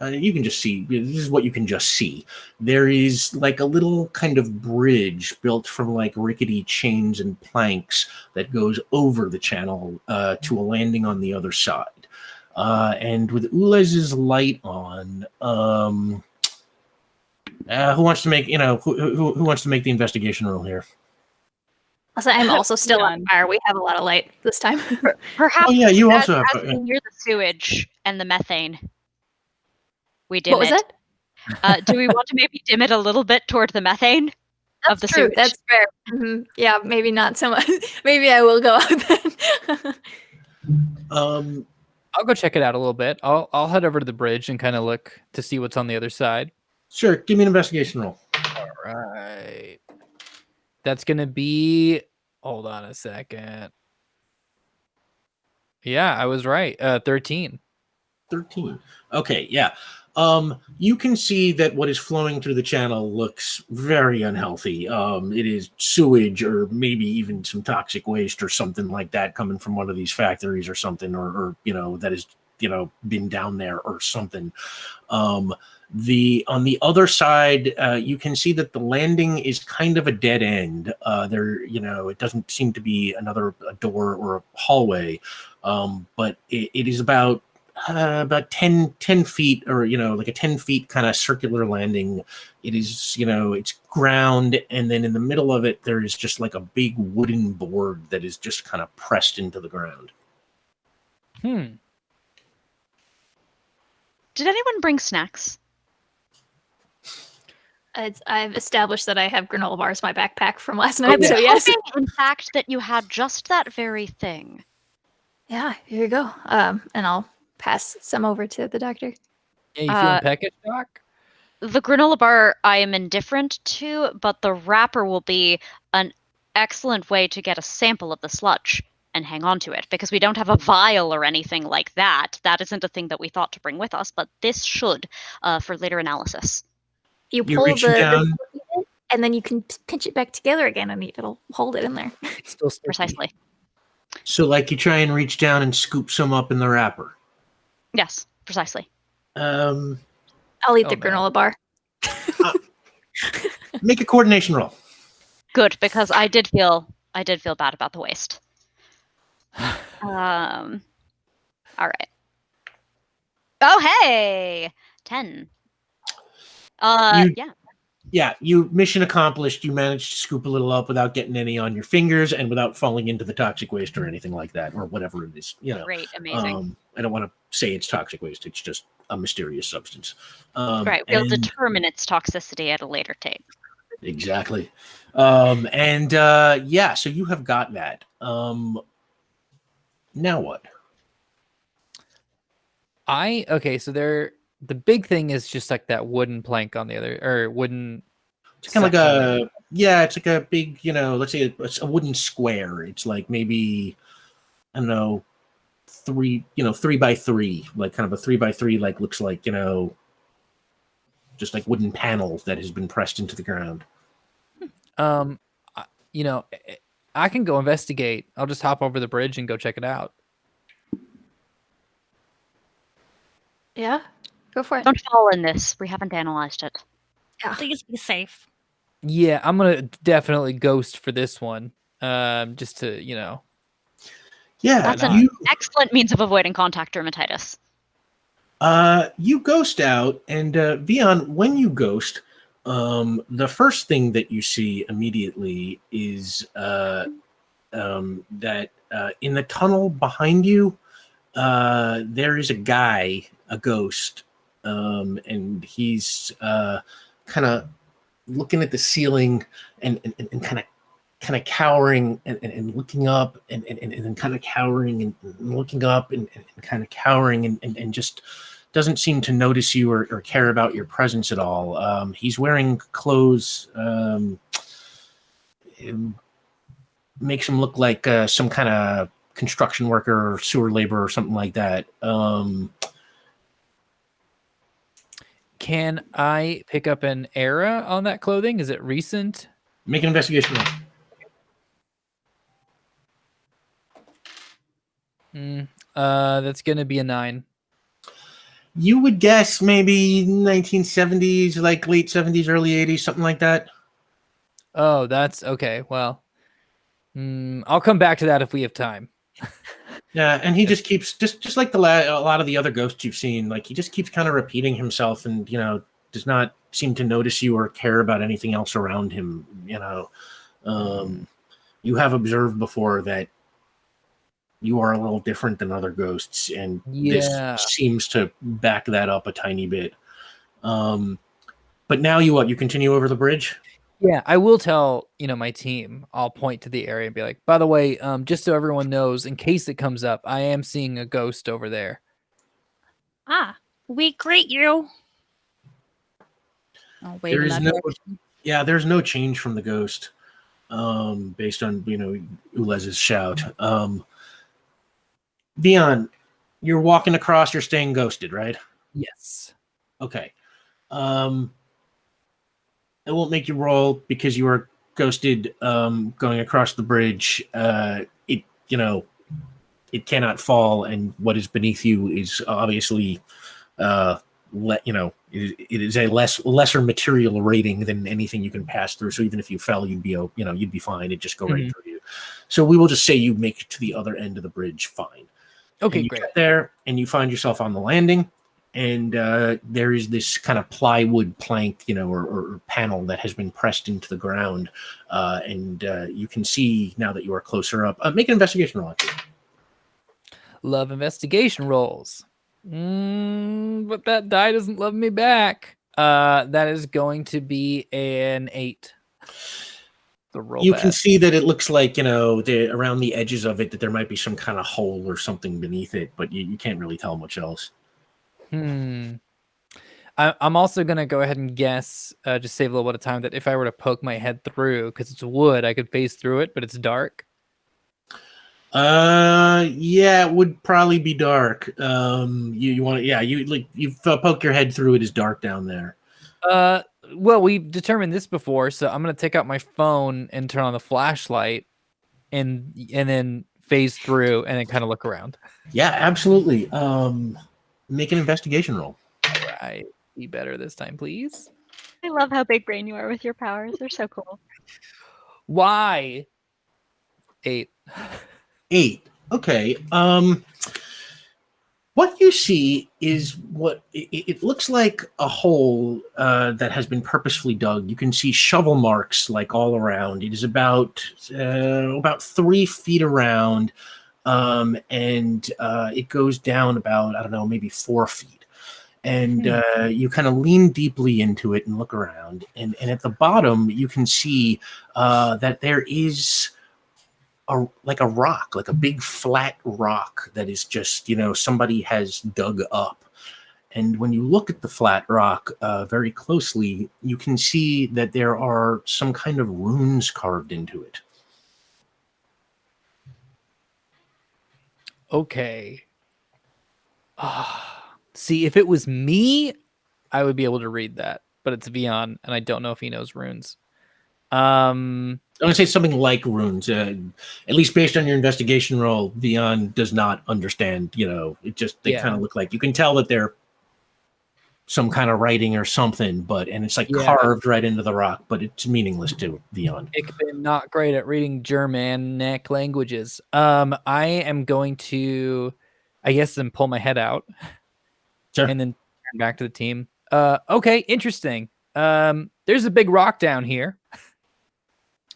you can just see, this is what you can just see. There is like a little kind of bridge built from like rickety chains and planks that goes over the channel to a landing on the other side. And with Ulez's light on, who wants to make, who wants to make the investigation roll here? Also, I'm also still on fire. We have a lot of light this time. Perhaps yeah, you also have as we near the sewage and the methane, we dim what was it. that? Do we want to maybe dim it a little bit toward the methane of the True. sewage? That's fair. Mm-hmm. Yeah, maybe not so much. Maybe I will go out then. I'll go check it out a little bit. I'll head over to the bridge and kind of look to see what's on the other side. Sure, give me an investigation roll. All right. That's going to be, hold on a second. Yeah, I was right. 13. 13. Okay, yeah. You can see that what is flowing through the channel looks very unhealthy. It is sewage or maybe even some toxic waste or something like that coming from one of these factories or something, or that is, been down there or something. On the other side, you can see that the landing is kind of a dead end. It doesn't seem to be a door or a hallway, but it is about 10 feet, or like a 10 feet kind of circular landing. It is, it's ground, and then in the middle of it there is just like a big wooden board that is just kind of pressed into the ground. Did anyone bring snacks? I've established that I have granola bars in my backpack from last night, so I was yes. hoping, in fact, that you had just that very thing. Yeah, here you go. And I'll pass some over to the doctor. Yeah, you feeling peckish, Doc? The granola bar I am indifferent to, but the wrapper will be an excellent way to get a sample of the sludge and hang on to it, because we don't have a vial or anything like that. That isn't a thing that we thought to bring with us, but this should for later analysis. You You pull reach the down. and then you can pinch it back together again, and it'll hold it in there. It's still sticky. Precisely. So like you try and reach down and scoop some up in the wrapper. Yes, precisely. I'll eat the granola bar. Make a coordination roll. Good, because I did feel bad about the waste. All right. Oh, hey! 10. Yeah, you mission accomplished. You managed to scoop a little up without getting any on your fingers and without falling into the toxic waste or anything like that, or whatever it is. Great, amazing. I don't want to say it's toxic waste. It's just a mysterious substance. Right, we'll determine its toxicity at a later tape. Exactly. So you have got that. Now what? So the big thing is just like that wooden plank on the other, or wooden. It's kind of like it's like a big, let's say it's a wooden square. It's like maybe, I don't know, 3 by 3, like kind of a 3 by 3, like looks like, just like wooden panels that has been pressed into the ground. I can go investigate. I'll just hop over the bridge and go check it out. Yeah, go for it. Don't fall in this. We haven't analyzed it. Yeah. Please be safe. Yeah, I'm gonna definitely ghost for this one. Just to, Yeah, that's an excellent means of avoiding contact dermatitis. You ghost out, and Vion, when you ghost, the first thing that you see immediately is that in the tunnel behind you, there is a guy, a ghost, and he's kind of looking at the ceiling and kind of cowering and looking up and then kind of cowering and looking up and kind of cowering and just doesn't seem to notice you or care about your presence at all. He's wearing clothes, it makes him look like some kind of construction worker or sewer laborer or something like that. Can I pick up an era on that clothing? Is it recent? Make an investigation roll. That's gonna be a 9. You would guess maybe 1970s, like late 70s, early 80s, something like that. Oh, that's okay. Well, I'll come back to that if we have time. Yeah, and he just keeps just like a lot of the other ghosts you've seen. Like he just keeps kind of repeating himself, and does not seem to notice you or care about anything else around him. You have observed before that you are a little different than other ghosts, and this seems to back that up a tiny bit. But now you continue over the bridge? Yeah, I will tell, my team. I'll point to the area and be like, by the way, just so everyone knows, in case it comes up, I am seeing a ghost over there. We greet you. I'll wave in that direction. There's no change from the ghost, based on, Ulez's shout. Vion, you're walking across, you're staying ghosted, right? Yes. Okay. It won't make you roll because you are ghosted going across the bridge. It cannot fall, and what is beneath you is obviously it is a lesser material rating than anything you can pass through. So even if you fell, you'd be fine. It'd just go right through you. So we will just say you make it to the other end of the bridge fine. Okay, you great. Get there and you find yourself on the landing, and there is this kind of plywood plank, or panel that has been pressed into the ground, and you can see now that you are closer up. Make an investigation roll. Love investigation rolls. But that die doesn't love me back. That is going to be an 8. You can see that it looks like, around the edges of it, that there might be some kind of hole or something beneath it, but you can't really tell much else. I'm also going to go ahead and guess, just save a little bit of time, that if I were to poke my head through, because it's wood, I could phase through it, but it's dark. It would probably be dark. You've poked your head through, it is dark down there. Well, we've determined this before, so I'm going to take out my phone and turn on the flashlight and then phase through and then kind of look around. Yeah, absolutely. Make an investigation roll. All right. Be better this time, please. I love how big brain you are with your powers. They're so cool. Why? 8. 8. Okay. What you see is what it looks like a hole that has been purposefully dug. You can see shovel marks like all around. It is about 3 feet around, and it goes down about, I don't know, maybe 4 feet. And you kind of lean deeply into it and look around. And at the bottom, you can see that there is a rock, like a big flat rock that is just, somebody has dug up. And when you look at the flat rock very closely, you can see that there are some kind of runes carved into it. Okay. See, if it was me, I would be able to read that, but it's Vion, and I don't know if he knows runes. I'm going to say something like runes. At least based on your investigation roll, Vion does not understand. They kind of look like, you can tell that they're some kind of writing or something, and it's like carved right into the rock, but it's meaningless to Vion. Ich bin not great at reading Germanic languages. I am going to, I guess, then pull my head out. Sure. And then turn back to the team. Okay, interesting. There's a big rock down here.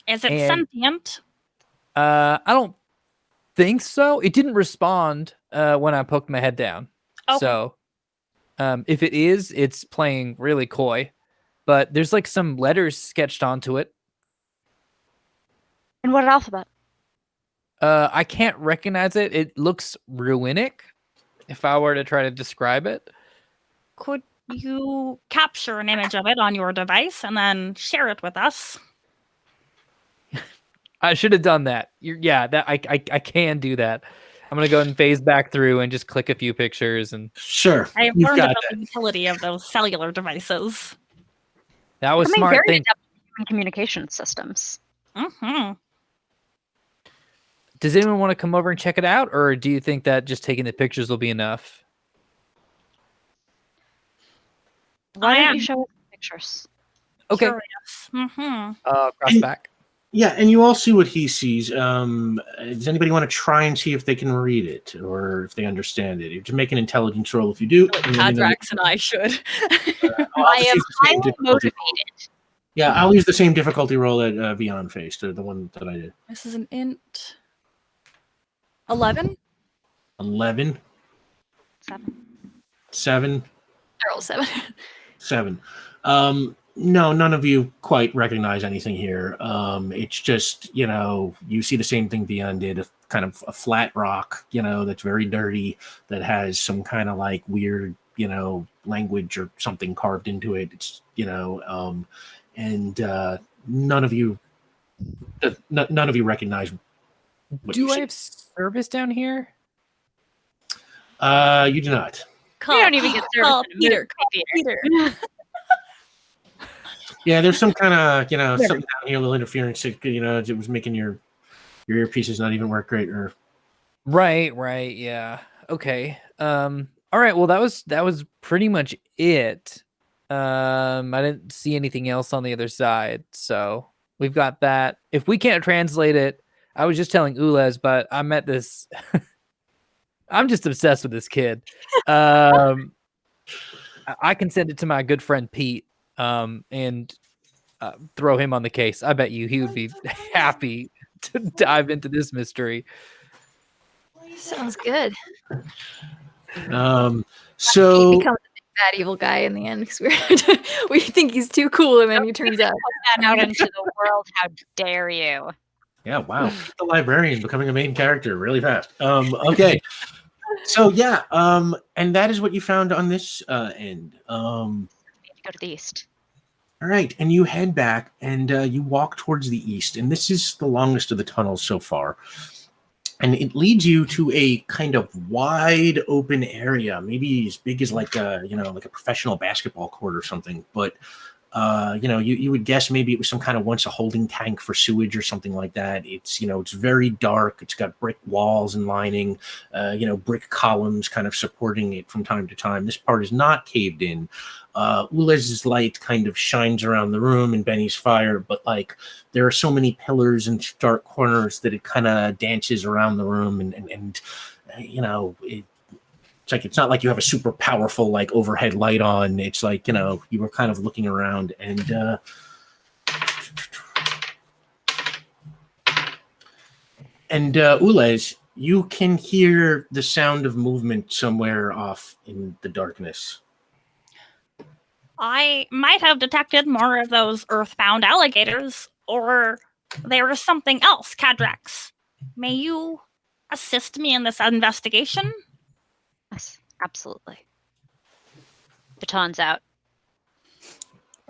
Is it sentient? I don't think so. It didn't respond when I poked my head down. Okay. So if it is, it's playing really coy. But there's like some letters sketched onto it. And what alphabet? I can't recognize it. It looks runic, if I were to try to describe it. Could you capture an image of it on your device and then share it with us? I should have done that. I can do that. I'm gonna go ahead and phase back through and just click a few pictures and sure. I have learned about the utility of those cellular devices. That was smart. communication systems. Mm-hmm. Does anyone want to come over and check it out, or do you think that just taking the pictures will be enough? Why don't am you show us the pictures? Okay. curious. Mm-hmm. Cross back. Yeah, and you all see what he sees. Does anybody want to try and see if they can read it or if they understand it? You have to make an intelligence roll if you do. Hadrax and I should. I'll I just am use the same highly difficulty. motivated. Yeah, I'll use the same difficulty roll that Vion faced, or the one that I did. This is an int. 11? 11, 7. 7, I rolled 7. 7. No, none of you quite recognize anything here. It's just, you see the same thing Vion did, a kind of a flat rock, that's very dirty, that has some kind of like weird, language or something carved into it. It's, and none of you recognize what Do you I see. have service down here? You do not. Call, We don't even get service call in a Peter. movie Call theater. Peter. Yeah, there's some kind of, something down here, a little interference. It was making your earpieces not even work great. Or Right, yeah. Okay. All right, well that was pretty much it. I didn't see anything else on the other side, so we've got that. If we can't translate it, I was just telling Ulez, but I met this I'm just obsessed with this kid. I can send it to my good friend Pete, and throw him on the case. I bet you he would be happy to dive into this mystery. Sounds good. So He becomes a bad evil guy in the end because we think he's too cool, and then he turns out. Put that out into the world. How dare you? yeah, wow, the librarian becoming a main character really fast. Okay, so yeah, and that is what you found on this end. We need to go to the east. All right, and you head back and you walk towards the east, and this is the longest of the tunnels so far. And it leads you to a kind of wide open area, maybe as big as like a professional basketball court or something. But you would guess maybe it was some kind of once a holding tank for sewage or something like that. It's it's very dark. It's got brick walls and lining, brick columns kind of supporting it from time to time. This part is not caved in. Ulez's light kind of shines around the room and Benny's fire, but like there are so many pillars and dark corners that it kind of dances around the room and it's like it's not like you have a super powerful like overhead light on. It's like you were kind of looking around and Ulez, you can hear the sound of movement somewhere off in the darkness. I might have detected more of those earthbound alligators, or there is something else, Cadrax. May you assist me in this investigation? Yes, absolutely. Baton's out.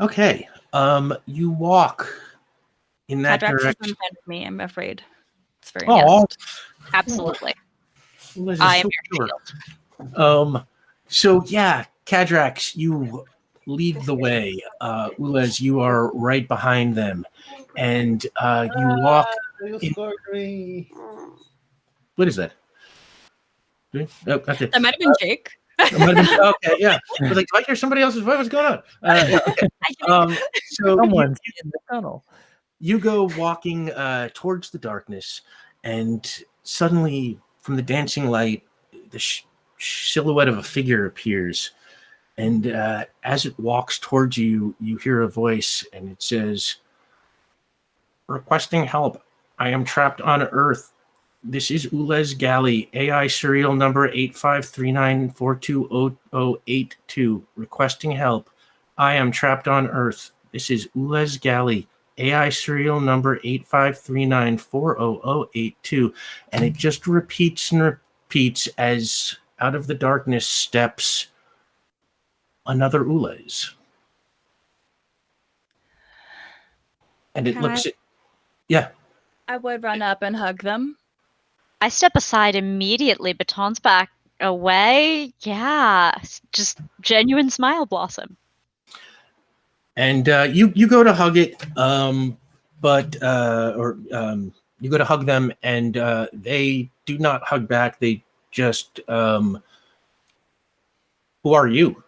Okay. You walk in that Cadrax is direction. behind me, I'm afraid. It's very Oh, Absolutely. Ulez is I am so your sure. shield. So yeah, Cadrax, you lead the way. Ulez, you are right behind them, and you walk. What is that? Oh, okay. That might have been Jake. Okay, yeah. I was like, do I hear somebody else's voice? What's going on? Yeah, okay. So Someone's in the tunnel. you go walking towards the darkness, and suddenly, from the dancing light, the silhouette of a figure appears. And as it walks towards you, you hear a voice, and it says, "Requesting help. I am trapped on Earth. This is Ulez Galley, AI serial number 8539420082. Requesting help. I am trapped on Earth. This is Ulez Galley, AI serial number 8539400082." And it just repeats and repeats as out of the darkness steps another Ulez. And it Can looks I- at... Yeah. I would run up and hug them. I step aside immediately. Baton's back away. Yeah. Just genuine smile blossom. And you go to hug it, but you go to hug them, and they do not hug back. They just, who are you?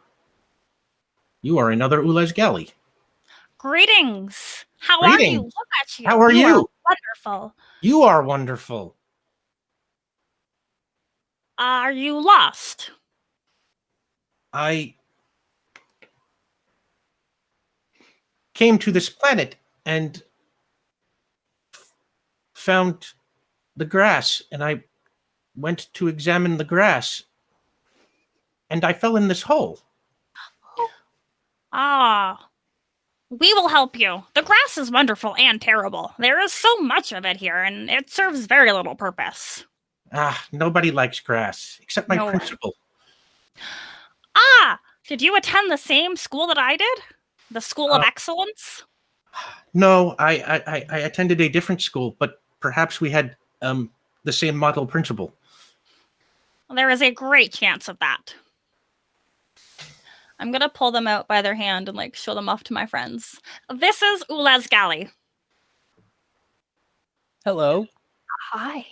You are another Ulez Galley. Greetings. How are you? Look at you. How are you? Wonderful. You are wonderful. Are you lost? I came to this planet and found the grass, and I went to examine the grass, and I fell in this hole. Ah. We will help you. The grass is wonderful and terrible. There is so much of it here, and it serves very little purpose. Nobody likes grass, except my principal. Did you attend the same school that I did? The School of Excellence? No, I attended a different school, but perhaps we had the same model principal. There is a great chance of that. I'm gonna pull them out by their hand and like show them off to my friends. This is Ulez Galley. Hello. Hi.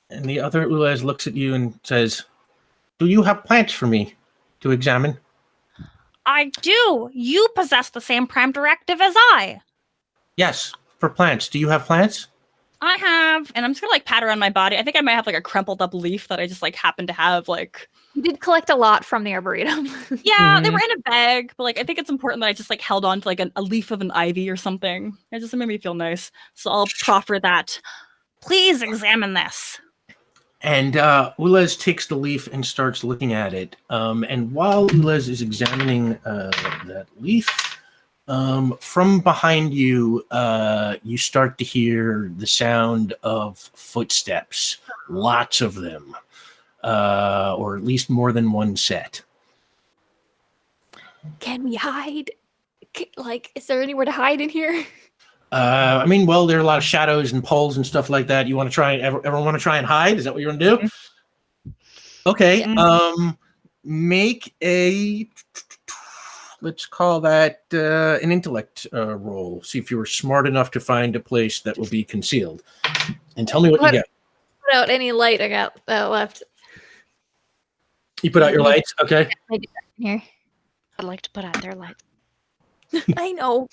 And the other Ulez looks at you and says, "Do you have plants for me to examine?" I do. You possess the same prime directive as I. Yes, for plants. Do you have plants? I have, and I'm just gonna like pat around my body. I think I might have like a crumpled up leaf that I just like happen to have like. You did collect a lot from the Arboretum. Yeah, they were in a bag, but like I think it's important that I just like held on to like a leaf of an ivy or something. It just made me feel nice. So I'll proffer that. Please examine this. And Ulez takes the leaf and starts looking at it. And while Ulez is examining that leaf, from behind you, you start to hear the sound of footsteps. Lots of them. Or at least more than one set. Can we hide? Is there anywhere to hide in here? I mean, well, there are a lot of shadows and poles and stuff like that. You want to try? Everyone want to try and hide? Is that what you're gonna do? Okay. Make a. Let's call that an intellect roll. See if you were smart enough to find a place that will be concealed, and tell me what you get. Put out any light I got left. You put out your lights, okay? I do that in here. I'd like to put out their lights. I know.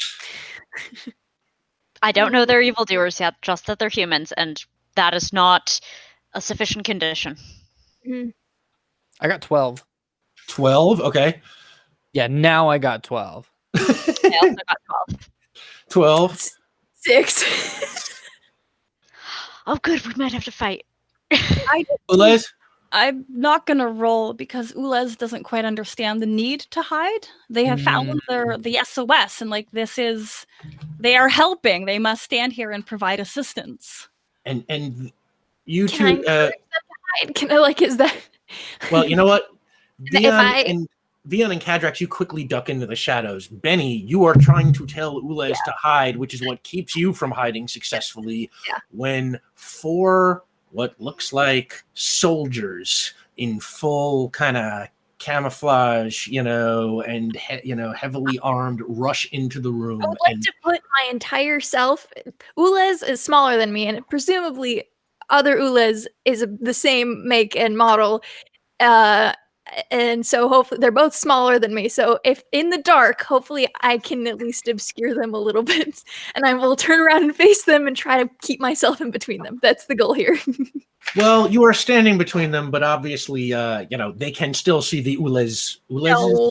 I don't know they're evildoers yet, just that they're humans, and that is not a sufficient condition. I got 12. 12, okay. Yeah, now I got 12. I also got 12. 12. 6. Oh, good. We might have to fight. Ulez? I'm not gonna roll because Ulez doesn't quite understand the need to hide. They have found the SOS, and like they are helping. They must stand here and provide assistance. And you Can I two. encourage them to hide? Can I is that? Well, you know what? Vion and Kadrax, you quickly duck into the shadows. Benny, you are trying to tell Ulez to hide, which is what keeps you from hiding successfully. Yeah. When 4 what looks like soldiers in full kind of camouflage, and heavily armed, rush into the room. I would like to put my entire self. Ulez is smaller than me, and presumably other Ulez is the same make and model. And so hopefully they're both smaller than me. So if in the dark, hopefully I can at least obscure them a little bit, and I will turn around and face them and try to keep myself in between them. That's the goal here. Well, you are standing between them, but obviously, they can still see the Ulez. Ulezai?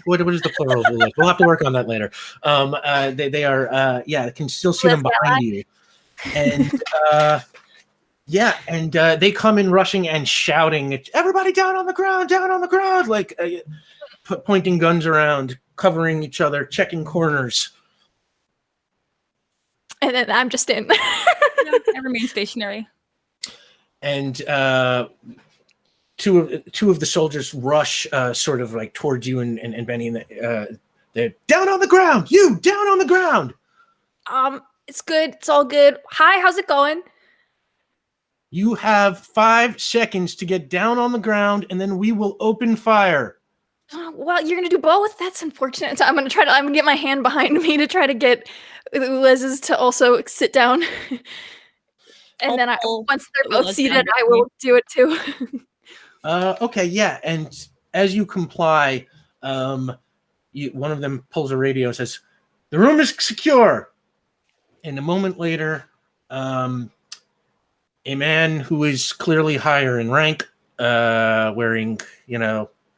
What is the plural of Ulez? We'll have to work on that later. They are, can still see them behind you. And, they come in rushing and shouting, "Everybody down on the ground, like pointing guns around, covering each other, checking corners. And then I'm just in. I remain stationary. And two of the soldiers rush sort of like towards you and Benny, and they're down on the ground. You down on the ground. It's good. It's all good. Hi, how's it going? You have 5 seconds to get down on the ground, and then we will open fire. Well, you're gonna do both. That's unfortunate. So I'm gonna get my hand behind me to try to get Ulez's to also sit down. And then once they're both seated, I will do it too. Okay, yeah. And as you comply, one of them pulls a radio and says, "The room is secure." And a moment later, a man who is clearly higher in rank, wearing,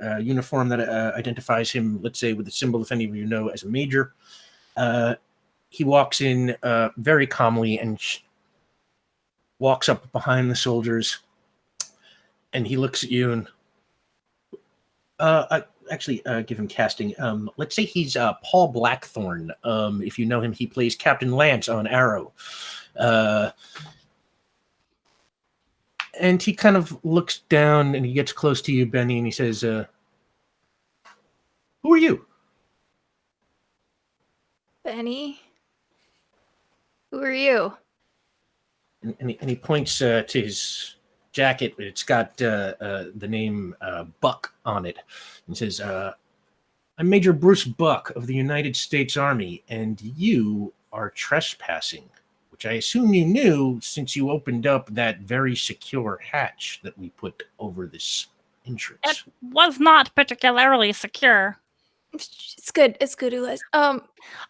a uniform that identifies him, let's say, with the symbol, if any of you know, as a major. He walks in very calmly and walks up behind the soldiers, and he looks at you and give him casting. Let's say he's Paul Blackthorne. If you know him, he plays Captain Lance on Arrow. And he kind of looks down and he gets close to you, Benny, and he says, "Who are you?" Benny, who are you? And he points to his jacket. It's got the name Buck on it. And says, "I'm Major Bruce Buck of the United States Army, and you are trespassing, which I assume you knew since you opened up that very secure hatch that we put over this entrance." It was not particularly secure. It's good. It's good, Ulez.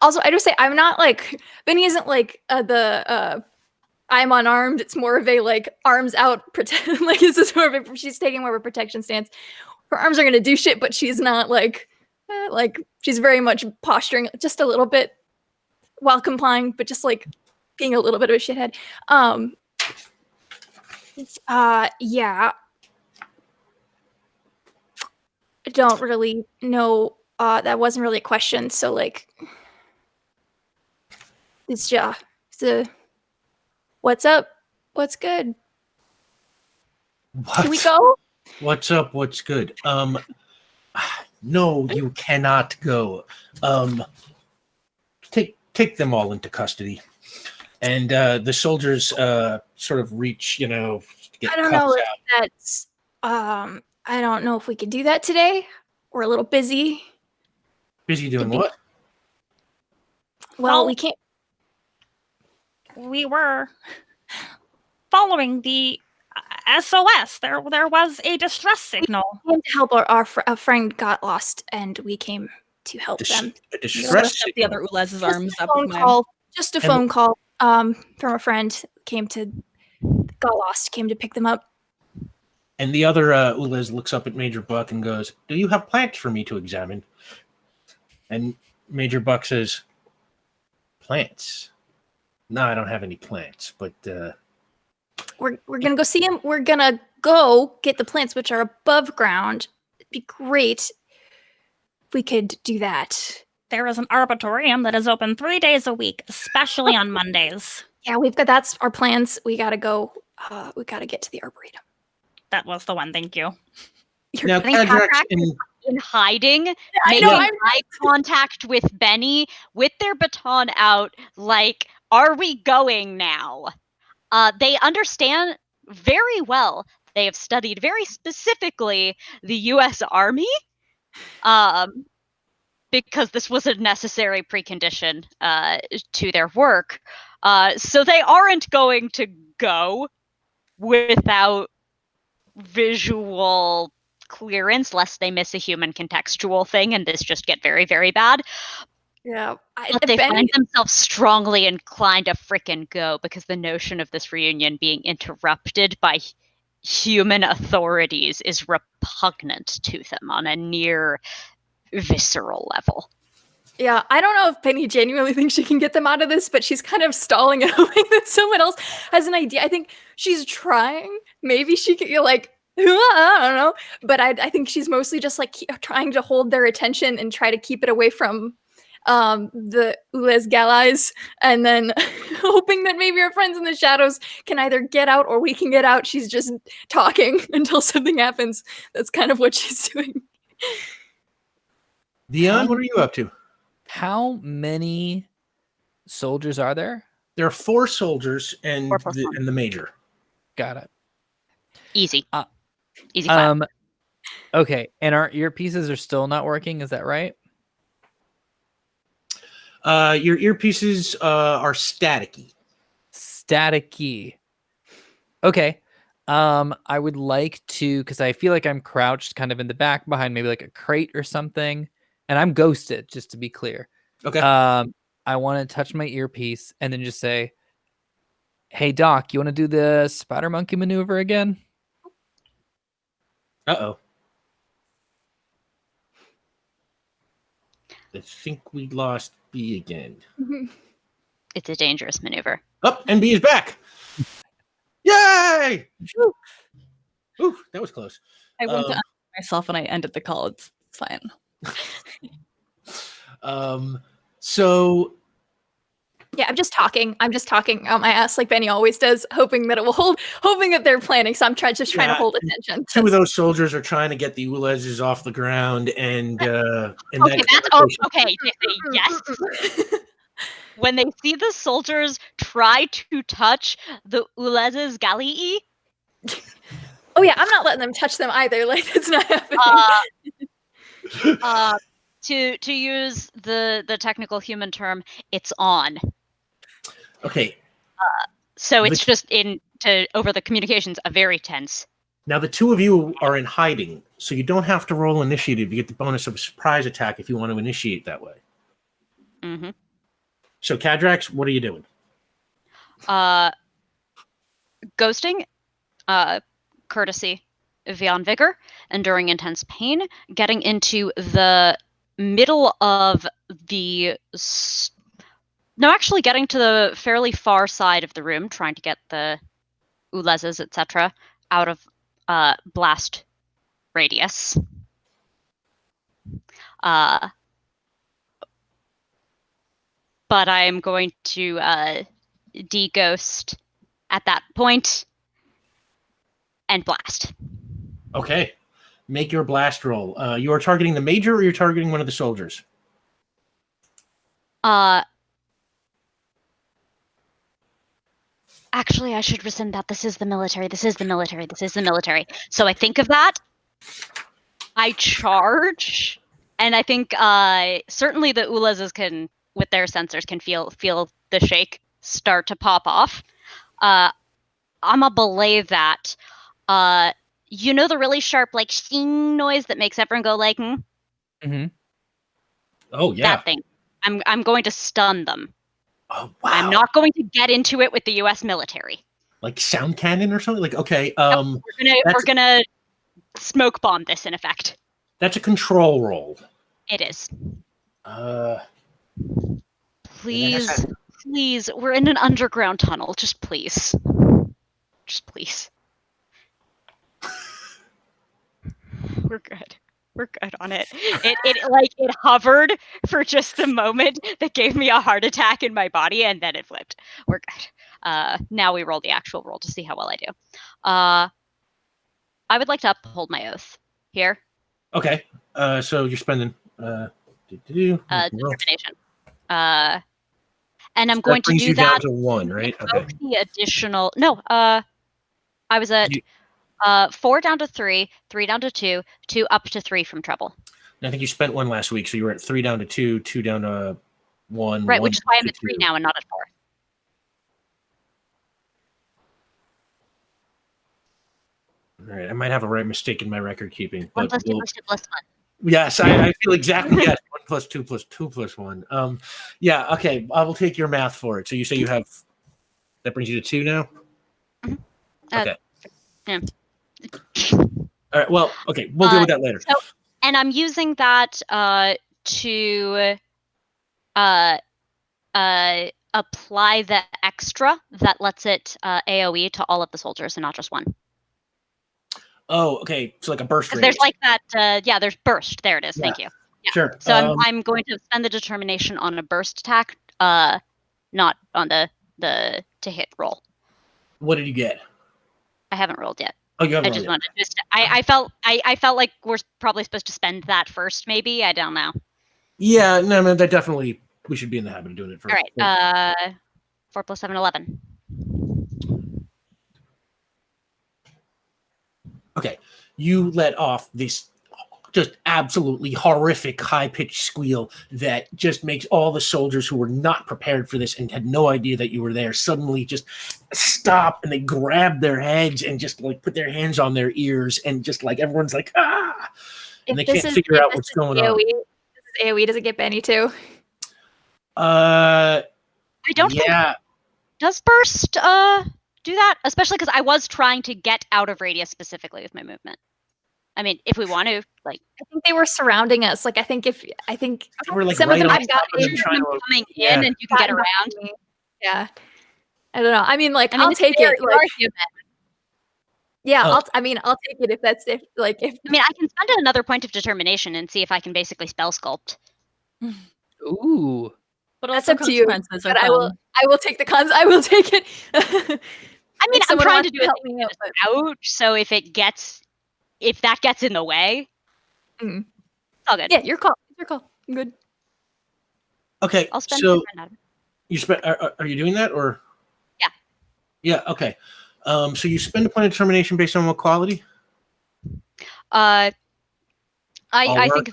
Also, I just say I'm not like Benny isn't like I'm unarmed. It's more of a like arms out pretend. Like this is more of a she's taking more of a protection stance. Her arms are gonna do shit, but she's not like she's very much posturing just a little bit while complying, but just like being a little bit of a shithead. Yeah. I don't really know. That wasn't really a question. So like, it's just what's up? What's good? Can we go? What's up? What's good? No, you cannot go. Take them all into custody. And the soldiers sort of reach, get I don't know if that's. I don't know if we could do that today. We're a little busy. Busy doing what? Well, we can't. We were following the SOS. There was a distress signal. We came to help our friend got lost, and we came to help them. A distress signal. The other Ulez's arms up. Just a phone call from a friend got lost, came to pick them up. And the other Ulez looks up at Major Buck and goes, "Do you have plants for me to examine?" And Major Buck says, "Plants? No, I don't have any plants, but we're gonna go see him. We're gonna go get the plants, which are above ground. It'd be great if we could do that. There is an arboretum that is open 3 days a week, especially on Mondays. Yeah, that's our plans. We gotta go. We gotta get to the arboretum. That was the one. Thank you. Now, in hiding, making eye contact with Benny with their baton out, like, "Are we going now?" They understand very well. They have studied very specifically the U.S. Army, because this was a necessary precondition to their work. So they aren't going to go without visual clearance, lest they miss a human contextual thing and this just get very, very bad. Yeah. But they find themselves strongly inclined to frickin' go, because the notion of this reunion being interrupted by human authorities is repugnant to them on a near visceral level. Yeah, I don't know if Penny genuinely thinks she can get them out of this, but she's kind of stalling and hoping that someone else has an idea. I think she's trying. Maybe she could, I don't know. But I think she's mostly just like trying to hold their attention and try to keep it away from the Ulez Galais, and then hoping that maybe her friends in the shadows can either get out or we can get out. She's just talking until something happens. That's kind of what she's doing. Dion, what are you up to? How many soldiers are there? There are 4 soldiers and the major. Got it. Easy. Easy. Okay, and our earpieces are still not working. Is that right? Your earpieces are staticky. Staticky. Okay. I would like to, because I feel like I'm crouched kind of in the back behind maybe like a crate or something, and I'm ghosted, just to be clear. Okay. I want to touch my earpiece and then just say, "Hey Doc, you want to do the spider monkey maneuver again?" Uh-oh. I think we lost B again. It's a dangerous maneuver. Oh, and B is back. Yay! Ooh, that was close. I went to unmute myself and I ended the call. It's fine. So Yeah, I'm just talking out my ass like Benny always does, hoping that it will hold, hoping that they're planning. So I'm trying to hold attention. Two of those soldiers are trying to get the Ulezes off the ground, and Okay, okay. They say yes. When they see the soldiers try to touch the Ulez's Galii, Oh yeah, I'm not letting them touch them either. Like it's not happening. To use the technical human term, it's on. Okay. So it's just over the communications, a very tense. Now the two of you are in hiding, so you don't have to roll initiative. You get the bonus of a surprise attack if you want to initiate that way. Mm-hmm. So Kadrax, what are you doing? Ghosting, courtesy, beyond vigor, enduring intense pain, getting into the middle of the getting to the fairly far side of the room, trying to get the Ulezes, etc., out of blast radius. But I am going to de-ghost at that point and blast. Okay. Make your blast roll. You are targeting the major, or you're targeting one of the soldiers? Actually, I should rescind that. This is the military. So I think of that. I charge, and I think certainly the Ulezes can, with their sensors, can feel the shake start to pop off. I'ma belay that. You know the really sharp like shing noise that makes everyone go like, Mm-hmm. Oh yeah. That thing. I'm going to stun them. Oh wow. I'm not going to get into it with the U.S. military. Like sound cannon or something? Like okay. We're gonna smoke bomb this in effect. That's a control roll. It is. Please, we're in an underground tunnel. Just please. We're good. We're good on it. It hovered for just a moment that gave me a heart attack in my body, and then it flipped. We're good. Now we roll the actual roll to see how well I do. I would like to uphold my oath here. Okay. So you're spending determination. And I'm so going to do that. Down to 1, right? Okay. The additional. No. I was at 4 down to 3, 3 down to 2, 2 up to 3 from trouble. I think you spent 1 last week, so you were at 3 down to 2, 2 down to 1. Right, 1 which is why I'm at 3 now and not at 4. All right, I might have a right mistake in my record keeping. 1 plus 2 plus 1. Yes, I feel exactly. Yes, 1 plus 2 plus 2 plus 1. Yeah. Okay, I will take your math for it. So you say you have that brings you to 2 now. Mm-hmm. Okay. Yeah. All right. Well, okay, we'll deal with that later. So, and I'm using that to apply the extra that lets it AOE to all of the soldiers and not just one. Oh, okay. So like a burst radius. There's like that. There's burst. There it is. Yeah. Thank you. Yeah. Sure. So I'm going to spend the determination on a burst attack, not on the to hit roll. What did you get? I haven't rolled yet. Oh, you haven't. I just wanted to. I felt like we're probably supposed to spend that first. Maybe I don't know. Yeah. No. That definitely. We should be in the habit of doing it first. All right. 4 plus 7, 11. Okay. You let off this just absolutely horrific high-pitched squeal that just makes all the soldiers who were not prepared for this and had no idea that you were there suddenly just stop, and they grab their heads and just like put their hands on their ears, and just like everyone's like, ah, and they can't figure out what's going on. This is AoE. Does it get Benny too? I don't think does burst do that, especially because I was trying to get out of radius specifically with my movement. I mean, if we want to, like, I think they were surrounding us. Like, I think we're like some right of them on have top gotten of them trying to, coming in and you can get around. Yeah, I don't know. I mean, like, I'll it's take fair, it. you are Like, human. yeah, I'll take it if that's if. I mean, I can spend another point of determination and see if I can basically spell sculpt. Ooh. But That's also up to you. consequences are But I fun. will take the cons. I will take it. I mean, If I'm someone trying wants to do help it me out, but- out, so if that gets in the way, Mm. it's all good. Yeah, your call. Your call. I'm good. Okay, I'll spend so 10 out of it. you are you doing that or? Yeah. Yeah. Okay. So you spend a point of determination based on what quality? I work.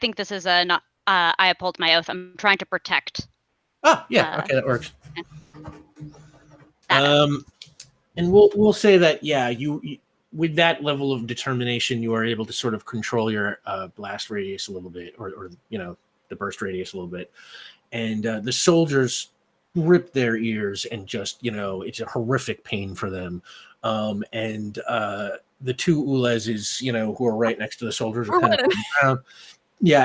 think this is a not. I uphold my oath. I'm trying to protect. Oh, yeah. Okay, that works. That And we'll say that you with that level of determination, you are able to sort of control your blast radius a little bit, or the burst radius a little bit, and the soldiers rip their ears and just it's a horrific pain for them, and the two Ulezes who are right next to the soldiers are kind of around,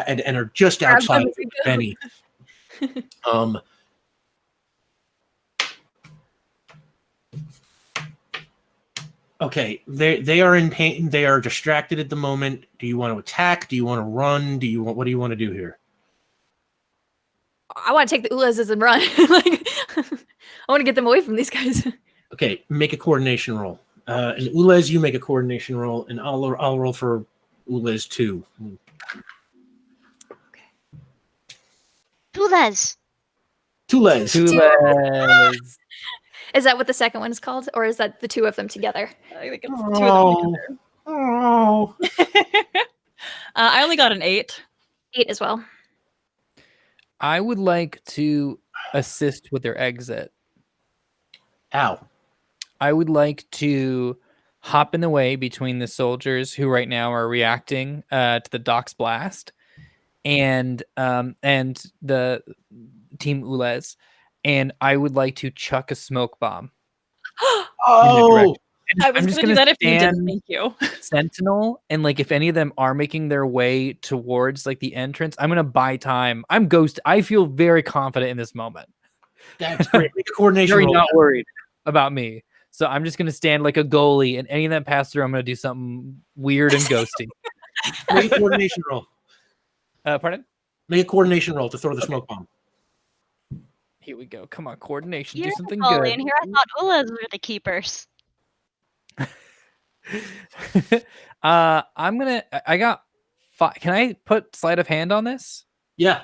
and are just outside of Benny. Okay, they are in pain. They are distracted at the moment. Do you want to attack? Do you want to run? What do you want to do here? I want to take the Ulezes and run. Like, I want to get them away from these guys. Okay, make a coordination roll. And Ulez, you make a coordination roll, and I'll roll for Ulez too. Tulez. Tulez. Is that what the second one is called, or is that the two of them together? I think it's the two of them together. Oh. I only got an 8. 8 as well. I would like to assist with their exit. Ow. I would like to hop in the way between the soldiers who right now are reacting to the Doc's blast and the Team Ulez. And I would like to chuck a smoke bomb. Oh, I was going to do that if you didn't. Thank you. Sentinel, and like if any of them are making their way towards like the entrance, I'm gonna buy time. I'm Ghost. I feel very confident in this moment. That's great. Make a coordination Very roll. not worried about me. So I'm just gonna stand like a goalie, and any of them pass through, I'm gonna do something weird and ghosty. Make a coordination roll. Pardon? Make a coordination roll to throw the smoke bomb. Here we go. Come on, coordination. You're Do something the goalie, good. and here I thought Ulez were the keepers. I'm gonna. I got 5. Can I put sleight of hand on this? Yeah.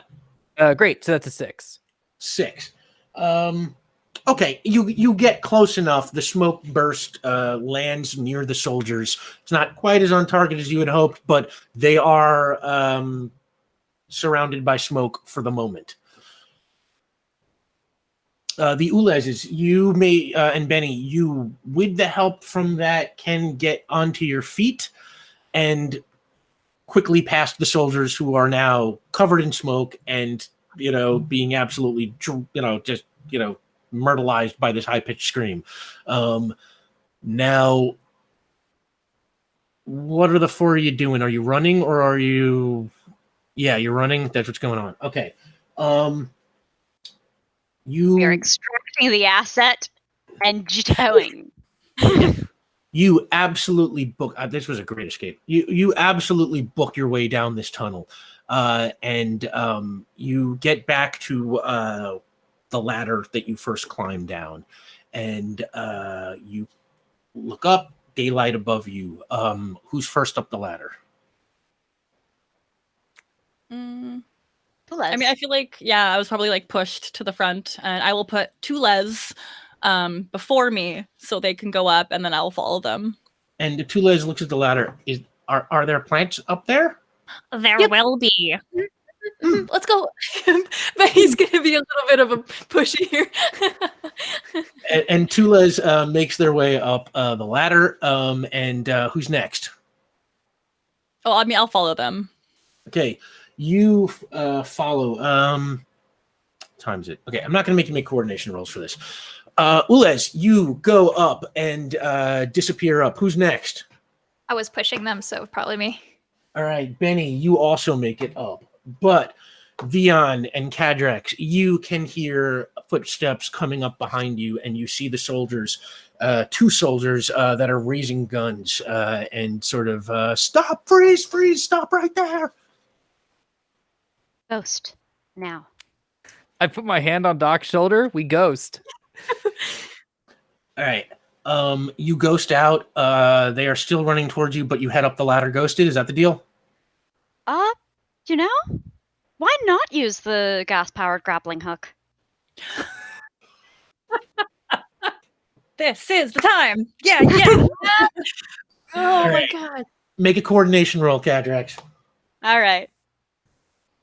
Great. So that's a 6. 6. Okay, you get close enough. The smoke burst lands near the soldiers. It's not quite as on target as you had hoped, but they are surrounded by smoke for the moment. The Ulezes, you may, and Benny, you, with the help from that, can get onto your feet and quickly past the soldiers who are now covered in smoke and, being absolutely, just, myrtleized by this high-pitched scream. Now, what are the 4 of you doing? Are you running or are you... Yeah, you're running. That's what's going on. Okay. We are extracting the asset and towing. You absolutely book. This was a great escape. You absolutely book your way down this tunnel, and you get back to the ladder that you first climbed down, and you look up. Daylight above you. Who's first up the ladder? I mean, I feel like, I was probably like pushed to the front, and I will put Tulez before me so they can go up, and then I'll follow them. And the Tulez looks at the ladder. Are there plants up there? There will be. Let's go. But he's gonna be a little bit of a pushy here. And Tules makes their way up the ladder. And who's next? Oh, I mean, I'll follow them. Okay, you follow. Times it. Okay, I'm not going to make you make coordination rolls for this. Ulez, you go up and disappear up. Who's next? I was pushing them, so probably me. All right, Benny, you also make it up. But Vion and Cadrex, you can hear footsteps coming up behind you, and you see the soldiers, two soldiers that are raising guns and sort of stop, freeze, stop right there. Ghost. Now. I put my hand on Doc's shoulder. We ghost. All right. You ghost out. They are still running towards you, but you head up the ladder ghosted. Is that the deal? You know, why not use the gas-powered grappling hook? This is the time. Yeah. Oh my right. god. Make a coordination roll, Cadrex. All right.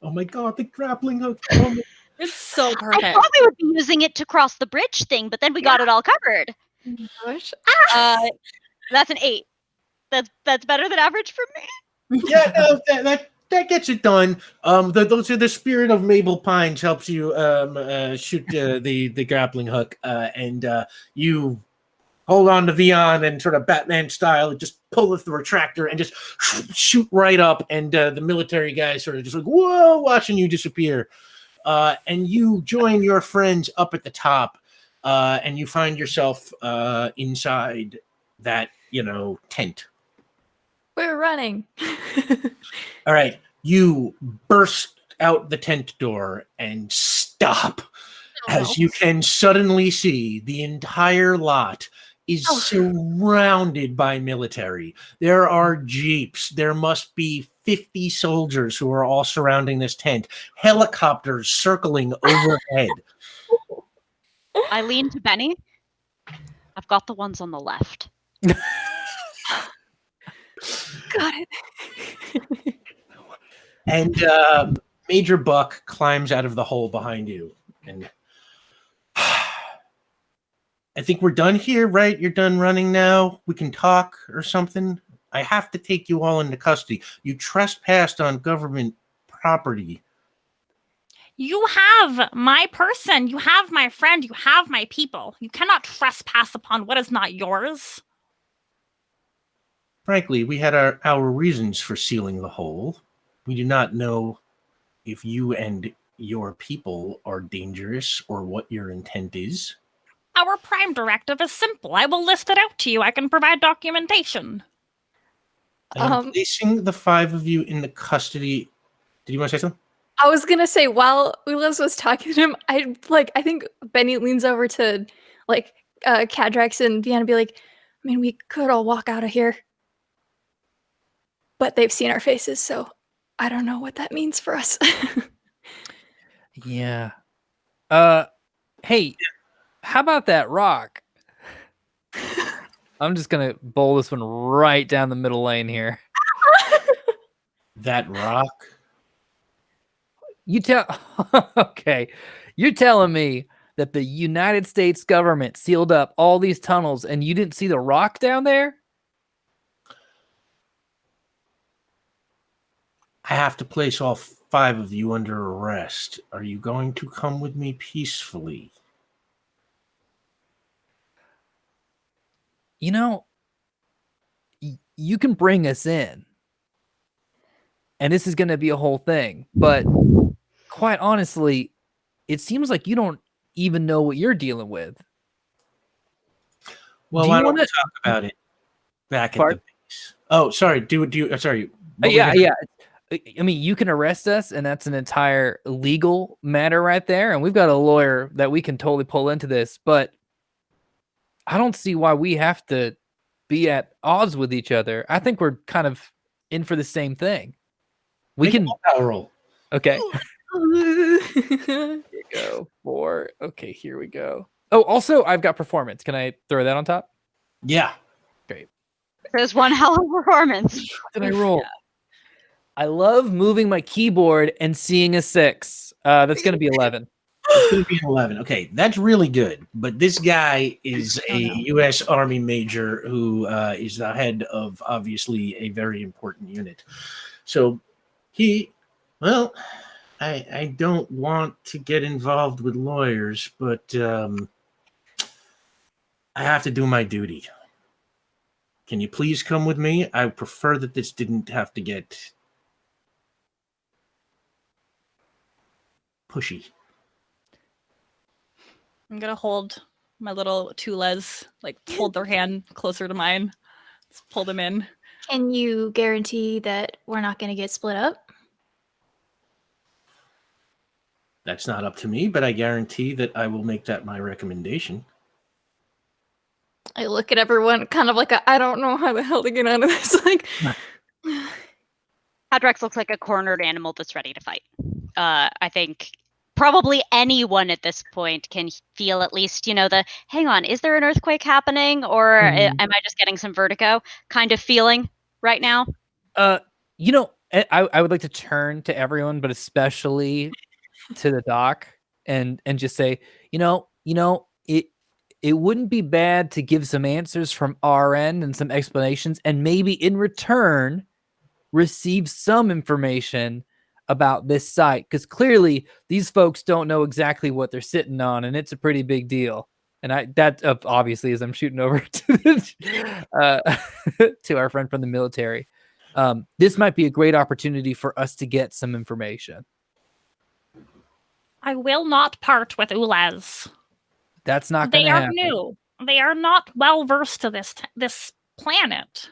Oh my god, the grappling hook. Oh my... It's so I perfect. thought we would be using it to cross the bridge thing, but then we got it all covered. Oh my gosh. That's an 8. That's better than average for me. Yeah, no, that gets it done. The spirit of Mabel Pines helps you shoot the grappling hook, and you hold on to Vion and sort of Batman style, just pull the retractor and just shoot right up, and the military guys sort of just like, whoa, watching you disappear. And you join your friends up at the top, and you find yourself inside that, tent. We're running. All right, you burst out the tent door and stop as you can suddenly see the entire lot is surrounded by military. There are jeeps. There must be 50 soldiers who are all surrounding this tent. Helicopters circling overhead. I lean to Benny. I've got the ones on the left. Got it. And Major Buck climbs out of the hole behind you. And I think we're done here, right? You're done running now? We can talk or something? I have to take you all into custody. You trespassed on government property. You have my person. You have my friend. You have my people. You cannot trespass upon what is not yours. Frankly, we had our reasons for sealing the hole. We do not know if you and your people are dangerous or what your intent is. Our prime directive is simple. I will list it out to you. I can provide documentation. I'm placing the 5 of you in the custody. Did you want to say something? I was gonna say while Ulas was talking to him, I think Benny leans over to Cadrex and Vian and be like, I mean, we could all walk out of here. But they've seen our faces, so I don't know what that means for us. Yeah. Hey, how about that rock? I'm just gonna bowl this one right down the middle lane here. That rock? You tell okay. You're telling me that the United States government sealed up all these tunnels and you didn't see the rock down there? I have to place all 5 of you under arrest. Are you going to come with me peacefully? You know, you can bring us in. And this is going to be a whole thing. But quite honestly, it seems like you don't even know what you're dealing with. Well, why don't we talk about it back at the base? Oh, sorry. Sorry. Yeah. I mean, you can arrest us, and that's an entire legal matter right there. And we've got a lawyer that we can totally pull into this. But I don't see why we have to be at odds with each other. I think we're kind of in for the same thing. We can power roll. Okay. Here you go. 4. Okay, here we go. Oh, also, I've got performance. Can I throw that on top? Yeah. Great. is one hell of a performance. What did I roll? Yeah. I love moving my keyboard and seeing a 6. That's going to be 11. It's going to be an 11. Okay, that's really good. But this guy is a U.S. Army major who is the head of, obviously, a very important unit. So I don't want to get involved with lawyers, but I have to do my duty. Can you please come with me? I prefer that this didn't have to get pushy. I'm gonna hold my little two les, like hold their hand closer to mine. Just pull them in. Can you guarantee that we're not going to get split up? That's not up to me, but I guarantee that I will make that my recommendation. I look at everyone kind of like, I don't know how the hell to get out of this. Like, Hadrex looks like a cornered animal that's ready to fight. I think probably anyone at this point can feel at least, hang on, is there an earthquake happening, or am I just getting some vertigo kind of feeling right now? I would like to turn to everyone, but especially to the doc and just say, it wouldn't be bad to give some answers from our end and some explanations, and maybe in return receive some information about this site, because clearly these folks don't know exactly what they're sitting on, and it's a pretty big deal. And that obviously, as I'm shooting over to to our friend from the military, this might be a great opportunity for us to get some information. I will not part with Ulaz. That's not going to happen. They are new. They are not well versed to this planet.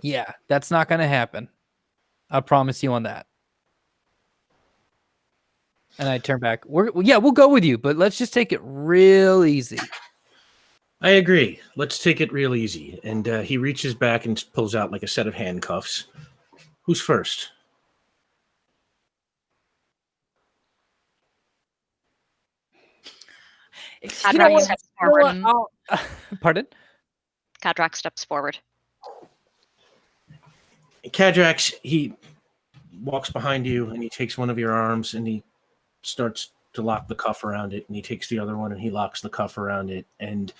Yeah, that's not going to happen. I promise you on that. And I turn back. We'll go with you, but let's just take it real easy. I agree. Let's take it real easy. And he reaches back and pulls out like a set of handcuffs. Who's first? Kadrak steps forward. Pardon? Kadrak steps forward. Kadrax, he walks behind you and he takes one of your arms and he starts to lock the cuff around it, and he takes the other one and he locks the cuff around it, and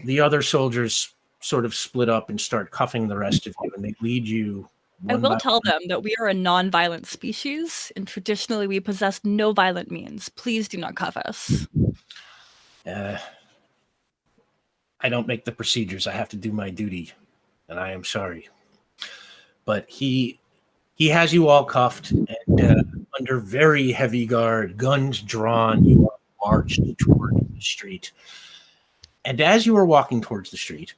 the other soldiers sort of split up and start cuffing the rest of you, and they lead you. I will tell them that we are a non-violent species, and traditionally we possess no violent means. Please do not cuff us. I don't make the procedures. I have to do my duty, and I am sorry. But he has you all cuffed and under very heavy guard, guns drawn. You are marched toward the street. And as you are walking towards the street,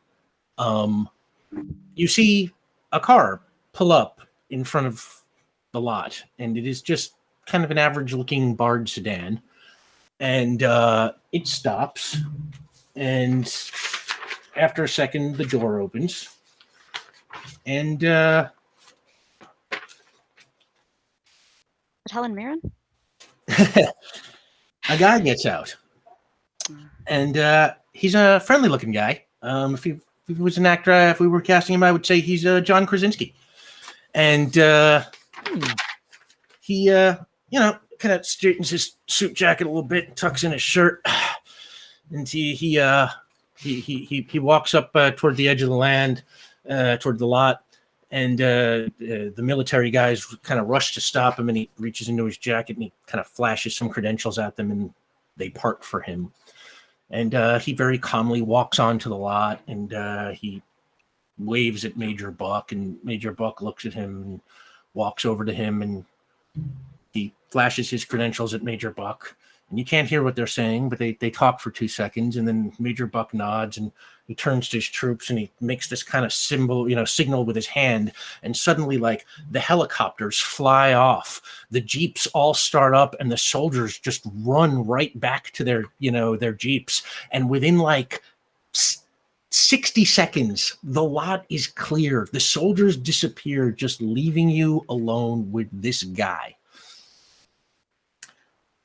you see a car pull up in front of the lot, and it is just kind of an average-looking barred sedan. And it stops, and after a second, the door opens, and Helen Mirren? a guy gets out, and he's a friendly-looking guy. If he was an actor, if we were casting him, I would say he's John Krasinski. And he, kind of straightens his suit jacket a little bit, and tucks in his shirt, and he walks up toward the edge of the land, toward the lot, and the military guys kind of rush to stop him, and he reaches into his jacket and he kind of flashes some credentials at them, and they park for him. And he very calmly walks onto the lot, and he waves at Major Buck, and Major Buck looks at him and walks over to him, and he flashes his credentials at Major Buck, and you can't hear what they're saying, but they talk for 2 seconds, and then Major Buck nods, and he turns to his troops, and he makes this kind of signal with his hand, and suddenly, like, the helicopters fly off, the jeeps all start up, and the soldiers just run right back to their jeeps, and within like 60 seconds, the lot is clear. The soldiers disappear, just leaving you alone with this guy.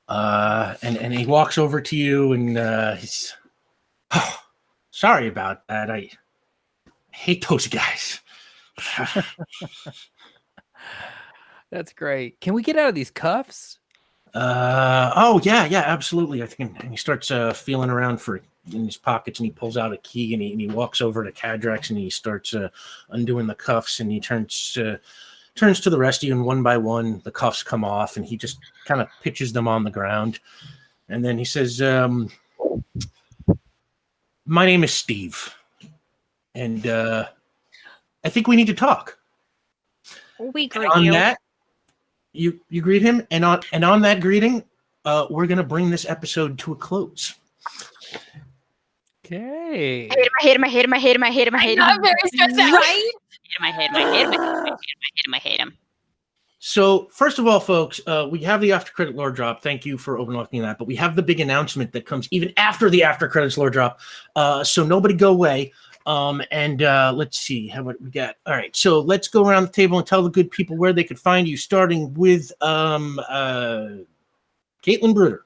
And he walks over to you, and he's, sorry about that. I hate those guys. That's great. Can we get out of these cuffs? Oh yeah, absolutely. I think, and he starts feeling around for in his pockets, and he pulls out a key, and he walks over to Cadrax, and he starts undoing the cuffs, and he turns to the rest of you, and one by one the cuffs come off, and he just kind of pitches them on the ground, and then he says, "My name is Steve, and I think we need to talk." We greet On you. that, you greet him, and on that greeting, we're gonna bring this episode to a close. Okay. I hate him. I'm very stressed out. Right? I hate him. So, first of all, folks, we have the after credit lore drop. Thank you for overlooking that. But we have the big announcement that comes even after the after credits lore drop. So nobody go away. And let's see what we got. All right, so let's go around the table and tell the good people where they could find you, starting with Caitlin Bruder.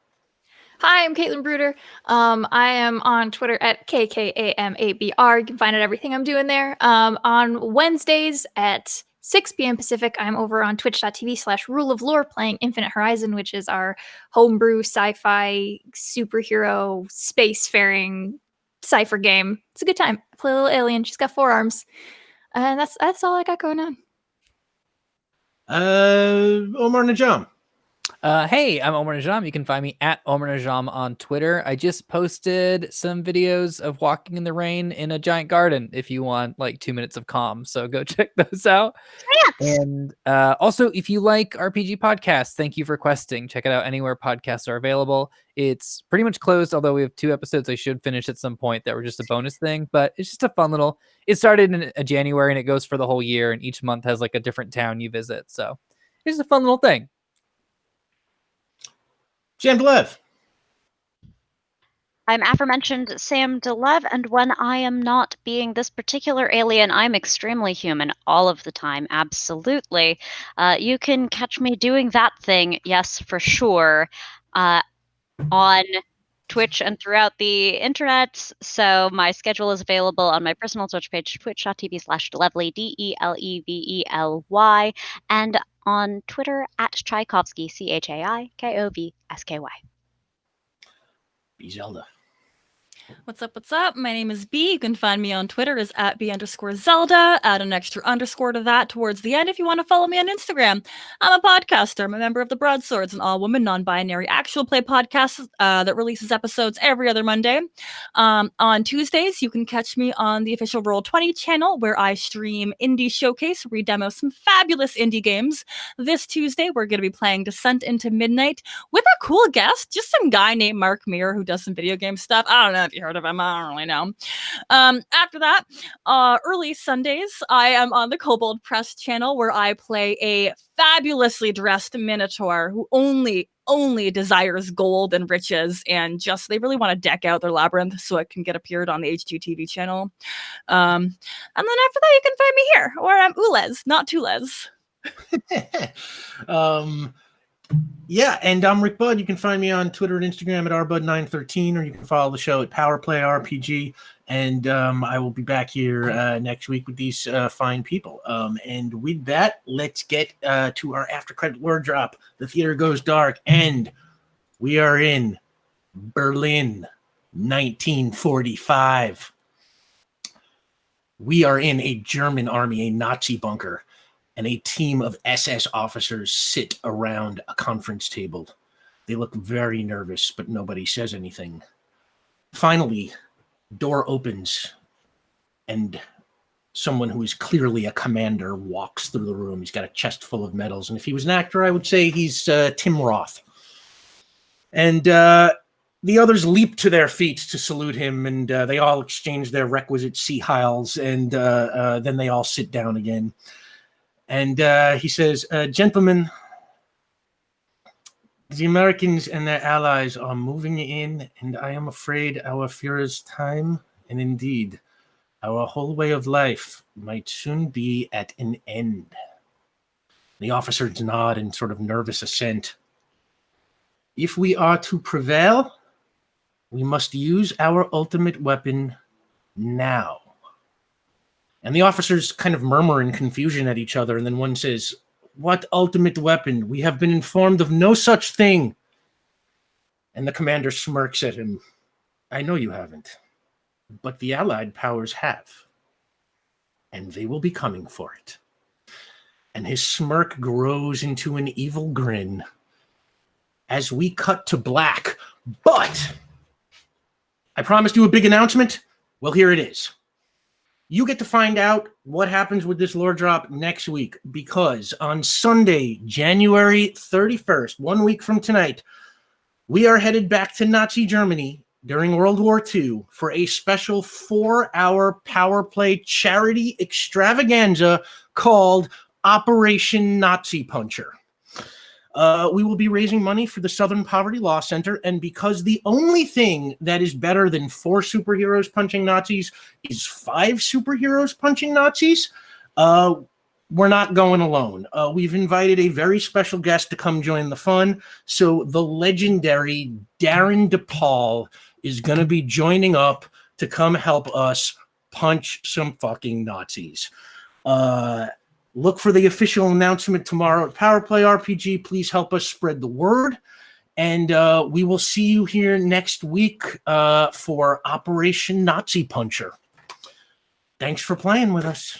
Hi, I'm Caitlin Bruder. I am on Twitter at KKAMABR. You can find out everything I'm doing there. On Wednesdays at 6 p.m. Pacific, I'm over on twitch.tv/Rule of Lore playing Infinite Horizon, which is our homebrew sci-fi superhero spacefaring cipher game. It's a good time. I play a little alien. She's got 4 arms. And that's all I got going on. Omar Najam. Hey, I'm Omar Najam. You can find me at Omar Najam on Twitter. I just posted some videos of walking in the rain in a giant garden if you want like 2 minutes of calm. So go check those out. Yes. And also, if you like RPG podcasts, thank you for questing. Check it out anywhere podcasts are available. It's pretty much closed, although we have 2 episodes I should finish at some point that were just a bonus thing. But it's just a fun little... It started in January and it goes for the whole year. And each month has like a different town you visit. So it's just a fun little thing. Sam Blev. I'm aforementioned Sam DeLev, and when I am not being this particular alien, I'm extremely human all of the time, absolutely. You can catch me doing that thing, yes, for sure, on Twitch and throughout the internet. So my schedule is available on my personal Twitch page, twitch.tv/Delevely, DELEVELY, and on Twitter at Tchaikovsky, ChaiKovsky. B Zelda. What's up? My name is B. You can find me on Twitter as at B_Zelda. Add an extra underscore to that towards the end if you want to follow me on Instagram. I'm a podcaster. I'm a member of the Broadswords, an all-woman, non-binary actual play podcast that releases episodes every other Monday. On Tuesdays, you can catch me on the official Roll20 channel where I stream Indie Showcase, where we demo some fabulous indie games. This Tuesday, we're going to be playing Descent into Midnight with a cool guest, just some guy named Mark Meir who does some video game stuff. I don't know if you heard of him. I don't really know. After that, early Sundays, I am on the Kobold Press channel where I play a fabulously dressed Minotaur who only desires gold and riches, and just they really want to deck out their labyrinth so it can get appeared on the HGTV channel. And then after that, you can find me here, where I'm Ulez, not Tulez. Yeah, and I'm Rick Budd. You can find me on Twitter and Instagram at rbud913, or you can follow the show at Powerplay RPG. And I will be back here next week with these fine people. And with that, let's get to our after credit word drop. The theater goes dark, and we are in Berlin, 1945. We are in a German army, a Nazi bunker, and a team of SS officers sit around a conference table. They look very nervous, but nobody says anything. Finally, door opens, and someone who is clearly a commander walks through the room. He's got a chest full of medals, and if he was an actor, I would say he's Tim Roth. And the others leap to their feet to salute him, and they all exchange their requisite sea hiles, and then they all sit down again. And he says, gentlemen, the Americans and their allies are moving in, and I am afraid our Führer's time, and indeed our whole way of life, might soon be at an end. The officers nod in sort of nervous assent. If we are to prevail, we must use our ultimate weapon now. And the officers kind of murmur in confusion at each other. And then one says, "What ultimate weapon? We have been informed of no such thing." And the commander smirks at him. "I know you haven't, but the Allied powers have. And they will be coming for it." And his smirk grows into an evil grin as we cut to black. But I promised you a big announcement. Well, here it is. You get to find out what happens with this lore drop next week, because on Sunday, January 31st, 1 week from tonight, we are headed back to Nazi Germany during World War II for a special 4-hour power play charity extravaganza called Operation Nazi Puncher. We will be raising money for the Southern Poverty Law Center, and because the only thing that is better than 4 superheroes punching Nazis is 5 superheroes punching Nazis, we're not going alone. We've invited a very special guest to come join the fun. So the legendary Darren DePaul is going to be joining up to come help us punch some fucking Nazis. Look for the official announcement tomorrow at Powerplay RPG. Please help us spread the word. And we will see you here next week for Operation Nazi Puncher. Thanks for playing with us.